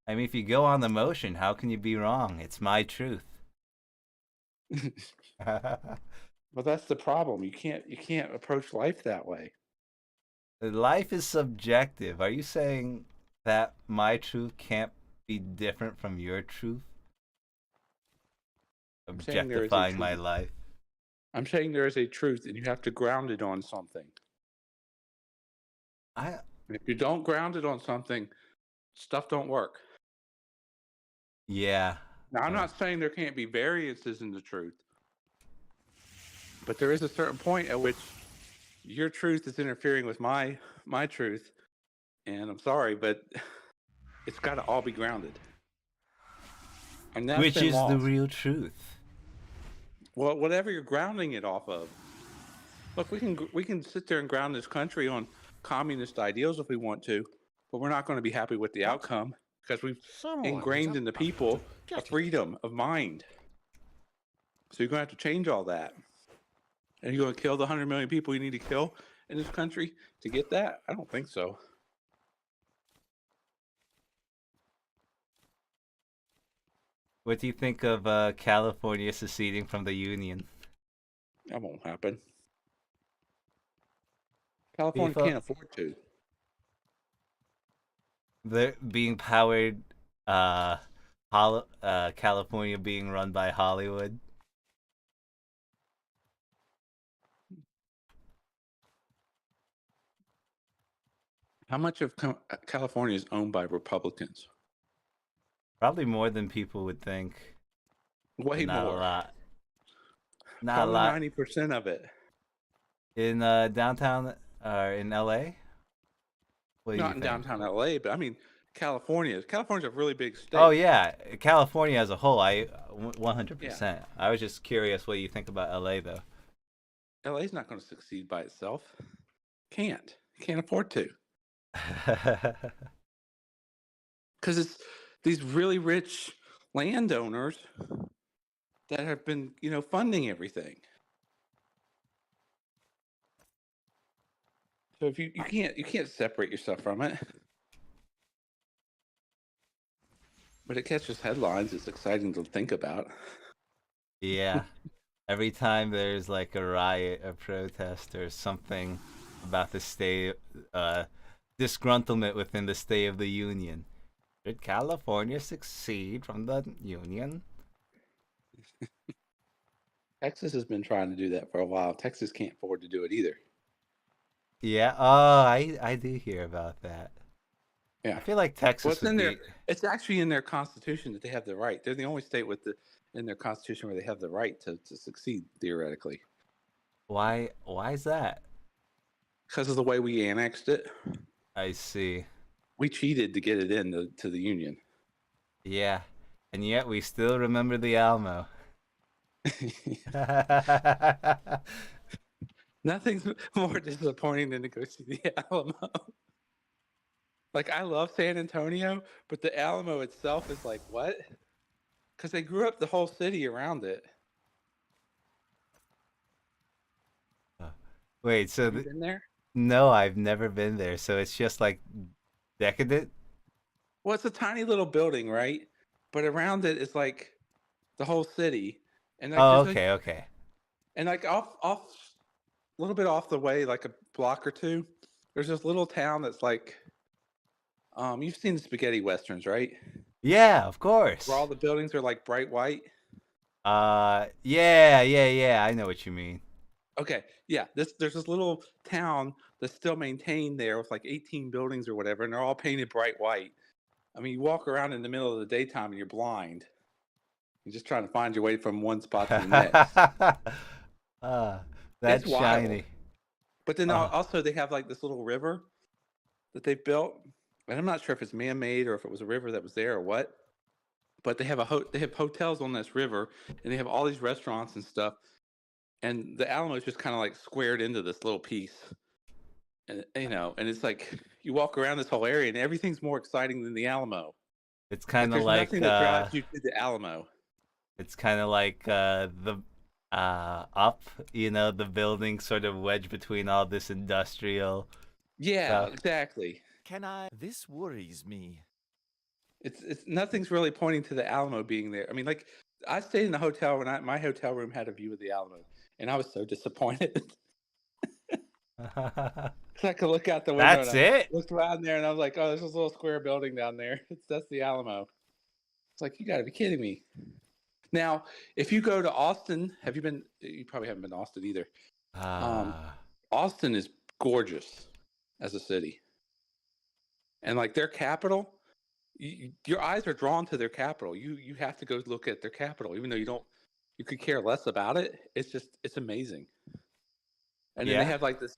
I mean, if you go on the motion, how can you be wrong? It's my truth. Well, that's the problem. You can't approach life that way. Life is subjective. Are you saying that my truth can't be different from your truth? Objectifying my life. I'm saying there is a truth, and you have to ground it on something. If you don't ground it on something, stuff don't work. Yeah. Now, I'm not saying there can't be variances in the truth, but there is a certain point at which your truth is interfering with my truth, and I'm sorry, but it's got to all be grounded. And that's Which been is lost. the real truth? Well, whatever you're grounding it off of. Look, we can sit there and ground this country on communist ideals if we want to, but we're not going to be happy with the outcome because we've ingrained in the people a freedom of mind. So you're going to have to change all that. And you're going to kill the 100 million people you need to kill in this country to get that? I don't think so. What do you think of California seceding from the Union? That won't happen. California People, can't afford to. they're being powered, California being run by Hollywood. How much of California is owned by Republicans? Probably more than people would think. Way Not a more. lot. Not a Probably lot. 90% of it. In downtown or in LA? What do you Not in think? downtown LA, but I mean California. California's a really big state. Oh yeah, California as a whole, 100%. Yeah. I was just curious what you think about LA though. LA's not going to succeed by itself. Can't afford to. Because it's these really rich landowners that have been, funding everything. So if you can't separate yourself from it. But it catches headlines. It's exciting to think about. Yeah. Every time there's like a riot, a protest, or something about the state, disgruntlement within the State of the Union. Did California succeed from the Union? Texas has been trying to do that for a while. Texas can't afford to do it either. Yeah. Oh, I do hear about that. Yeah. I feel like Texas What's would in be. there? It's actually in their constitution that they have the right. They're the only state in their constitution where they have the right to succeed theoretically. Why is that? Because of the way we annexed it. I see. We cheated to get it to the Union. Yeah, and yet we still remember the Alamo. Nothing's more disappointing than to go see the Alamo. Like, I love San Antonio, but the Alamo itself is like, what? Because they grew up the whole city around it. Wait, so Have you been there? No, I've never been there. So it's just like decadent? Well, it's a tiny little building, right? But around it is like the whole city. And like, Oh, there's, okay, like, okay. And like off a little bit off the way, like a block or two, there's this little town that's like, you've seen the spaghetti westerns, right? Yeah, of course. Where all the buildings are like bright white. Yeah. I know what you mean. Okay, yeah. There's this little town that's still maintained there with like 18 buildings or whatever, and they're all painted bright white. I mean, you walk around in the middle of the daytime and you're blind. You're just trying to find your way from one spot to the next. That's It's wild. shiny. But then also they have like this little river that they've built, and I'm not sure if it's man-made or if it was a river that was there or what. But they have they have hotels on this river, and they have all these restaurants and stuff. And the Alamo is just kind of like squared into this little piece, and and it's like you walk around this whole area, and everything's more exciting than the Alamo. It's kind of there's like nothing that drives you to the Alamo. It's kind of like the up, the building sort of wedged between all this industrial. Yeah, stuff. exactly. This worries me. It's nothing's really pointing to the Alamo being there. I mean, like, I stayed in a hotel when my hotel room had a view of the Alamo, and I was so disappointed. I could look out the window. That's and I it? Looked around there, and I was like, "Oh, there's this little square building down there. That's the Alamo." It's like, you got to be kidding me. Now, if you go to Austin, have you been? You probably haven't been to Austin either. Austin is gorgeous as a city, and like their capital. Your eyes are drawn to their capital. You have to go look at their capital, even though you could care less about it. It's amazing. And then they have like this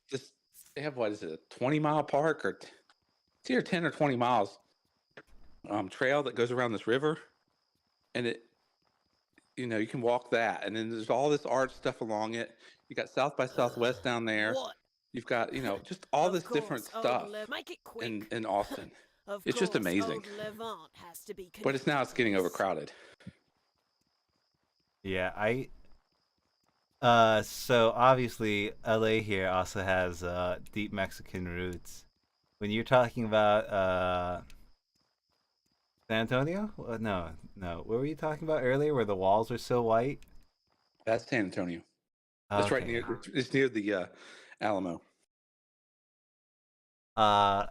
they have, what is it, a 20-mile park, or it's either 10 or 20 miles trail that goes around this river, and you can walk that, and then there's all this art stuff along it. You got South by Southwest down there. What? You've got just all this different stuff Make it quick. in Austin. Of It's just course, amazing. old Levant has to be But it's getting overcrowded. Yeah, so obviously LA here also has deep Mexican roots. When you're talking about San Antonio? No. What were you talking about earlier where the walls are so white? That's San Antonio. It's right near. It's near the Alamo. Uh,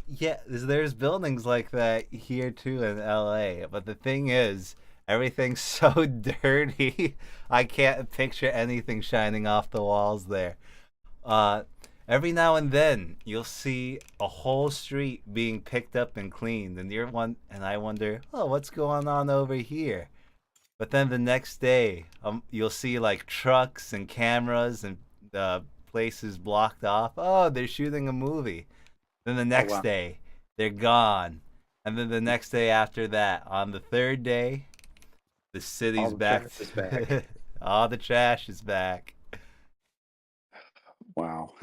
yeah, there's buildings like that here too in LA, but the thing is, everything's so dirty. I can't picture anything shining off the walls there. Uh, every now and then you'll see a whole street being picked up and cleaned, and I wonder, oh, what's going on over here? But then the next day, you'll see like trucks and cameras and places blocked off. Oh, they're shooting a movie. Then the next wow. day, they're gone. And then the next day after that, on the third day, the city's All the back. trash is back. All the trash is back. Wow.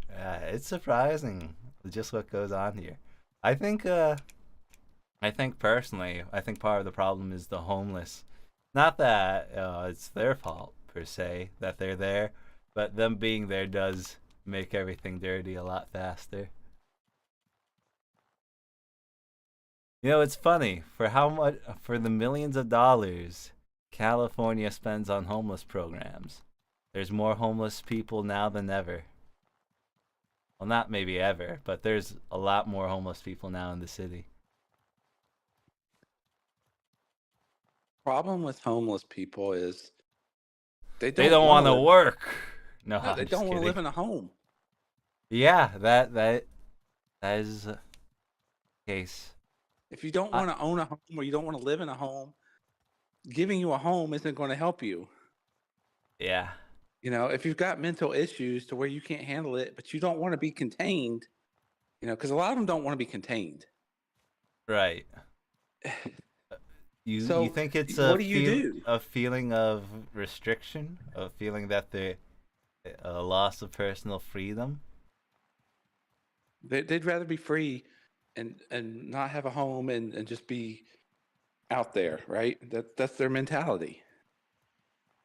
It's surprising just what goes on here. I think personally, I think part of the problem is the homeless. Not that it's their fault per se that they're there, but them being there does make everything dirty a lot faster. You know, it's funny for the millions of dollars California spends on homeless programs. There's more homeless people now than ever. Well, not maybe ever, but there's a lot more homeless people now in the city. Problem with homeless people is they don't want to work. No, No, they don't want to live in a home. Yeah, that is the case. If you don't want to own a home or you don't want to live in a home, giving you a home isn't going to help you. Yeah. You know, if you've got mental issues to where you can't handle it, but you don't want to be contained, you know, because a lot of them don't want to be contained. Right. So, you think it's what do you do? a feeling of restriction, a feeling that a loss of personal freedom? They'd rather be free and not have a home and just be out there, right? That's their mentality.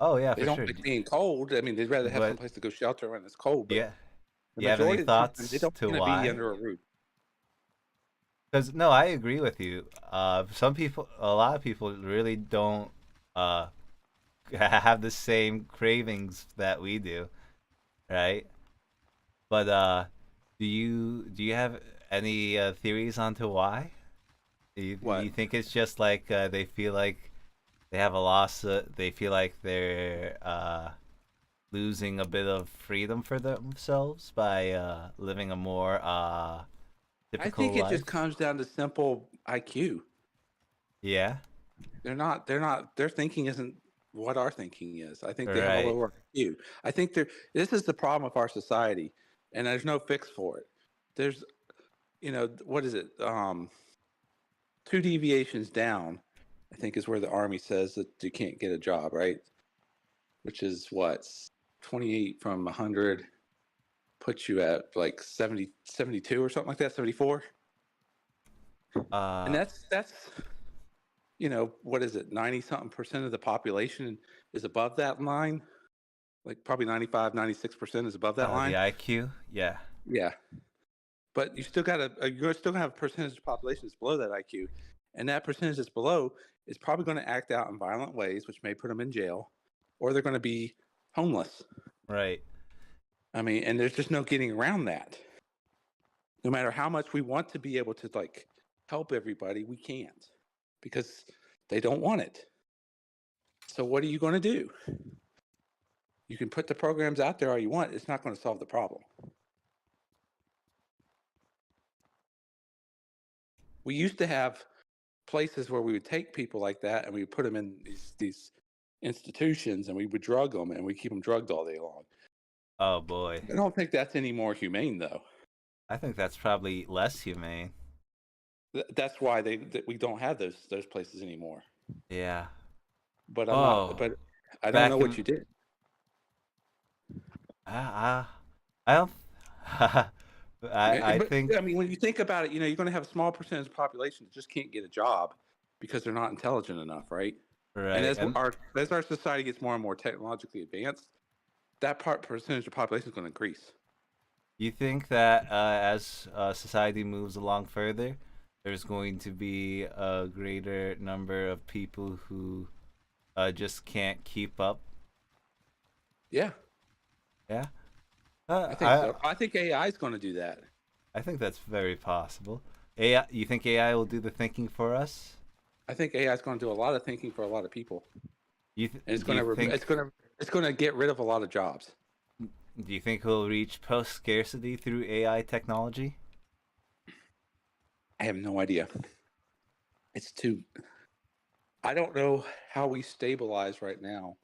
Oh yeah, They for don't sure. like being cold. I mean, they'd rather have But- someplace to go shelter when it's cold. But Yeah. the You have any majority of the time, thoughts they don't to want to why? be under a roof. Because no, I agree with you. A lot of people really don't have the same cravings that we do, right? But do you have any theories onto why? Do you think it's just like they feel like they have a loss? They feel like they're losing a bit of freedom for themselves by living a more I typical think it life? just comes down to simple IQ. Yeah. Their thinking isn't what our thinking is. I think they have Right. a lower IQ. I think this is the problem with our society, and there's no fix for it. There's, you know, what is it? 2 deviations down, I think, is where the Army says that you can't get a job, right? Which is what, 28 from 100 puts you at like 70, 72 or something like that, 74. And that's you know, what is it? 90 something percent of the population is above that line. Like probably 95, 96% is above that line. The IQ, yeah. Yeah. But you still got you're still gonna have a percentage of the population that's below that IQ. And that percentage that's below is probably going to act out in violent ways, which may put them in jail, or they're going to be homeless. Right. I mean, and there's just no getting around that. No matter how much we want to be able to like help everybody, we can't because they don't want it. So what are you going to do? You can put the programs out there all you want. It's not going to solve the problem. We used to have places where we would take people like that and we would put them in these institutions and we would drug them and we keep them drugged all day long. Oh boy. I don't think that's any more humane though. I think that's probably less humane. That's why we don't have those places anymore. Yeah. But but I don't know what you did. I don't. I think. I mean, when you think about it, you know, you're going to have a small percentage of the population that just can't get a job because they're not intelligent enough, right? Right. And as our society gets more and more technologically advanced, that percentage of population is going to increase. You think that as society moves along further, there's going to be a greater number of people who just can't keep up? Yeah. Yeah. I think so. I think AI is going to do that. I think that's very possible. AI, you think AI will do the thinking for us? I think AI is going to do a lot of thinking for a lot of people. And it's going to get rid of a lot of jobs. Do you think we'll reach post-scarcity through AI technology? I have no idea. It's too. I don't know how we stabilize right now.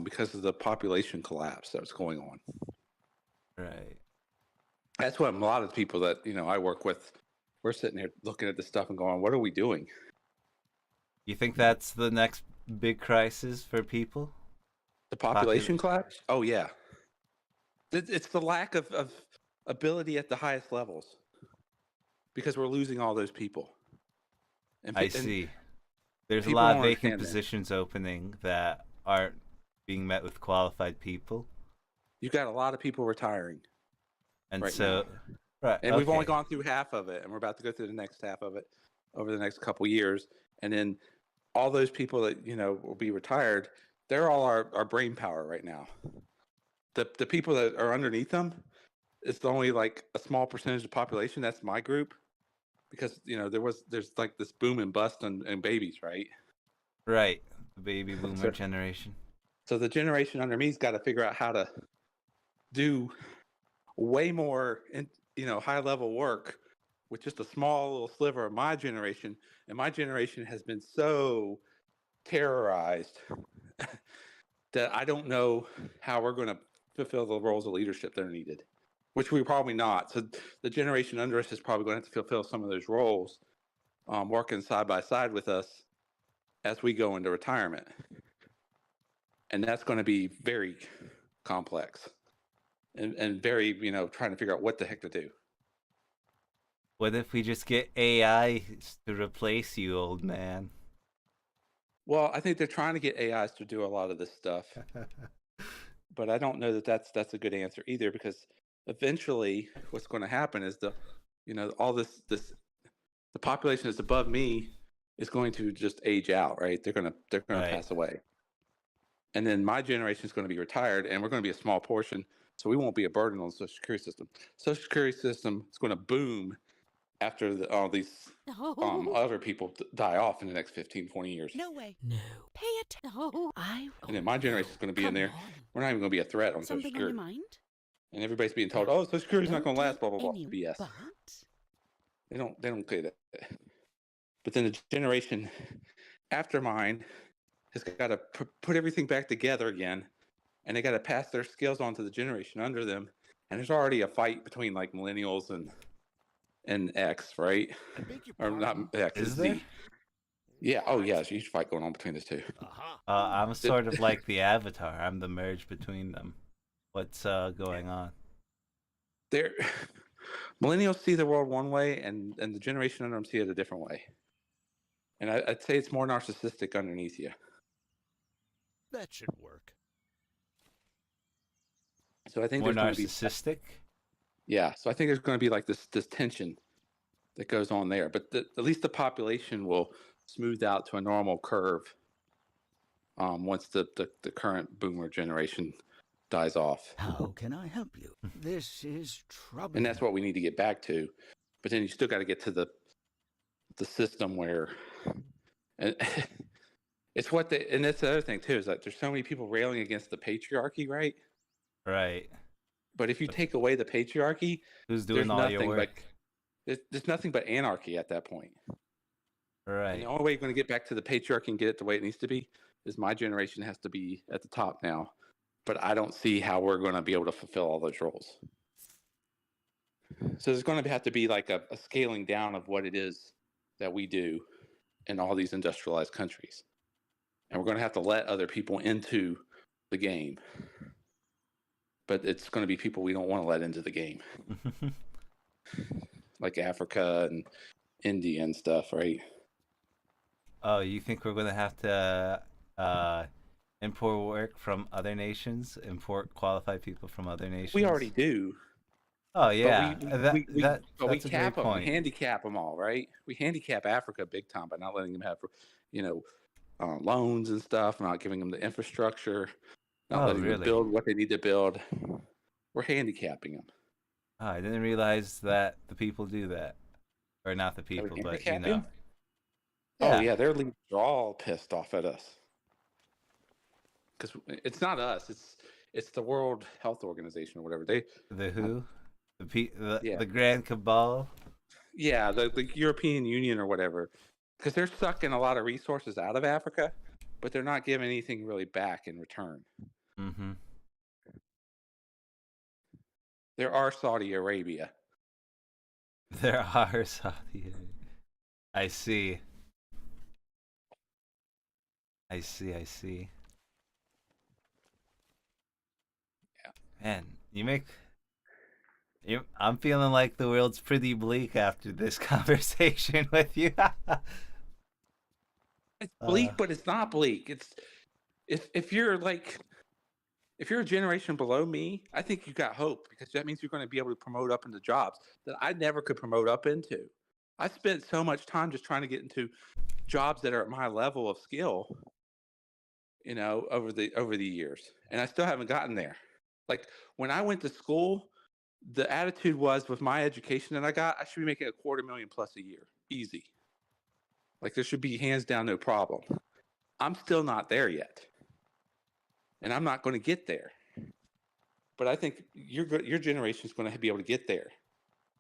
Because of the population collapse that's going on. Right. That's what a lot of people that I work with, we're sitting here looking at this stuff and going, "What are we doing?" You think that's the next big crisis for people? The population collapse? Oh yeah. It's the lack of ability at the highest levels because we're losing all those people. I see. There's a lot of vacant positions opening that aren't being met with qualified people. You've got a lot of people retiring. And right so, now. Right, and we've only gone through half of it, and we're about to go through the next half of it over the next couple years. And then all those people that will be retired, they're all our brain power right now. The people that are underneath them, it's only like a small percentage of the population. That's my group, because there's like this boom and bust in babies, right? Right, the baby boomer generation. So the generation under me's got to figure out how to do way more, high level work with just a small little sliver of my generation. And my generation has been so terrorized that I don't know how we're going to fulfill the roles of leadership that are needed, which we're probably not. So the generation under us is probably going to have to fulfill some of those roles, working side by side with us as we go into retirement. And that's going to be very complex and very, trying to figure out what the heck to do. What if we just get AI to replace you, old man? Well, I think they're trying to get AIs to do a lot of this stuff. But I don't know that that's a good answer either, because eventually what's going to happen is all the population that's above me is going to just age out, right? They're going to pass away. And then my generation is going to be retired, and we're going to be a small portion, so we won't be a burden on the Social Security system. Social Security system is going to boom after all these other people die off in the next 15, 20 years. No way. No. Pay attention. No. And then my generation is going to be in there. We're not even going to be a threat on Social Security. Something on your mind? And everybody's being told, "Oh, Social Security is not going to last." Blah blah blah. BS. They don't say that. But then the generation after mine has got to put everything back together again, and they got to pass their skills on to the generation under them. And there's already a fight between like millennials and X, right? Or not X, is there? Z. Yeah. Oh, yeah. There's a huge fight going on between those two. I'm sort of like the Avatar. I'm the merge between them. What's going on? Millennials see the world one way, and the generation under them see it a different way. And I'd say it's more narcissistic underneath you. That should work. So I think more there's narcissistic. Yeah. So I think there's going to be like this tension that goes on there, but at least the population will smooth out to a normal curve once the current boomer generation dies off. How can I help you? This is trouble. And that's what we need to get back to. But then you still got to get to the system where, and it's and that's the other thing too, is like there's so many people railing against the patriarchy, right? Right. But if you take away the patriarchy, who's doing all your work? There's nothing but anarchy at that point. Right. And the only way you're going to get back to the patriarchy and get it the way it needs to be is my generation has to be at the top now. But I don't see how we're going to be able to fulfill all those roles. So there's going to have to be like a scaling down of what it is that we do in all these industrialized countries. And we're going to have to let other people into the game. But it's going to be people we don't want to let into the game. Like Africa and India and stuff, right? Oh, you think we're going to have to import work from other nations? Import qualified people from other nations? We already do. Oh, yeah. But we cap them. We handicap them all, right? We handicap Africa big time by not letting them have, loans and stuff, not giving them the infrastructure, not Oh, letting them really? build what they need to build. We're handicapping them. Oh, I didn't realize that the people do that. Or not the Are we people, but you handicapping know. 'em? Oh Yeah. yeah, their leaders are all pissed off at us because it's not us. It's the World Health Organization or whatever. The who? Yeah, The Grand Cabal? yeah, the European Union or whatever, because they're sucking a lot of resources out of Africa, but they're not giving anything really back in return. Mm-hmm. There are Saudi Arabia. There are Saudi. I see. I see. I see. Man, I'm feeling like the world's pretty bleak after this conversation with you. It's bleak, but it's not bleak. It's if you're like if you're a generation below me, I think you got hope because that means you're going to be able to promote up into jobs that I never could promote up into. I spent so much time just trying to get into jobs that are at my level of skill, over the years, and I still haven't gotten there. Like when I went to school, the attitude was with my education that I got, I should be making $250,000 plus a year, easy. Like there should be hands down no problem. I'm still not there yet, and I'm not going to get there. But I think your generation is going to be able to get there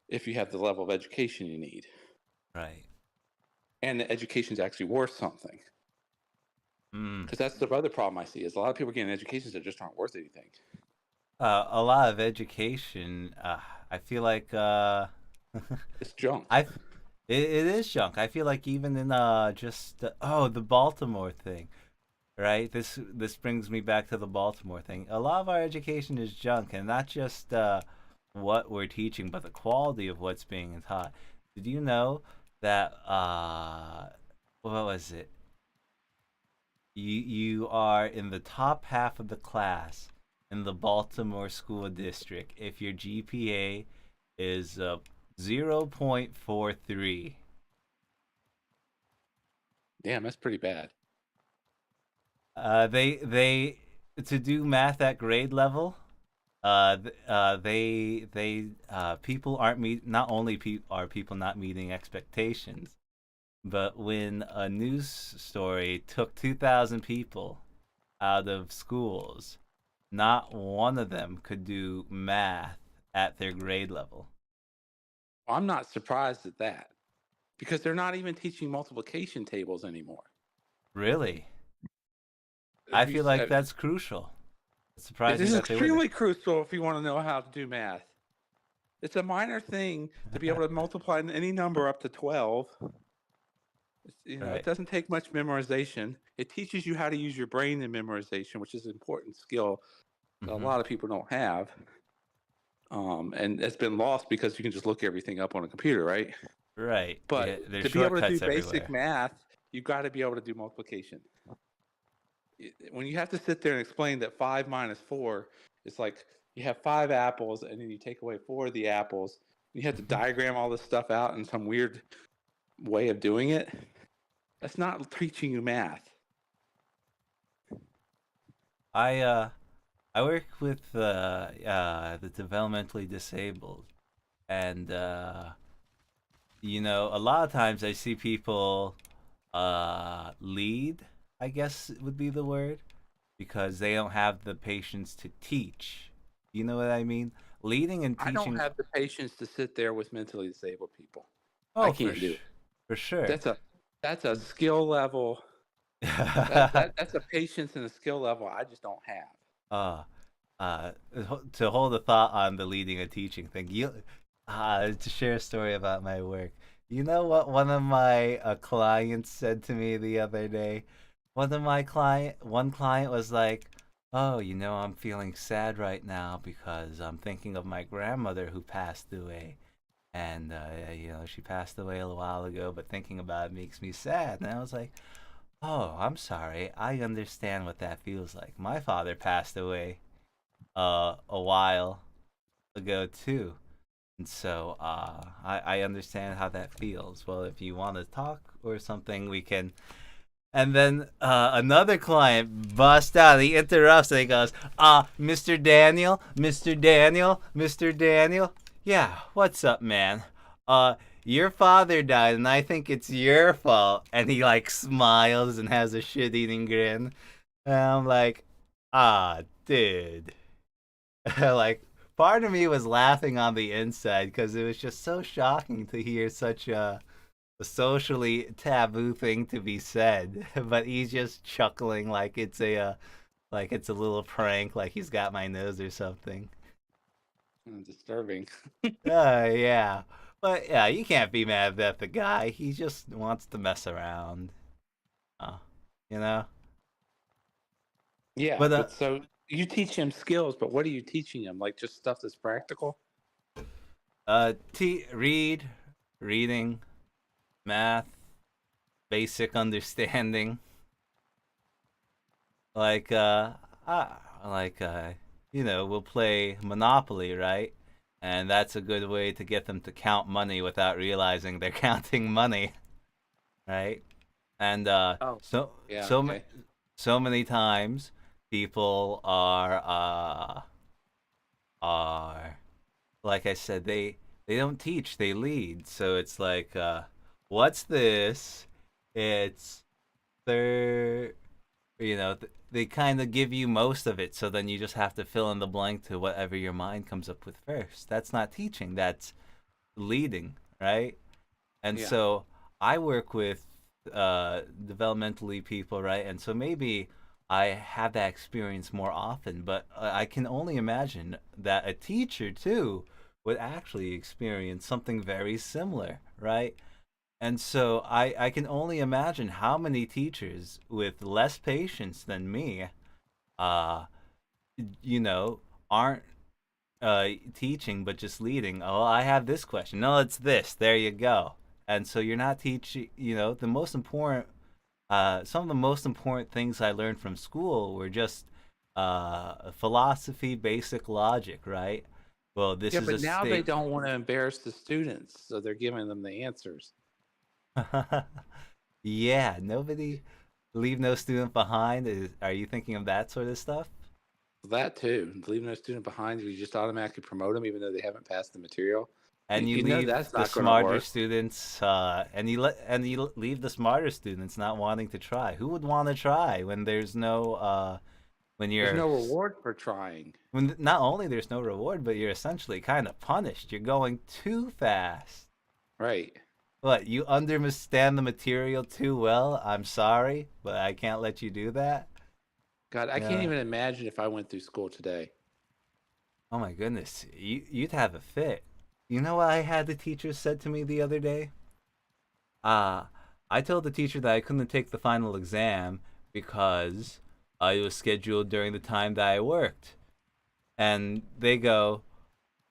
if you have the level of education you need. Right. And the education is actually worth something. Because that's the other problem I see is a lot of people getting educations that just aren't worth anything. A lot of education. I feel like it's junk. It is junk. I feel like even in the Baltimore thing, right? This brings me back to the Baltimore thing. A lot of our education is junk, and not just what we're teaching, but the quality of what's being taught. Did you know that what was it? You are in the top half of the class in the Baltimore school district if your GPA is 0.43. Damn, that's pretty bad. They to do math at grade level, people aren't not only are people not meeting expectations, but when a news story took 2,000 people out of schools, not one of them could do math at their grade level. I'm not surprised at that because they're not even teaching multiplication tables anymore. Really? I feel like that's crucial. It's surprising. It is extremely crucial if you want to know how to do math. It's a minor thing to be able to multiply any number up to 12. It doesn't take much memorization. It teaches you how to use your brain in memorization, which is an important skill that a lot of people don't have. And it's been lost because you can just look everything up on a computer, right? Right. But to be able to do basic math, you've got to be able to do multiplication. When you have to sit there and explain that 5 minus 4 is like you have 5 apples and then you take away 4 of the apples. You have to diagram all this stuff out in some weird way of doing it. That's not teaching you math. I work with the developmentally disabled, and a lot of times I see people lead, I guess would be the word, because they don't have the patience to teach. You know what I mean? Leading and teaching. I don't have the patience to sit there with mentally disabled people. Oh, I can't do it. For sure. That's a skill level. That's a patience and a skill level I just don't have. To hold a thought on the leading and teaching thing, to share a story about my work. You know what one of my clients said to me the other day? One client was like, "Oh, I'm feeling sad right now because I'm thinking of my grandmother who passed away. And, she passed away a while ago, but thinking about it makes me sad." And I was like, "Oh, I'm sorry. I understand what that feels like. My father passed away a while ago, too. And so I understand how that feels. Well, if you want to talk or something, we can." And then another client bust out. He interrupts and he goes, Mr. Daniel, Mr. Daniel, Mr. Daniel. Yeah, what's up, man? Your father died and I think it's your fault. And he like smiles and has a shit-eating grin. And I'm like, dude. Like, part of me was laughing on the inside because it was just so shocking to hear such a socially taboo thing to be said. But he's just chuckling like it's a little prank, like he's got my nose or something. Disturbing. Yeah. But yeah, you can't be mad at the guy. He just wants to mess around. You know? Yeah, But, but so you teach him skills, but what are you teaching him? Like just stuff that's practical? Reading, math, basic understanding. Like, we'll play Monopoly, right? And that's a good way to get them to count money without realizing they're counting money, right? And so many times people are like I said, they don't teach, they lead. So it's like, what's this? It's they're they kind of give you most of it, so then you just have to fill in the blank to whatever your mind comes up with first. That's not teaching, that's leading, right? And so I work with developmentally people, right? And so maybe I have that experience more often, but I can only imagine that a teacher too would actually experience something very similar, right? And so I can only imagine how many teachers with less patience than me, aren't teaching but just leading. Oh, I have this question. No, it's this. There you go. And so you're not teaching. The most important. Some of the most important things I learned from school were just philosophy, basic logic, right? Well, this is but now they don't want to embarrass the students, so they're giving them the answers. Yeah, leave no student behind. Are you thinking of that sort of stuff? That too. Leave no student behind. You just automatically promote them even though they haven't passed the material. And you leave the smarter students, and you leave the smarter students not wanting to try. Who would want to try when there's no there's no reward for trying? When not only there's no reward, but you're essentially kind of punished. You're going too fast. Right. What, you understand the material too well? I'm sorry, but I can't let you do that. God, I can't even imagine if I went through school today. Oh my goodness, you'd have a fit. You know what I had the teacher said to me the other day? I told the teacher that I couldn't take the final exam because it was scheduled during the time that I worked. And they go,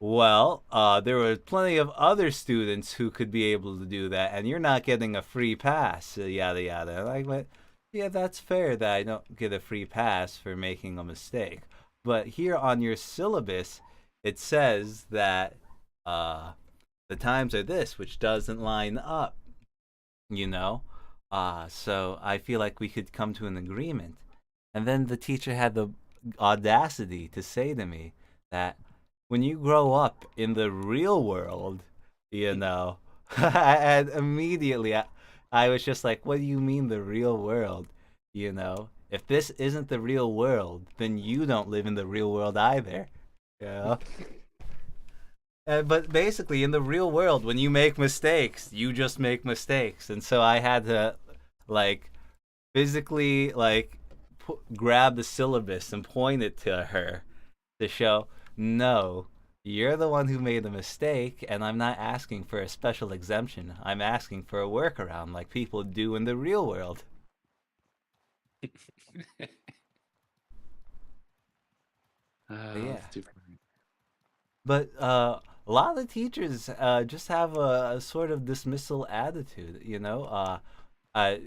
well, there were plenty of other students who could be able to do that, and you're not getting a free pass, yada yada. And I went, yeah, that's fair that I don't get a free pass for making a mistake. But here on your syllabus, it says that the times are this, which doesn't line up, so I feel like we could come to an agreement. And then the teacher had the audacity to say to me that when you grow up in the real world, and immediately I was just like, what do you mean the real world? If this isn't the real world, then you don't live in the real world either. But basically, in the real world, when you make mistakes, you just make mistakes. And so I had to, physically, grab the syllabus and point it to her to show, no, you're the one who made the mistake, and I'm not asking for a special exemption. I'm asking for a workaround like people do in the real world. Yeah. But a lot of teachers just have a sort of dismissal attitude, I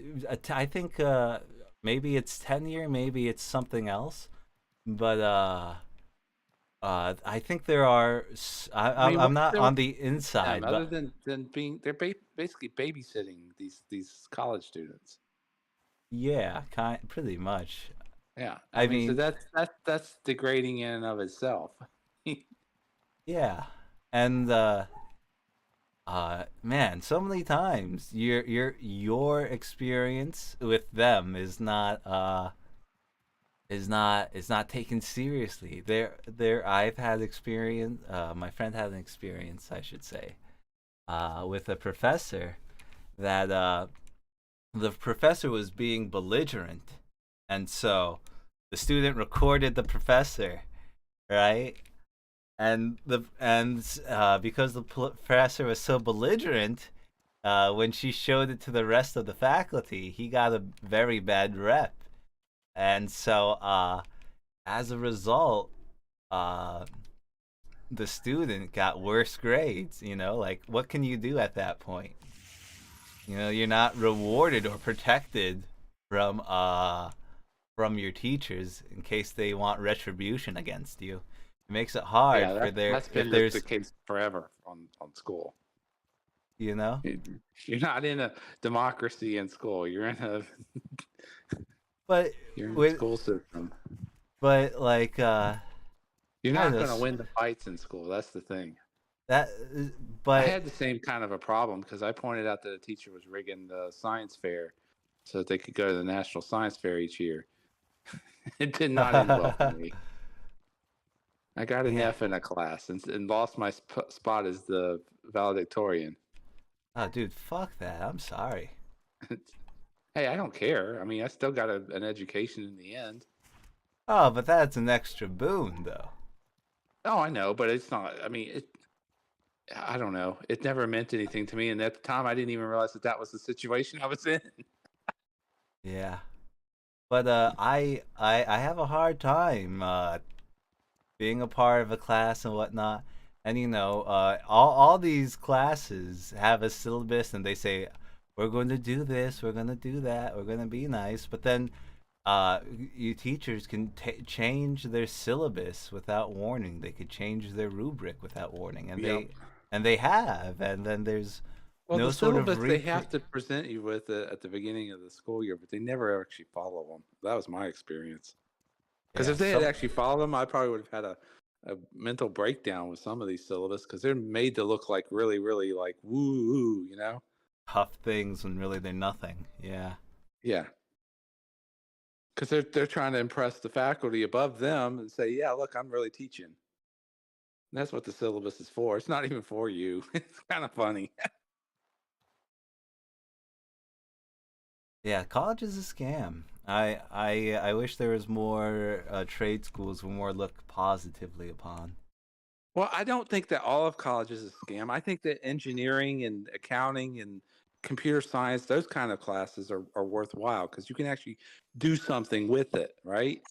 think maybe it's tenure, maybe it's something else, but I think there are. I'm not on the inside, other than being, they're basically babysitting these college students. Yeah, pretty much. Yeah, I so mean, that's degrading in and of itself. yeah, and man, so many times your experience with them is not taken seriously. I've had experience. My friend had an experience, I should say, with a professor that the professor was being belligerent, and so the student recorded the professor, right? And because the professor was so belligerent, when she showed it to the rest of the faculty, he got a very bad rep, and so as a result, uh, the student got worse grades. Like what can you do at that point? You're not rewarded or protected from your teachers in case they want retribution against you. It makes it hard Yeah, for that's if been the there's case forever on school. you know You're not in a democracy in school. You're in a but you're in a with school system. but like You're I don't not know going to win the fights in school. That's the thing. that I but had the same kind of a problem because I pointed out that a teacher was rigging the science fair so that they could go to the National Science Fair each year. It did not end well for me. I got an Yeah. F in a class and lost my spot as the valedictorian. Oh dude, fuck that. I'm sorry. Hey, I don't care. I mean, I still got an education in the end. Oh, but that's an extra boon though. Oh, I know, but it's not. I mean, I don't know. It never meant anything to me, and at the time, I didn't even realize that was the situation I was in. Yeah. But I have a hard time being a part of a class and whatnot. And all these classes have a syllabus, and they say we're going to do this, we're going to do that, we're going to be nice. But then you teachers can change their syllabus without warning. They could change their rubric without warning, and Yep. they have. And then there's Well, no the sort of syllabus they have to present you with at the beginning of the school year, but they never actually follow them. That was my experience. Because if they had actually followed them, I probably would have had a mental breakdown with some of these syllabus because they're made to look like really, really like woo, tough things when really they're nothing. Yeah. Yeah. Because they're trying to impress the faculty above them and say, yeah, look, I'm really teaching. And that's what the syllabus is for. It's not even for you. It's kind of funny. Yeah, college is a scam. I wish there was more trade schools were more looked positively upon. Well, I don't think that all of college is a scam. I think that engineering and accounting and computer science, those kind of classes are worthwhile because you can actually do something with it, right?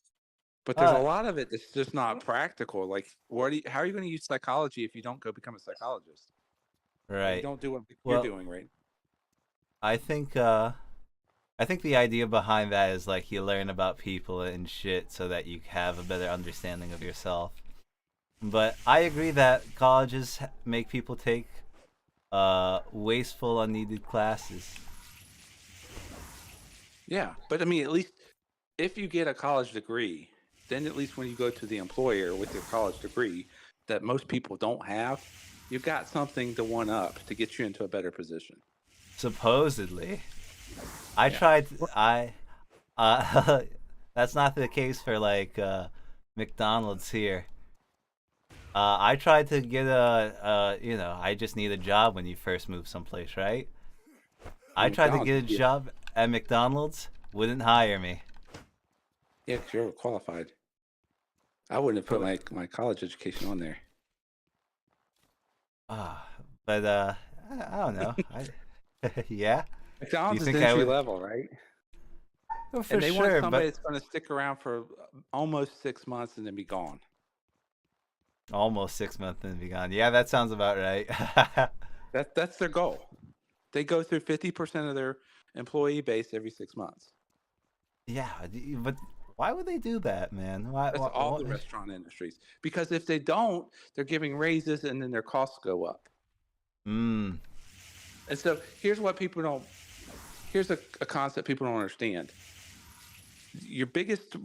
But there's a lot of it that's just not practical. Like, how are you going to use psychology if you don't go become a psychologist? Right. You don't do what Well, you're doing, right? I think the idea behind that is like you learn about people and shit so that you have a better understanding of yourself. But I agree that colleges make people take wasteful, unneeded classes. Yeah, but I mean, at least if you get a college degree, then at least when you go to the employer with your college degree that most people don't have, you've got something to one up to get you into a better position. Supposedly. I tried. That's not the case for like McDonald's here. I tried to get I just need a job when you first move someplace, right? I tried to get a job at McDonald's, wouldn't hire me. Yeah, because you're overqualified. I wouldn't have put my college education on there. But I don't know. Yeah. McDonald's is think I entry would- level, right? Well, for And they want sure, somebody but that's going to stick around for almost 6 months and then be gone. almost 6 months and be gone. Yeah, that sounds about right. That's their goal. They go through 50% of their employee base every 6 months. Yeah, but why would they do that, man? That's all the restaurant industries. Because if they don't, they're giving raises and then their costs go up. Mm. And so here's what people don't. Here's a concept people don't understand. your biggest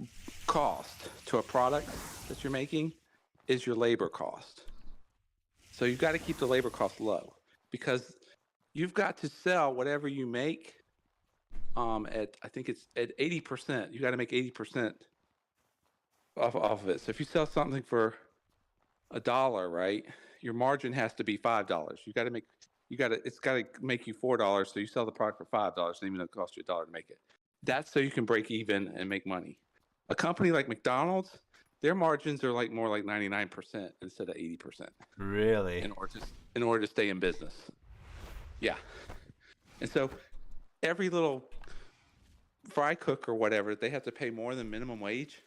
cost to a product that you're making is your labor cost. So you've got to keep the labor cost low because you've got to sell whatever you make at, I think it's at 80%. You got to make 80% off of it. So if you sell something for $1, right, your margin has to be $5. It's got to make you $4. So you sell the product for $5, even though it costs you $1 to make it. That's so you can break even and make money. A company like McDonald's, their margins are like more like 99% instead of 80%. Really? In order to stay in business. Yeah. And so every little fry cook or whatever, they have to pay more than minimum wage.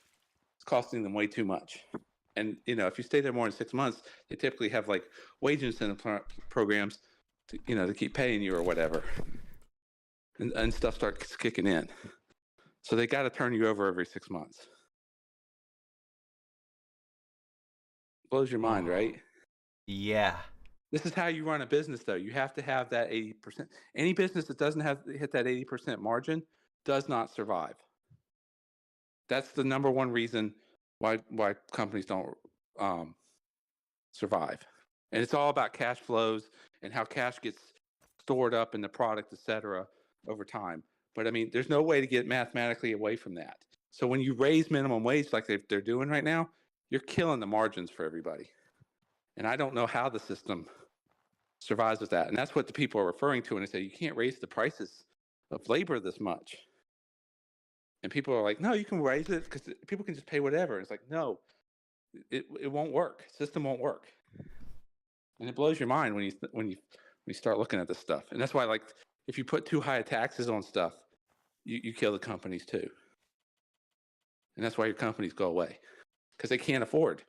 It's costing them way too much. And if you stay there more than 6 months, they typically have like wage incentive programs to keep paying you or whatever. And stuff starts kicking in. So they got to turn you over every 6 months. Blows your mind, right? Yeah. This is how you run a business, though. You have to have that 80%. Any business that doesn't hit that 80% margin does not survive. That's the number one reason why companies don't survive. And it's all about cash flows and how cash gets stored up in the product, et cetera, over time. But I mean, there's no way to get mathematically away from that. So when you raise minimum wage like they're doing right now, you're killing the margins for everybody. And I don't know how the system survives with that. And that's what the people are referring to when they say you can't raise the prices of labor this much. And people are like, no, you can raise it because people can just pay whatever. It's like, no, it won't work. System won't work. And it blows your mind when you start looking at this stuff. And that's why, like, if you put too high taxes on stuff, you kill the companies too. And that's why your companies go away because they can't afford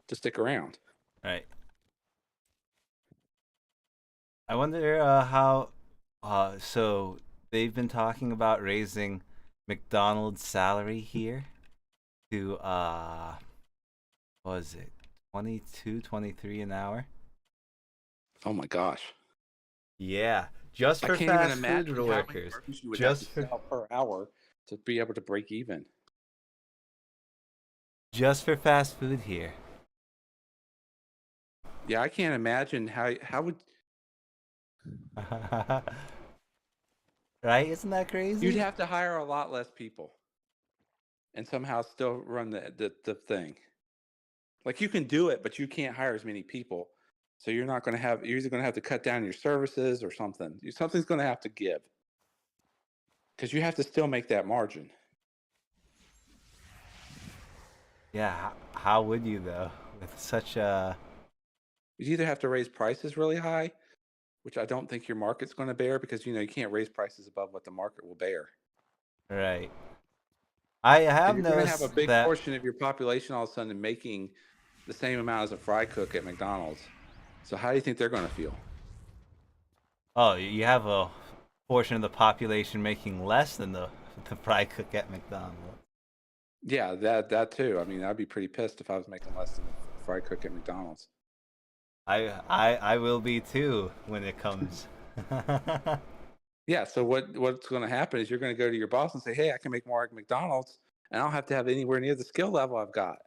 to stick around. Right. I wonder how. So they've been talking about raising McDonald's salary here to what was it, 22, 23 an hour? Oh my gosh. Yeah, just for fast food workers. Just for per hour to be able to break even. Just for fast food here. Yeah, I can't imagine how would. Right? Isn't that crazy? You'd have to hire a lot less people, and somehow still run the thing. Like you can do it, but you can't hire as many people. So you're not going to have. You're either going to have to cut down your services or something. Something's going to have to give, because you have to still make that margin. Yeah, how would you though? With such a. You either have to raise prices really high, which I don't think your market's going to bear because you can't raise prices above what the market will bear. Right. I have You're going to noticed have a big that portion of your population all of a sudden making the same amount as a fry cook at McDonald's. So how do you think they're going to feel? Oh, you have a portion of the population making less than the fry cook at McDonald's. Yeah, that too. I mean, I'd be pretty pissed if I was making less than a fry cook at McDonald's. I will be too when it comes. Yeah, so what's going to happen is you're going to go to your boss and say, hey, I can make more at McDonald's, and I don't have to have anywhere near the skill level I've got.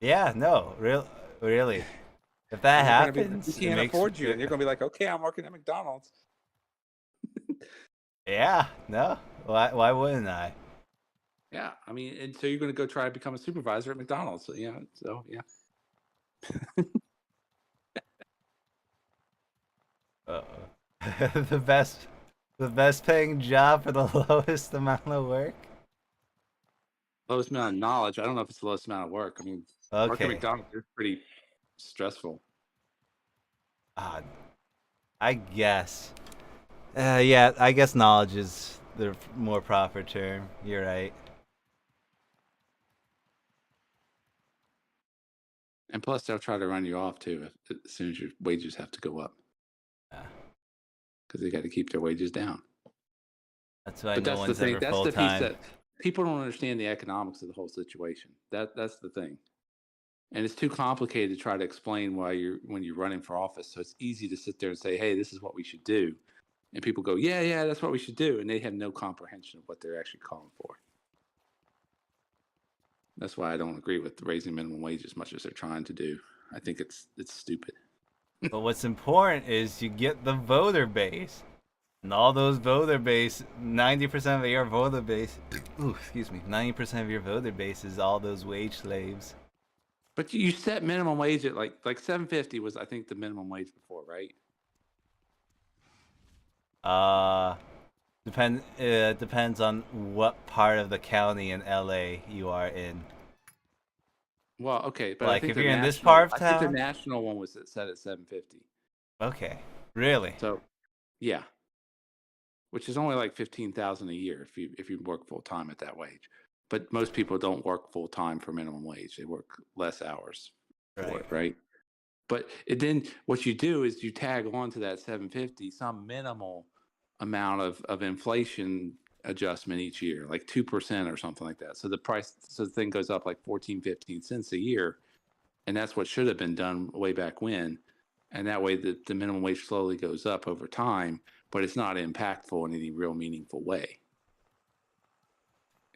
Yeah, no, really. If that happens, we can't afford you, and you're going to be like, okay, I'm working at McDonald's. Yeah, no, why wouldn't I? Yeah, I mean, and so you're going to go try to become a supervisor at McDonald's. So yeah. The best paying job for the lowest amount of work. Lowest amount of knowledge. I don't know if it's the lowest amount of work. I mean, working at McDonald's is pretty stressful. I guess. Yeah, I guess knowledge is the more proper term. You're right. And plus, they'll try to run you off too as soon as your wages have to go up. Yeah. Because they got to keep their wages down. That's why no one's ever full-time. That's the piece that people don't understand the economics of the whole situation. That's the thing. And it's too complicated to try to explain when you're running for office. So it's easy to sit there and say, hey, this is what we should do. And people go, yeah, that's what we should do. And they have no comprehension of what they're actually calling for. That's why I don't agree with raising minimum wage as much as they're trying to do. I think it's stupid. But what's important is you get the voter base. And all those voter base, 90% of your voter base, ooh, excuse me, 90% of your voter base is all those wage slaves. But you set minimum wage at like $7.50 was I think the minimum wage before, right? Depends on what part of the county in LA you are in. Well, okay, but like I think if the you're in national, this part of I think town. the national one was set at $7.50. Okay, really? So, yeah, which is only like $15,000 a year if you work full time at that wage. But most people don't work full time for minimum wage; they work less hours for it, right? But then what you do is you tag on to that $7.50 some minimal amount of inflation adjustment each year, like 2% or something like that. So the thing goes up like 14, 15 cents a year, and that's what should have been done way back when. And that way the minimum wage slowly goes up over time, but it's not impactful in any real meaningful way.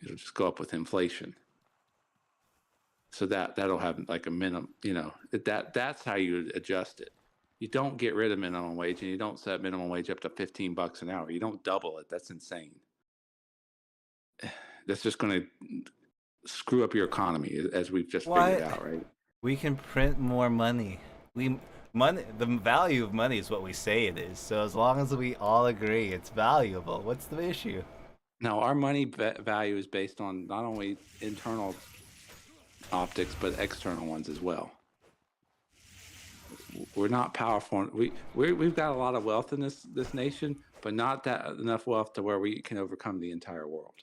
It'll just go up with inflation. So that'll have like a minimum, that's how you adjust it. You don't get rid of minimum wage, and you don't set minimum wage up to $15 an hour. You don't double it. That's insane. That's just going to screw up your economy, as we've just figured out, right? We can print more money. The value of money is what we say it is. So as long as we all agree it's valuable, what's the issue? No, our money value is based on not only internal optics but external ones as well. We're not powerful. We've got a lot of wealth in this nation, but not enough wealth to where we can overcome the entire world.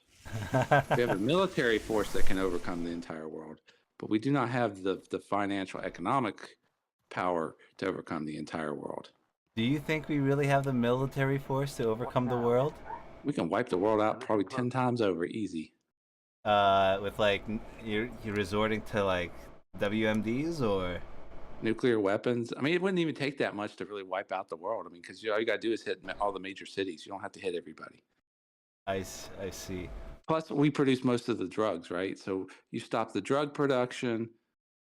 We have a military force that can overcome the entire world, but we do not have the financial economic power to overcome the entire world. Do you think we really have the military force to overcome the world? We can wipe the world out probably 10 times over, easy. With like you're resorting to like WMDs or nuclear weapons. I mean, it wouldn't even take that much to really wipe out the world. I mean, because all you got to do is hit all the major cities. You don't have to hit everybody. I see. Plus, we produce most of the drugs, right? So you stop the drug production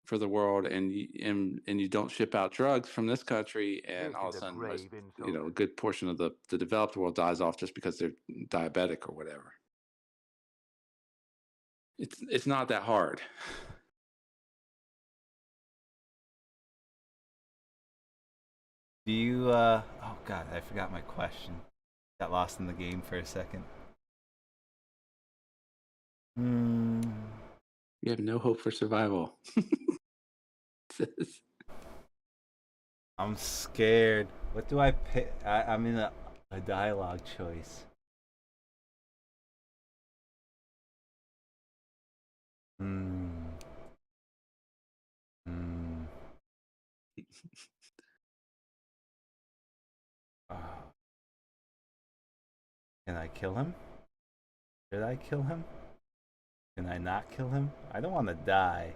for the world, and you don't ship out drugs from this country, and all of a sudden, a good portion of the developed world dies off just because they're diabetic or whatever. It's not that hard. Do you oh god, I forgot my question. Got lost in the game for a second. You have no hope for survival. I'm scared. What do I pick? I'm in a dialogue choice. Can I kill him? Should I kill him? Can I not kill him? I don't want to die.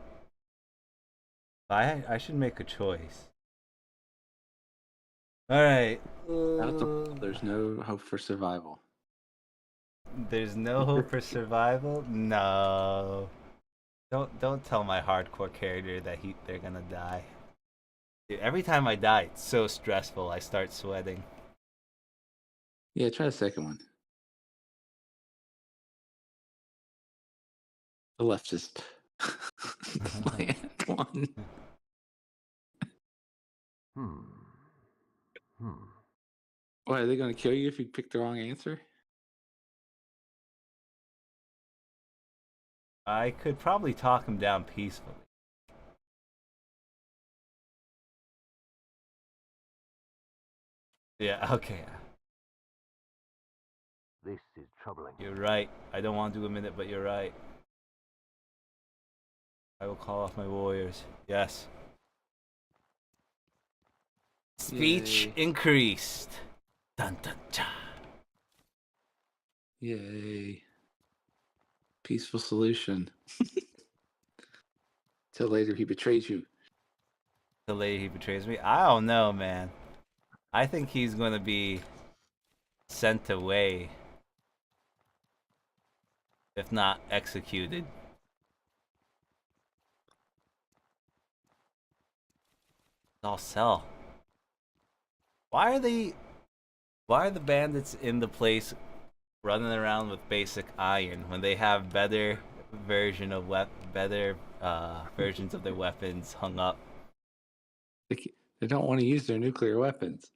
I should make a choice. Alright. There's no hope for survival. There's no hope for survival? No. Don't tell my hardcore character that they're gonna die. Dude, every time I die, it's so stressful. I start sweating. Yeah, try the second one. The left just land one. What, are they going to kill you if you pick the wrong answer? I could probably talk him down peacefully. Yeah, okay. This is troubling. You're right. I don't want to do a minute, but you're right. I will call off my warriors. Yes. Speech increased. Dun dun dun. Yay. Peaceful solution. Till later he betrays you. Till later he betrays me? I don't know, man. I think he's going to be sent away. If not executed. I'll sell. Why are the bandits in the place running around with basic iron when they have better versions of their weapons hung up? They don't want to use their nuclear weapons.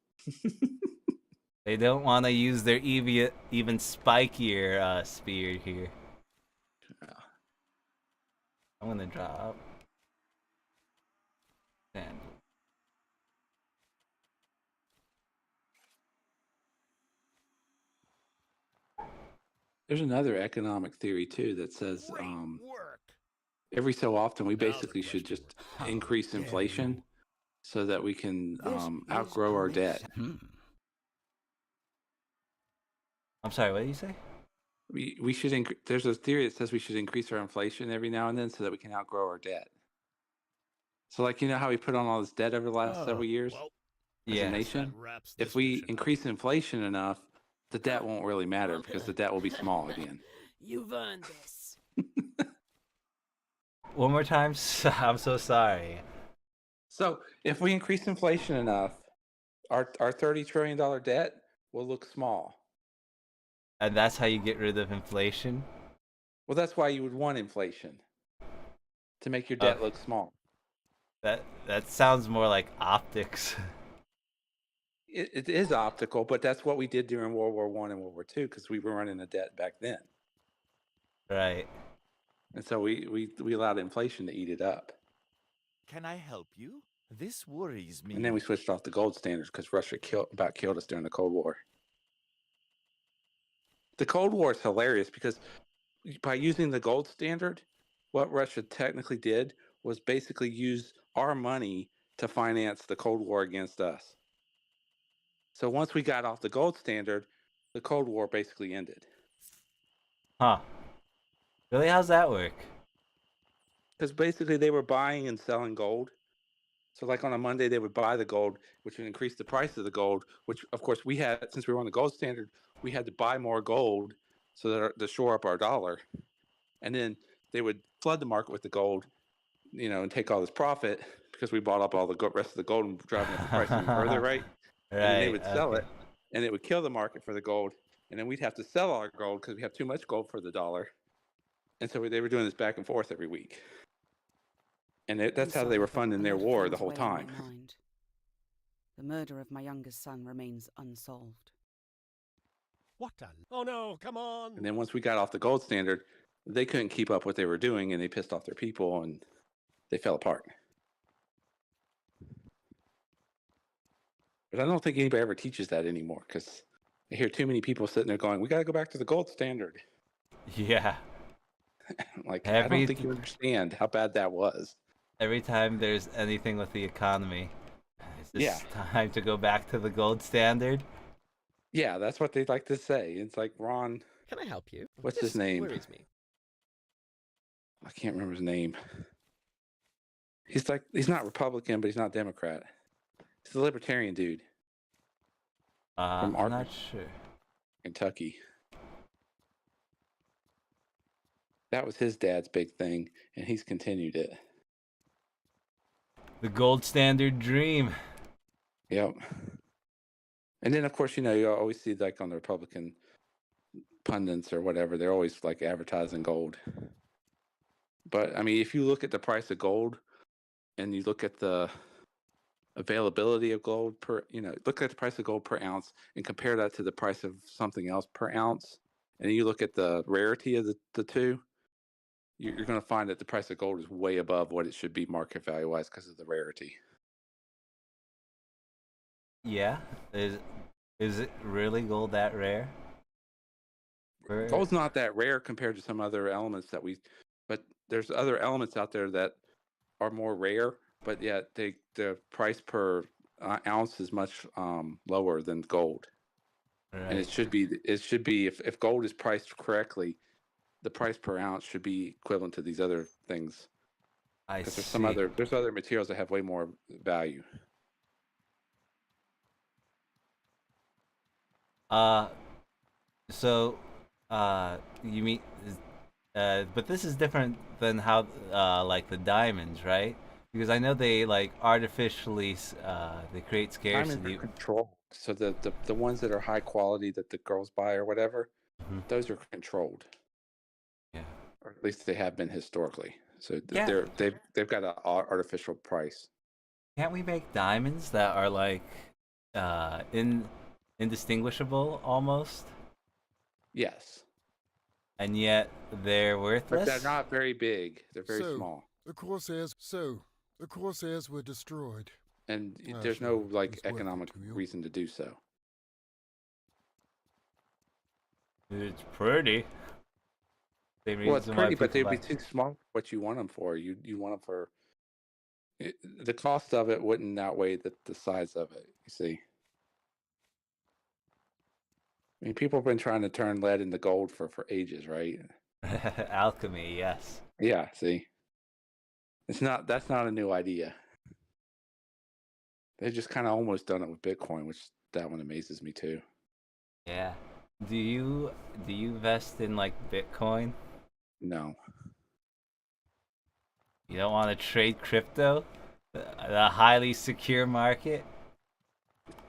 They don't want to use their even spikier spear here. I'm gonna drop. And there's another economic theory too that says every so often we basically should just increase inflation so that we can outgrow our debt. I'm sorry, what did you say? We should there's a theory that says we should increase our inflation every now and then so that we can outgrow our debt. So like, you know how we put on all this debt over the last several years as a nation? If we increase inflation enough, the debt won't really matter because the debt will be small again. You've earned this. One more time? I'm so sorry. So if we increase inflation enough, our $30 trillion debt will look small. And that's how you get rid of inflation? Well, that's why you would want inflation, to make your debt look small. That sounds more like optics. It is optical, but that's what we did during World War I and World War II because we were running a debt back then. Right. And so we allowed inflation to eat it up. Can I help you? This worries me. And then we switched off the gold standards because Russia about killed us during the Cold War. The Cold War is hilarious because by using the gold standard, what Russia technically did was basically use our money to finance the Cold War against us. So once we got off the gold standard, the Cold War basically ended. Huh. Really? How's that work? Because basically they were buying and selling gold. So like on a Monday, they would buy the gold, which would increase the price of the gold, which of course we had, since we were on the gold standard, we had to buy more gold so that to shore up our dollar. And then they would flood the market with the gold, and take all this profit because we bought up all the rest of the gold and driving up the price even further, right? And then they would sell it, and it would kill the market for the gold. And then we'd have to sell our gold because we have too much gold for the dollar. And so they were doing this back and forth every week. And that's how they were funding their war the whole time. The murder of my youngest son remains unsolved. What a... Oh no, come on! And then once we got off the gold standard, they couldn't keep up what they were doing, and they pissed off their people, and they fell apart. But I don't think anybody ever teaches that anymore, because I hear too many people sitting there going, we got to go back to the gold standard. Yeah. I don't think you understand how bad that was. Every time there's anything with the economy, is this time to go back to the gold standard? Yeah, that's what they like to say. It's like, Ron... Can I help you? What's his name? Worries me. I can't remember his name. He's not Republican, but he's not Democrat. He's a libertarian dude. I'm not sure. Kentucky. That was his dad's big thing, and he's continued it. The gold standard dream. Yep. And then, of course, you always see, like, on the Republican pundits or whatever, they're always, like, advertising gold. But, I mean, if you look at the price of gold and you look at the availability of gold look at the price of gold per ounce and compare that to the price of something else per ounce, and you look at the rarity of the two, you're going to find that the price of gold is way above what it should be market value-wise because of the rarity. Yeah? Is it really gold that rare? Gold's not that rare compared to some other elements but there's other elements out there that are more rare, but yet the price per ounce is much lower than gold. Right. And it should be if gold is priced correctly, the price per ounce should be equivalent to these other things. Because there's other materials that have way more value. You mean, but this is different than how, like the diamonds, right? Because I know they like artificially they create Diamonds scarcity. are controlled. So the ones that are high quality that the girls buy or whatever, those are controlled. Yeah. Or at least they have been historically. So Yeah. they've got an artificial price. Can't we make diamonds that are like indistinguishable almost? Yes. And yet they're But worthless? they're not very big. They're very small. The Corsairs were destroyed. And Ah, there's sure, no like it's worth it economic to you. reason to do so. It's pretty. Well, it's pretty, but they'd be too small for what you want them for. You want them for the cost of it wouldn't outweigh the size of it. You see, I mean, people have been trying to turn lead into gold for ages, right? Alchemy, yes. Yeah. See, that's not a new idea. They've just kind of almost done it with Bitcoin, which that one amazes me too. Yeah. Do you invest in like Bitcoin? No. You don't want to trade crypto? The highly secure market?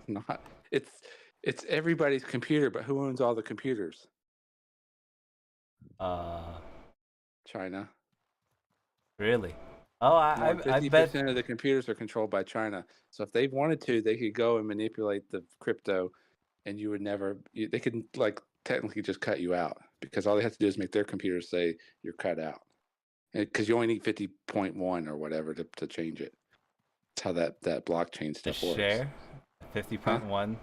Not. It's everybody's computer, but who owns all the computers? China. Really? Oh, I bet 50% of the computers are controlled by China. So if they wanted to, they could go and manipulate the crypto, and you would never. They could like technically just cut you out because all they have to do is make their computers say you're cut out, because you only need 50.1 or whatever to change it. That's how that blockchain stuff works. share 50.1.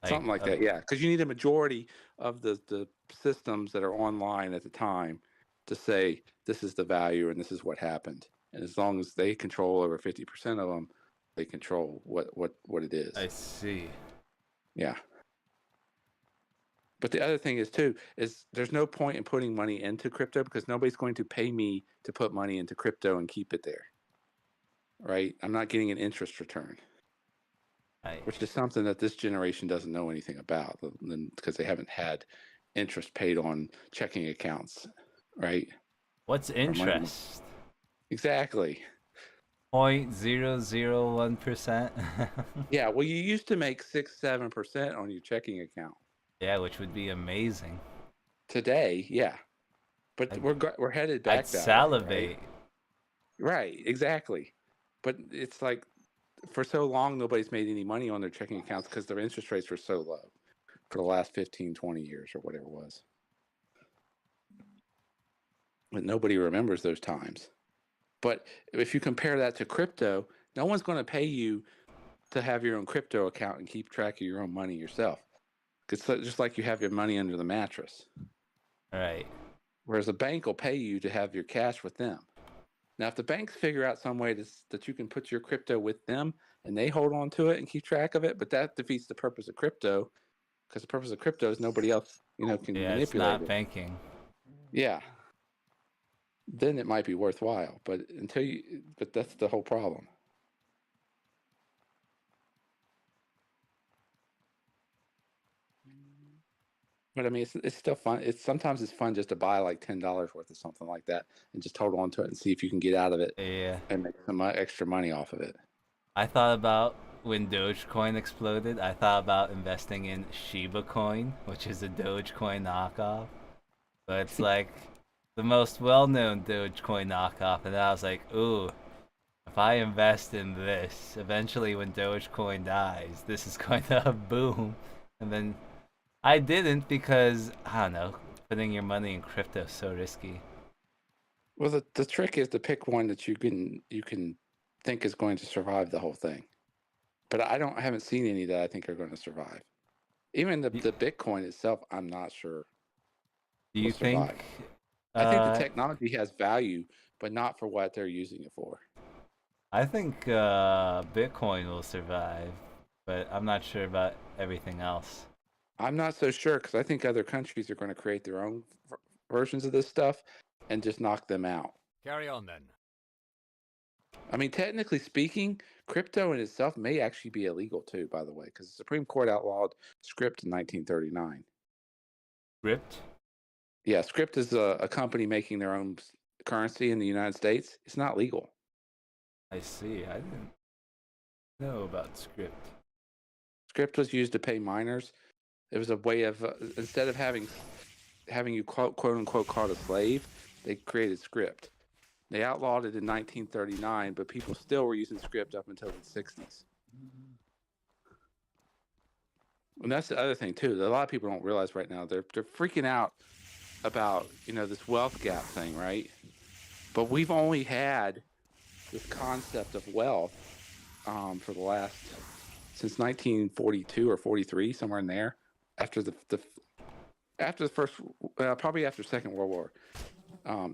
Something like that, yeah. Because you need a majority of the systems that are online at the time to say this is the value and this is what happened. And as long as they control over 50% of them, they control what it is. I see. Yeah. But the other thing is too is there's no point in putting money into crypto because nobody's going to pay me to put money into crypto and keep it there. Right? I'm not getting an interest return. Which is something that this generation doesn't know anything about because they haven't had interest paid on checking accounts, right? What's interest? Exactly. 0.001%. Yeah, well, you used to make 6-7% on your checking account. Yeah, which would be amazing. Today, yeah, but we're headed back. I'd salivate. Right, exactly. But it's like for so long nobody's made any money on their checking accounts because their interest rates were so low for the last 15-20 years or whatever it was. But nobody remembers those times. But if you compare that to crypto, no one's going to pay you to have your own crypto account and keep track of your own money yourself. It's just like you have your money under the mattress. Right. Whereas a bank will pay you to have your cash with them. Now, if the banks figure out some way that you can put your crypto with them and they hold on to it and keep track of it, but that defeats the purpose of crypto because the purpose of crypto is nobody else, can manipulate it's not it. banking. Yeah. Then it might be worthwhile, but that's the whole problem. But I mean, it's still fun. Sometimes it's fun just to buy like $10 worth of something like that and just hold on to it and see if you can get out of it. Yeah. And make some extra money off of it. I thought about when Dogecoin exploded. I thought about investing in Shiba Coin, which is a Dogecoin knockoff. But it's like the most well-known Dogecoin knockoff, and I was like, ooh, if I invest in this, eventually when Dogecoin dies, this is going to boom. And then I didn't because, I don't know, putting your money in crypto is so risky. Well, the trick is to pick one that you can think is going to survive the whole thing. But I haven't seen any that I think are going to survive. Even the Bitcoin itself, I'm not sure. Do you think? I think the technology has value, but not for what they're using it for. I think Bitcoin will survive, but I'm not sure about everything else. I'm not so sure because I think other countries are going to create their own versions of this stuff and just knock them out. Carry on then. I mean, technically speaking, crypto in itself may actually be illegal too, by the way, because the Supreme Court outlawed Script in 1939. Script? Yeah, Script is a company making their own currency in the United States. It's not legal. I see. I didn't know about script. Script was used to pay miners. It was a way of instead of having you quote unquote called a slave, they created script. They outlawed it in 1939, but people still were using script up until the 60s. And that's the other thing too. That a lot of people don't realize right now. They're freaking out about this wealth gap thing, right? But we've only had this concept of wealth for the last since 1942 or 43, somewhere in there, after the first, probably after Second World War.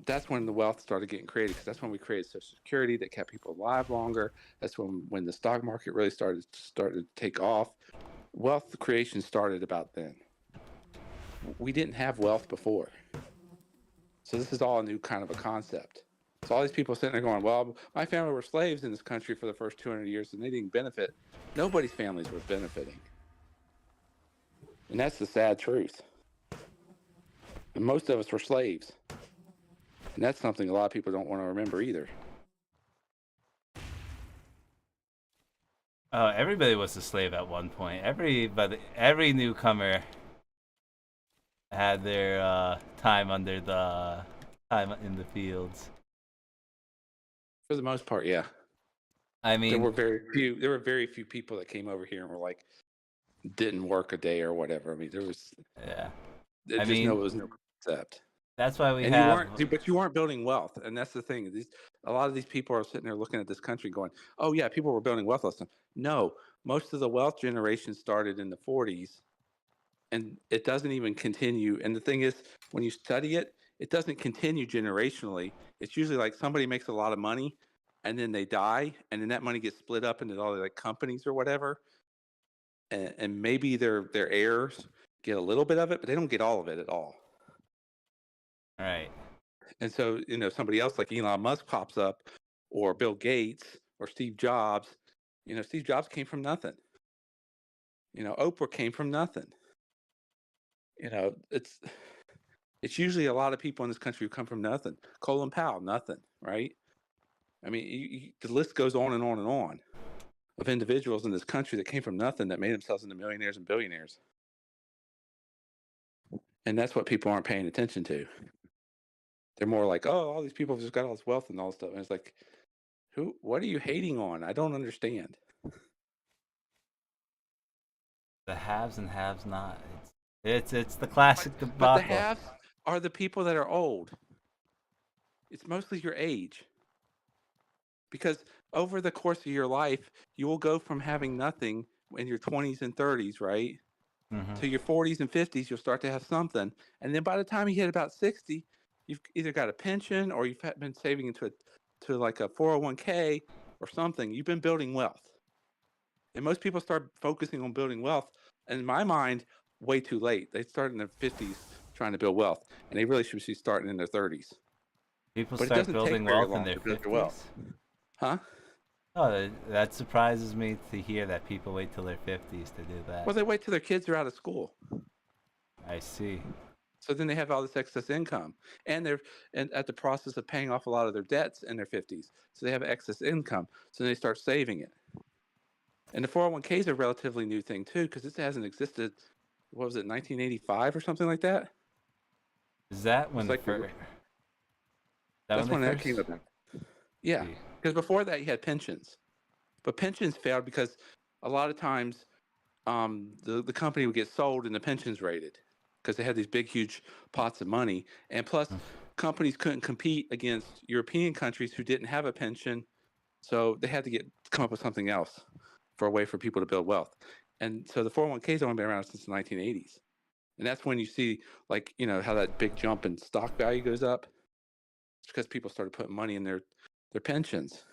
That's when the wealth started getting created, because that's when we created Social Security that kept people alive longer. That's when the stock market really started to take off. Wealth creation started about then. We didn't have wealth before, so this is all a new kind of a concept. So all these people sitting there going, well, my family were slaves in this country for the first 200 years and they didn't benefit. Nobody's families were benefiting. And that's the sad truth. And most of us were slaves. And that's something a lot of people don't want to remember either. Oh, everybody was a slave at one point. Every newcomer had their time in the fields. For the most part, yeah. I mean, there were very few people that came over here and were like, didn't work a day or whatever. I mean, there was. Yeah. It was no concept. That's why you weren't building wealth, and that's the thing. A lot of these people are sitting there looking at this country, going, "Oh yeah, people were building wealth last time." No, most of the wealth generation started in the 40s, and it doesn't even continue. And the thing is, when you study it, it doesn't continue generationally. It's usually like somebody makes a lot of money, and then they die, and then that money gets split up into all the like companies or whatever, and maybe their heirs get a little bit of it, but they don't get all of it at all. Right. And so, somebody else like Elon Musk pops up, or Bill Gates, or Steve Jobs. Steve Jobs came from nothing. Oprah came from nothing. It's usually a lot of people in this country who come from nothing. Colin Powell, nothing, right? I mean, the list goes on and on and on of individuals in this country that came from nothing that made themselves into millionaires and billionaires. And that's what people aren't paying attention to. They're more like, oh, all these people have just got all this wealth and all this stuff. And it's like, what are you hating on? I don't understand. The haves and haves not. It's the classic debacle. But the haves are the people that are old. It's mostly your age. Because over the course of your life, you will go from having nothing in your 20s and 30s, right? Mm-hmm. To your 40s and 50s, you'll start to have something. And then by the time you hit about 60, you've either got a pension or you've been saving into like a 401k or something. You've been building wealth. And most people start focusing on building wealth, and in my mind, way too late. They start in their 50s trying to build wealth, and they really should be starting in their 30s. People start building wealth in their 50s? Huh? Oh, that surprises me to hear that people wait till their 50s to do that. Well, they wait till their kids are out of school. I see. So then they have all this excess income, and they're at the process of paying off a lot of their debts in their 50s. So they have excess income. So they start saving it. And the 401k is a relatively new thing too, because this hasn't existed. What was it, 1985 or something like that? Is that when that's when that came about? Yeah, because before that you had pensions, but pensions failed because a lot of times the company would get sold and the pensions raided because they had these big, huge pots of money, and plus companies couldn't compete against European countries who didn't have a pension, so they had to come up with something else for a way for people to build wealth. And so the 401k's only been around since the 1980s. And that's when you see, like, how that big jump in stock value goes up. It's because people started putting money in their pensions.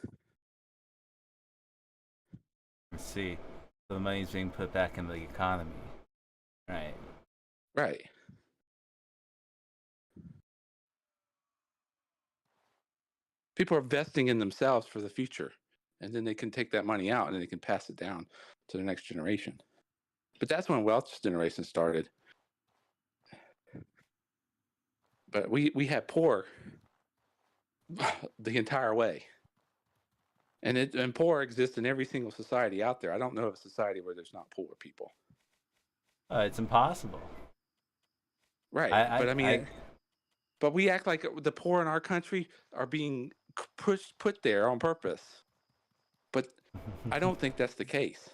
Let's see. So the money's being put back into the economy. Right. Right. People are investing in themselves for the future. And then they can take that money out and then they can pass it down to the next generation. But that's when wealth generation started. But we had poor the entire way. And poor exists in every single society out there. I don't know of a society where there's not poor people. It's impossible. Right, but I mean, but we act like the poor in our country are being put there on purpose. But I don't think that's the case.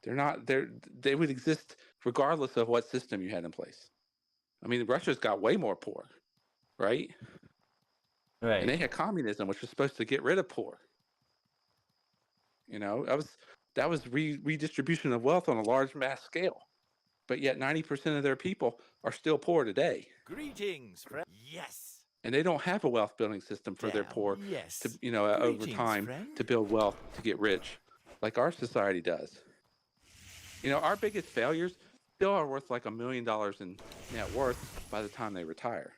They're not. They would exist regardless of what system you had in place. I mean, Russia's got way more poor, right? Right. And they had communism, which was supposed to get rid of poor. You know, that was redistribution of wealth on a large mass scale. But yet 90% of their people are still poor today. Greetings, friend. Yes. And they don't have a wealth building system for their poor yes. to, you know, over Greetings, time friend. to build wealth to get rich like our society does. You know, our biggest failures still are worth like $1 million in net worth by the time they retire.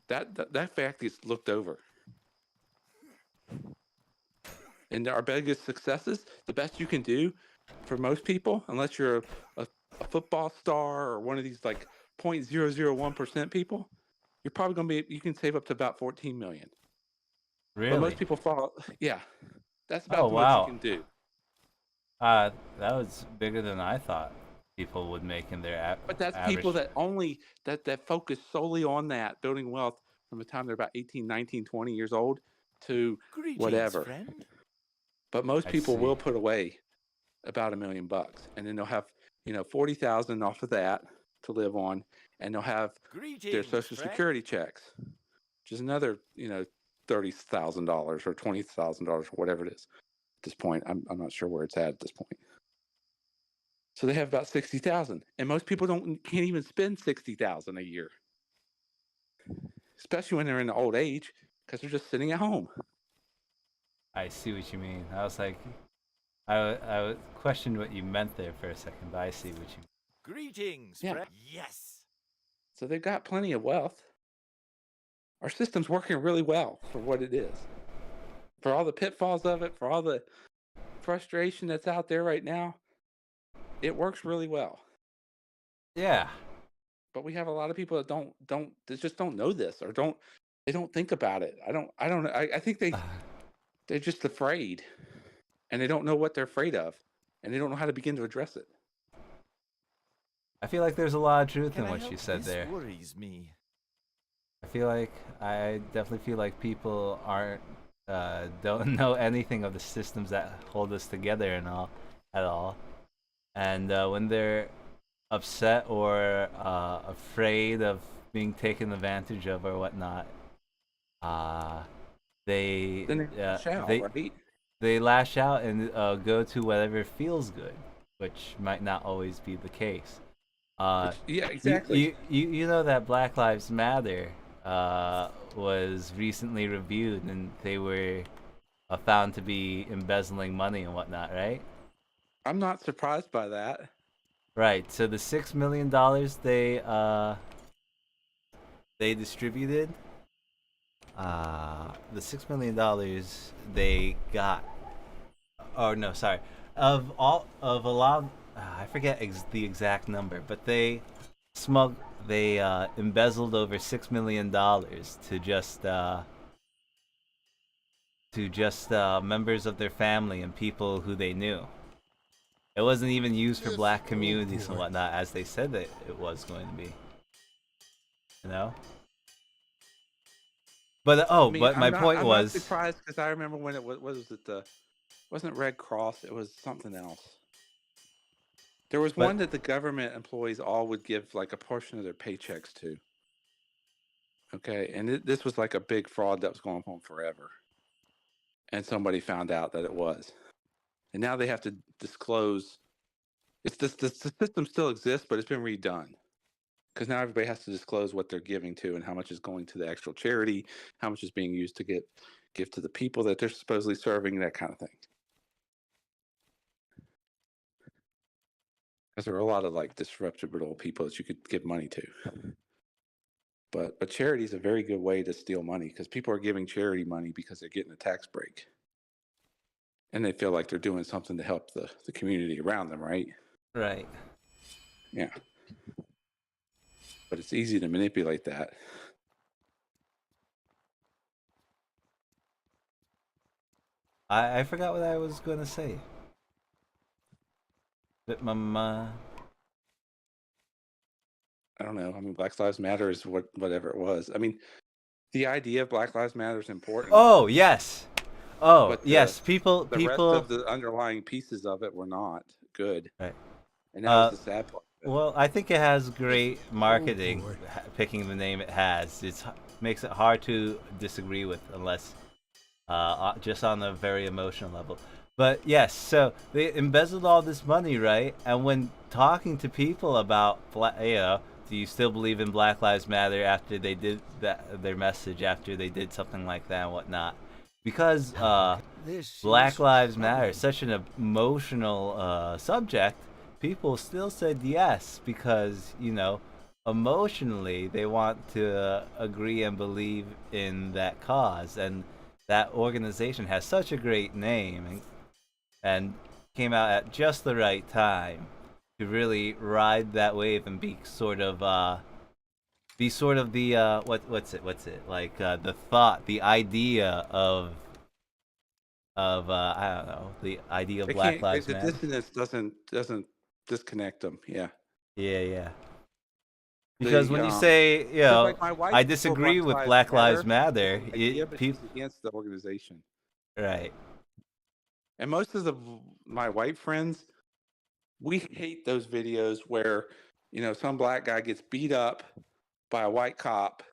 That fact gets looked over. And our biggest successes, the best you can do for most people, unless you're a football star or one of these like 0.001% people, you're probably going to be, you can save up to about 14 million. Really? But most people fall, yeah, that's about Oh, the wow. most you can do. That was bigger than I thought people would make in their But that's average. people that only, that focus solely on that, building wealth from the time they're about 18, 19, 20 years old to Greetings, whatever. friend. But most I people see. will put away about $1 million, and then they'll have, you know, 40,000 off of that to live on, and they'll have their Greetings, Social friend. Security checks, which is another, you know, $30,000 or $20,000 or whatever it is. At this point, I'm not sure where it's at this point. So they have about 60,000, and most people can't even spend 60,000 a year, especially when they're in the old age, because they're just sitting at home. I see what you mean. I was like, I questioned what you meant there for a second, but I see what you mean. Greetings, Yeah. friend. Yes. So they've got plenty of wealth. Our system's working really well for what it is. For all the pitfalls of it, for all the frustration that's out there right now, it works really well. Yeah. But we have a lot of people that they just don't know this, or they don't think about it. I don't know. I think they're just afraid, and they don't know what they're afraid of, and they don't know how to begin to address it. I feel like there's a lot of truth Can in I what help? you said This there. worries me. I definitely feel like people don't know anything of the systems that hold us together and all at all. And when they're upset or afraid of being taken advantage of or whatnot, they lash out, right? They lash out and go to whatever feels good, which might not always be the case. Yeah, exactly. You know that Black Lives Matter was recently reviewed, and they were found to be embezzling money and whatnot, right? I'm not surprised by that. Right. So the $6 million they distributed, the $6 million they got. Oh no, sorry. Of a lot, I forget the exact number, but they embezzled over $6 million to just members of their family and people who they knew. It wasn't even used for black communities and whatnot, as they said that it was going to be. You know? But but my point I'm was, not surprised, because I remember when it was wasn't Red Cross, it was something else. There was one that the government employees all would give like a portion of their paychecks to. Okay, and this was like a big fraud that was going on forever. And somebody found out that it was. And now they have to disclose. The system still exists, but it's been redone. Because now everybody has to disclose what they're giving to and how much is going to the actual charity, how much is being used to give to the people that they're supposedly serving, that kind of thing. Because there are a lot of like disreputable people that you could give money to. But charity is a very good way to steal money, because people are giving charity money because they're getting a tax break. And they feel like they're doing something to help the community around them, right? right. Yeah. But it's easy to manipulate that. I forgot what I was gonna say. But my I don't know. I mean, Black Lives Matter is whatever it was. I mean, the idea of Black Lives Matter is important. Oh yes. Oh but yes. the rest People. of the underlying pieces of it were not good. Right. And that was the sad part. Well, I think it has great marketing, picking the name it has. It makes it hard to disagree with, unless just on a very emotional level. But yes, so they embezzled all this money, right? And when talking to people about, do you still believe in Black Lives Matter after they did their message, after they did something like that and whatnot? Because Black Lives Matter is such an emotional subject, people still said yes because, emotionally they want to agree and believe in that cause. And that organization has such a great name and came out at just the right time to really ride that wave and be sort of the what's it like, the thought, the idea of I don't know, the idea of Black Lives Matter. The dissonance doesn't disconnect them. Yeah. Yeah. Because when you say, like my wife I disagree with Black Lives Matter, but she's against the organization. Right. And most of my white friends, we hate those videos where, some black guy gets beat up by a white cop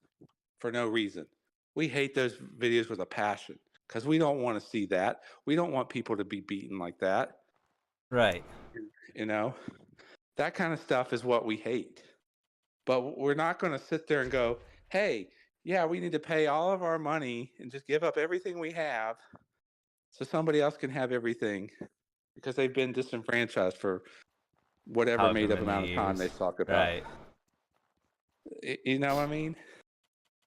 for no reason. We hate those videos with a passion because we don't want to see that. We don't want people to be beaten like that. Right. That kind of stuff is what we hate. But we're not going to sit there and go, hey, yeah, we need to pay all of our money and just give up everything we have so somebody else can have everything because they've been disenfranchised for whatever made up amount of time they talk about. Right. You know what I mean?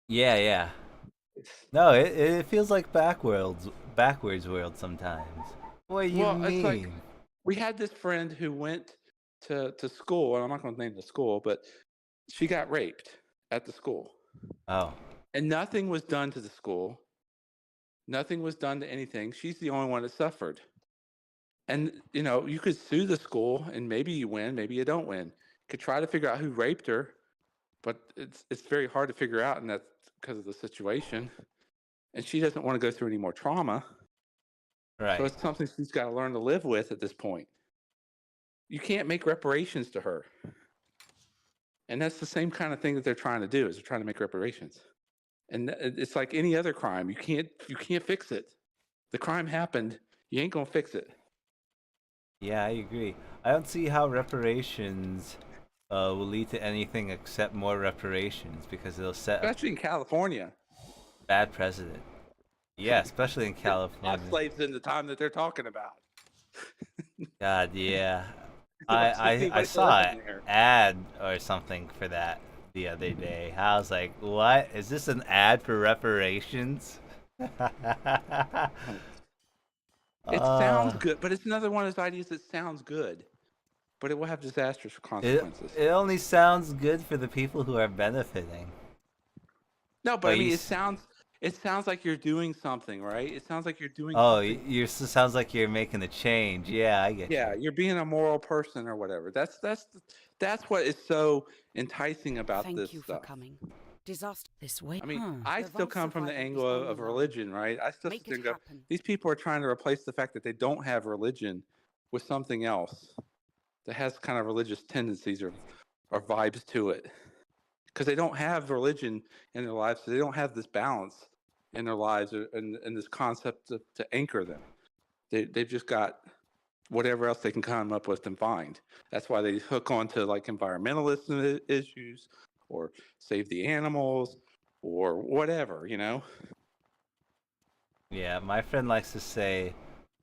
Yeah. No, it feels like backwards world sometimes. What do you mean? It's like, we had this friend who went to school, and I'm not going to name the school, but she got raped at the school. Oh. And nothing was done to the school. Nothing was done to anything. She's the only one that suffered. And, you could sue the school, and maybe you win, maybe you don't win. You could try to figure out who raped her, but it's very hard to figure out, and that's because of the situation. And she doesn't want to go through any more trauma. Right. So it's something she's got to learn to live with at this point. You can't make reparations to her. And that's the same kind of thing that they're trying to do, is they're trying to make reparations. And it's like any other crime. You can't fix it. The crime happened. You ain't going to fix it. Yeah, I agree. I don't see how reparations will lead to anything except more reparations, because it'll set especially in California. Bad precedent. Yeah, especially in California. Not slaves in the time that they're talking about. God, yeah. I saw an ad or something for that the other day. I was like, what? Is this an ad for reparations? It sounds good, but it's another one of those ideas that sounds good, but it will have disastrous consequences. It only sounds good for the people who are benefiting. No, but I mean, it sounds like you're doing something, right? It sounds like you're doing something. Oh, sounds like you're making a change. Yeah, I get you. Yeah, you're being a moral person or whatever. That's what is so enticing about this stuff. Thank you for coming. Disaster this way. I mean, I still come from the angle of religion, right? I still sit there and go, these people are trying to replace the fact that they don't have religion with something else that has kind of religious tendencies or vibes to it. Because they don't have religion in their lives, so they don't have this balance in their lives and this concept to anchor them. They've just got whatever else they can come up with and find. That's why they hook on to like environmentalist issues or save the animals or whatever, Yeah, my friend likes to say,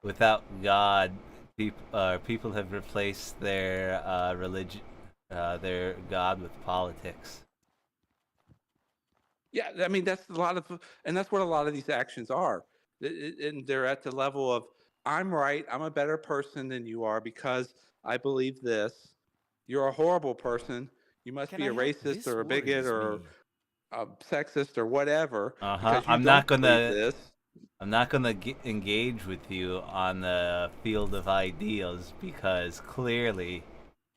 without God, people have replaced their religion, their God with politics. Yeah, I mean, that's what a lot of these actions are. And they're at the level of, I'm right, I'm a better person than you are because I believe this. You're a horrible person. You must be a racist or a bigot or a sexist or whatever. I'm not gonna I'm not gonna engage with you on the field of ideals because clearly,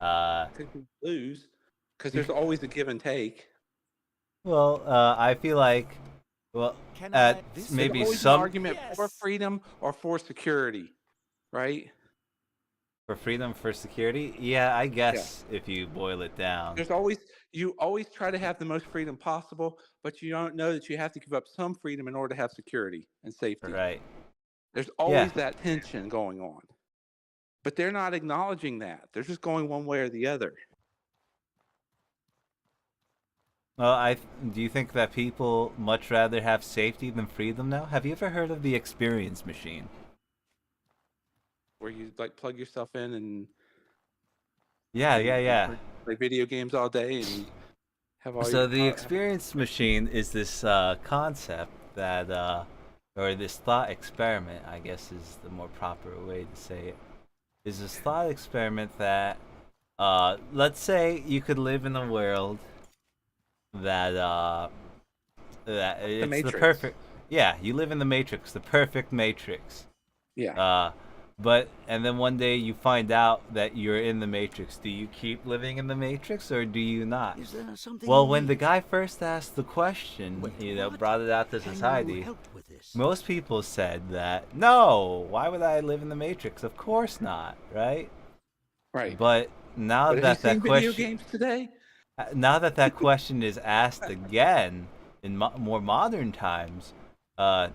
Could you lose? Because there's always a give and take. well, I feel like, well, Can at There's maybe always an some argument for freedom or for security, right? for freedom for security. Yeah, I guess if you boil it down. There's always you always try to have the most freedom possible, but you don't know that you have to give up some freedom in order to have security and safety. Right. There's Yeah. always that tension going on. But they're not acknowledging that. They're just going one way or the other. Well, do you think that people much rather have safety than freedom now? Have you ever heard of the experience machine? Where you like plug yourself in and Yeah. play video games all day and have all So the experience machine is this concept that, or this thought experiment, I guess is the more proper way to say it, is this thought experiment that, let's say you could live in a world that it's the perfect. Yeah, you live in the Matrix, the perfect Matrix. Yeah. And then one day you find out that you're in the Matrix. Do you keep living in the Matrix or do you not? Is there something Well, you when the need? guy first asked the question, brought it out to Can you society, help with this? most people said that, no, why would I live in the Matrix? Of course not, right? Right. But now But that have you seen that video question, games today? now that question is asked again in more modern times, I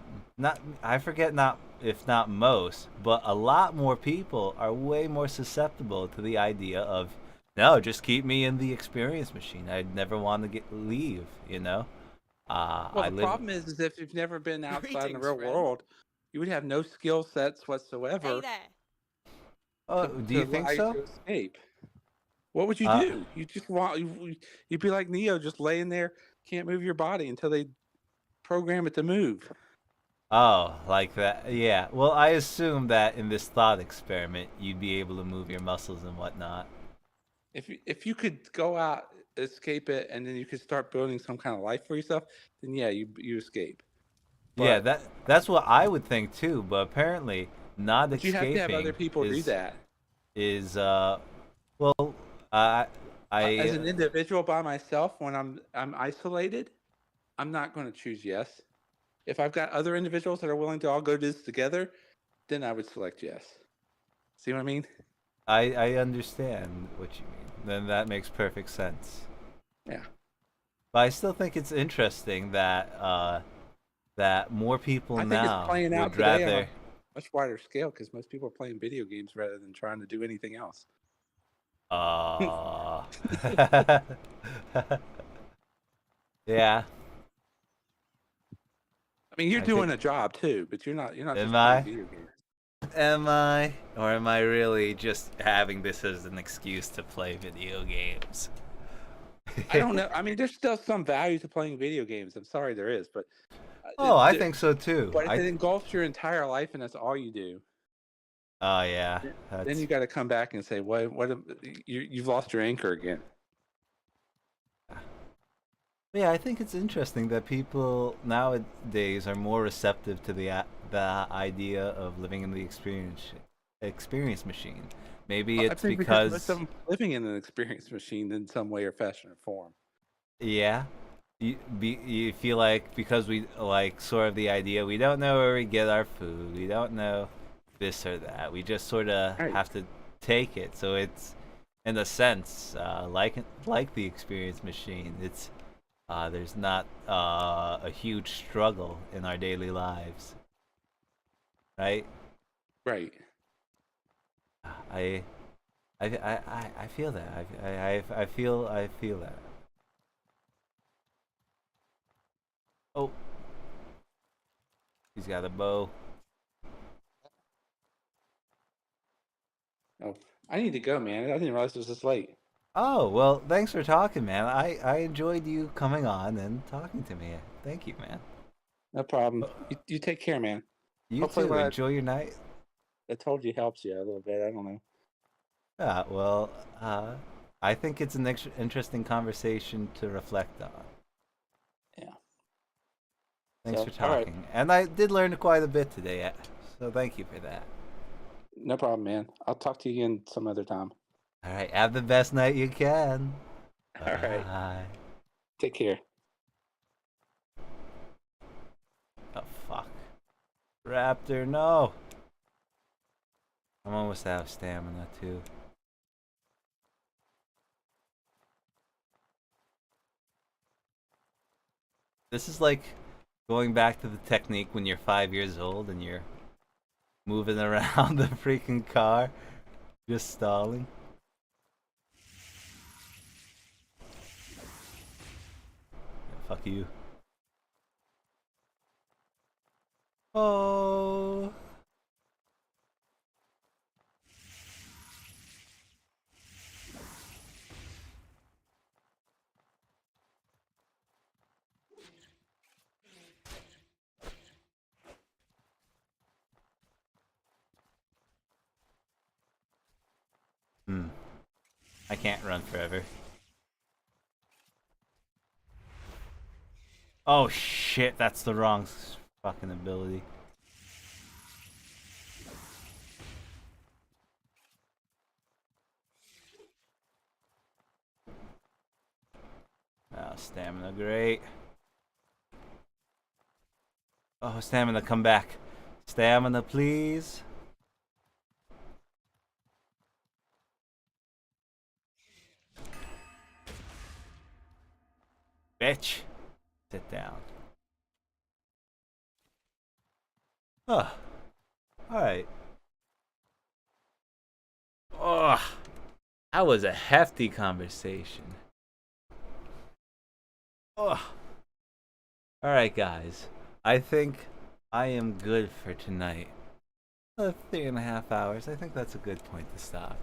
forget if not most, but a lot more people are way more susceptible to the idea of, no, just keep me in the experience machine. I'd never want to leave, you know? Well, the problem is if you've never been outside in the real world, you would have no skill sets whatsoever. Hey there. Oh, do you think allow so? you to escape. What would you do? You just you'd be like Neo, just laying there, can't move your body until they program it to move. Oh, like that. Yeah. Well, I assume that in this thought experiment, you'd be able to move your muscles and whatnot. If you could go out, escape it, and then you could start building some kind of life for yourself, then yeah, you escape. Yeah, that's what I would think too. But apparently, not But you escaping have to have other people do that. Is well, I as an individual by myself, when I'm isolated, I'm not going to choose yes. If I've got other individuals that are willing to all go do this together, then I would select yes. See what I mean? I understand what you mean. Then that makes perfect sense. Yeah. But I still think it's interesting that that more people I think now it's playing out would today rather. on a much wider scale because most people are playing video games rather than trying to do anything else. Yeah. I mean, you're doing a job too, but you're not just Am playing I? video games. Am I? Or am I really just having this as an excuse to play video games? I don't know. I mean, there's still some value to playing video games. I'm sorry there is, but Oh, I think so too. But if it engulfs your entire life and that's all you do, oh yeah, then you got to come back and say, "What? You've lost your anchor again." Yeah, I think it's interesting that people nowadays are more receptive to the idea of living in the experience machine. Maybe I it's think because most of them are living in an experience machine in some way or fashion or form. yeah, you feel like because we like sort of the idea we don't know where we get our food, we don't know this or that, we just sort of have to take it. So it's in a sense like the experience machine. It's there's not a huge struggle in our daily lives, right? Right. I feel that. I feel that. Oh, he's got a bow. Oh, I need to go, man. I didn't realize it was this late. Oh, well, thanks for talking, man. I enjoyed you coming on and talking to me. Thank you, man. No problem. You take care, man. You Hopefully too. what Enjoy your night. I told you helps you a little bit. I don't know. Yeah, well, I think it's an interesting conversation to reflect on. Yeah. Thanks So, for all right. talking. And I did learn quite a bit today, so thank you for that. No problem, man. I'll talk to you again some other time. All right, have the best night you can. All right. Bye. Take care. Oh, fuck. Raptor, no. I'm almost out of stamina, too. This is like going back to the technique when you're 5 years old and you're moving around the freaking car, just stalling. Yeah, fuck you. Oh. I can't run forever. Oh shit, that's the wrong fucking ability. Oh, stamina, great. Oh, stamina, come back. Stamina, please. Bitch. Sit down. Oh. Alright. Oh. That was a hefty conversation. Oh. Alright, guys. I think I am good for tonight. 3.5 hours. I think that's a good point to stop.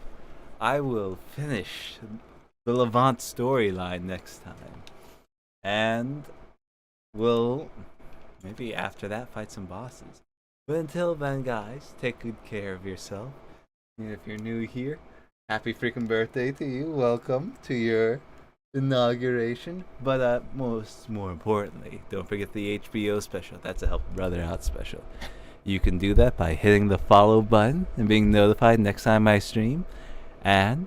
I will finish the Levant storyline next time. And we'll maybe after that fight some bosses. But until then, guys, take good care of yourself. And if you're new here, happy freaking birthday to you. Welcome to your inauguration. But more importantly, don't forget the HBO special. That's a Help a Brother Out special. You can do that by hitting the follow button and being notified next time I stream. And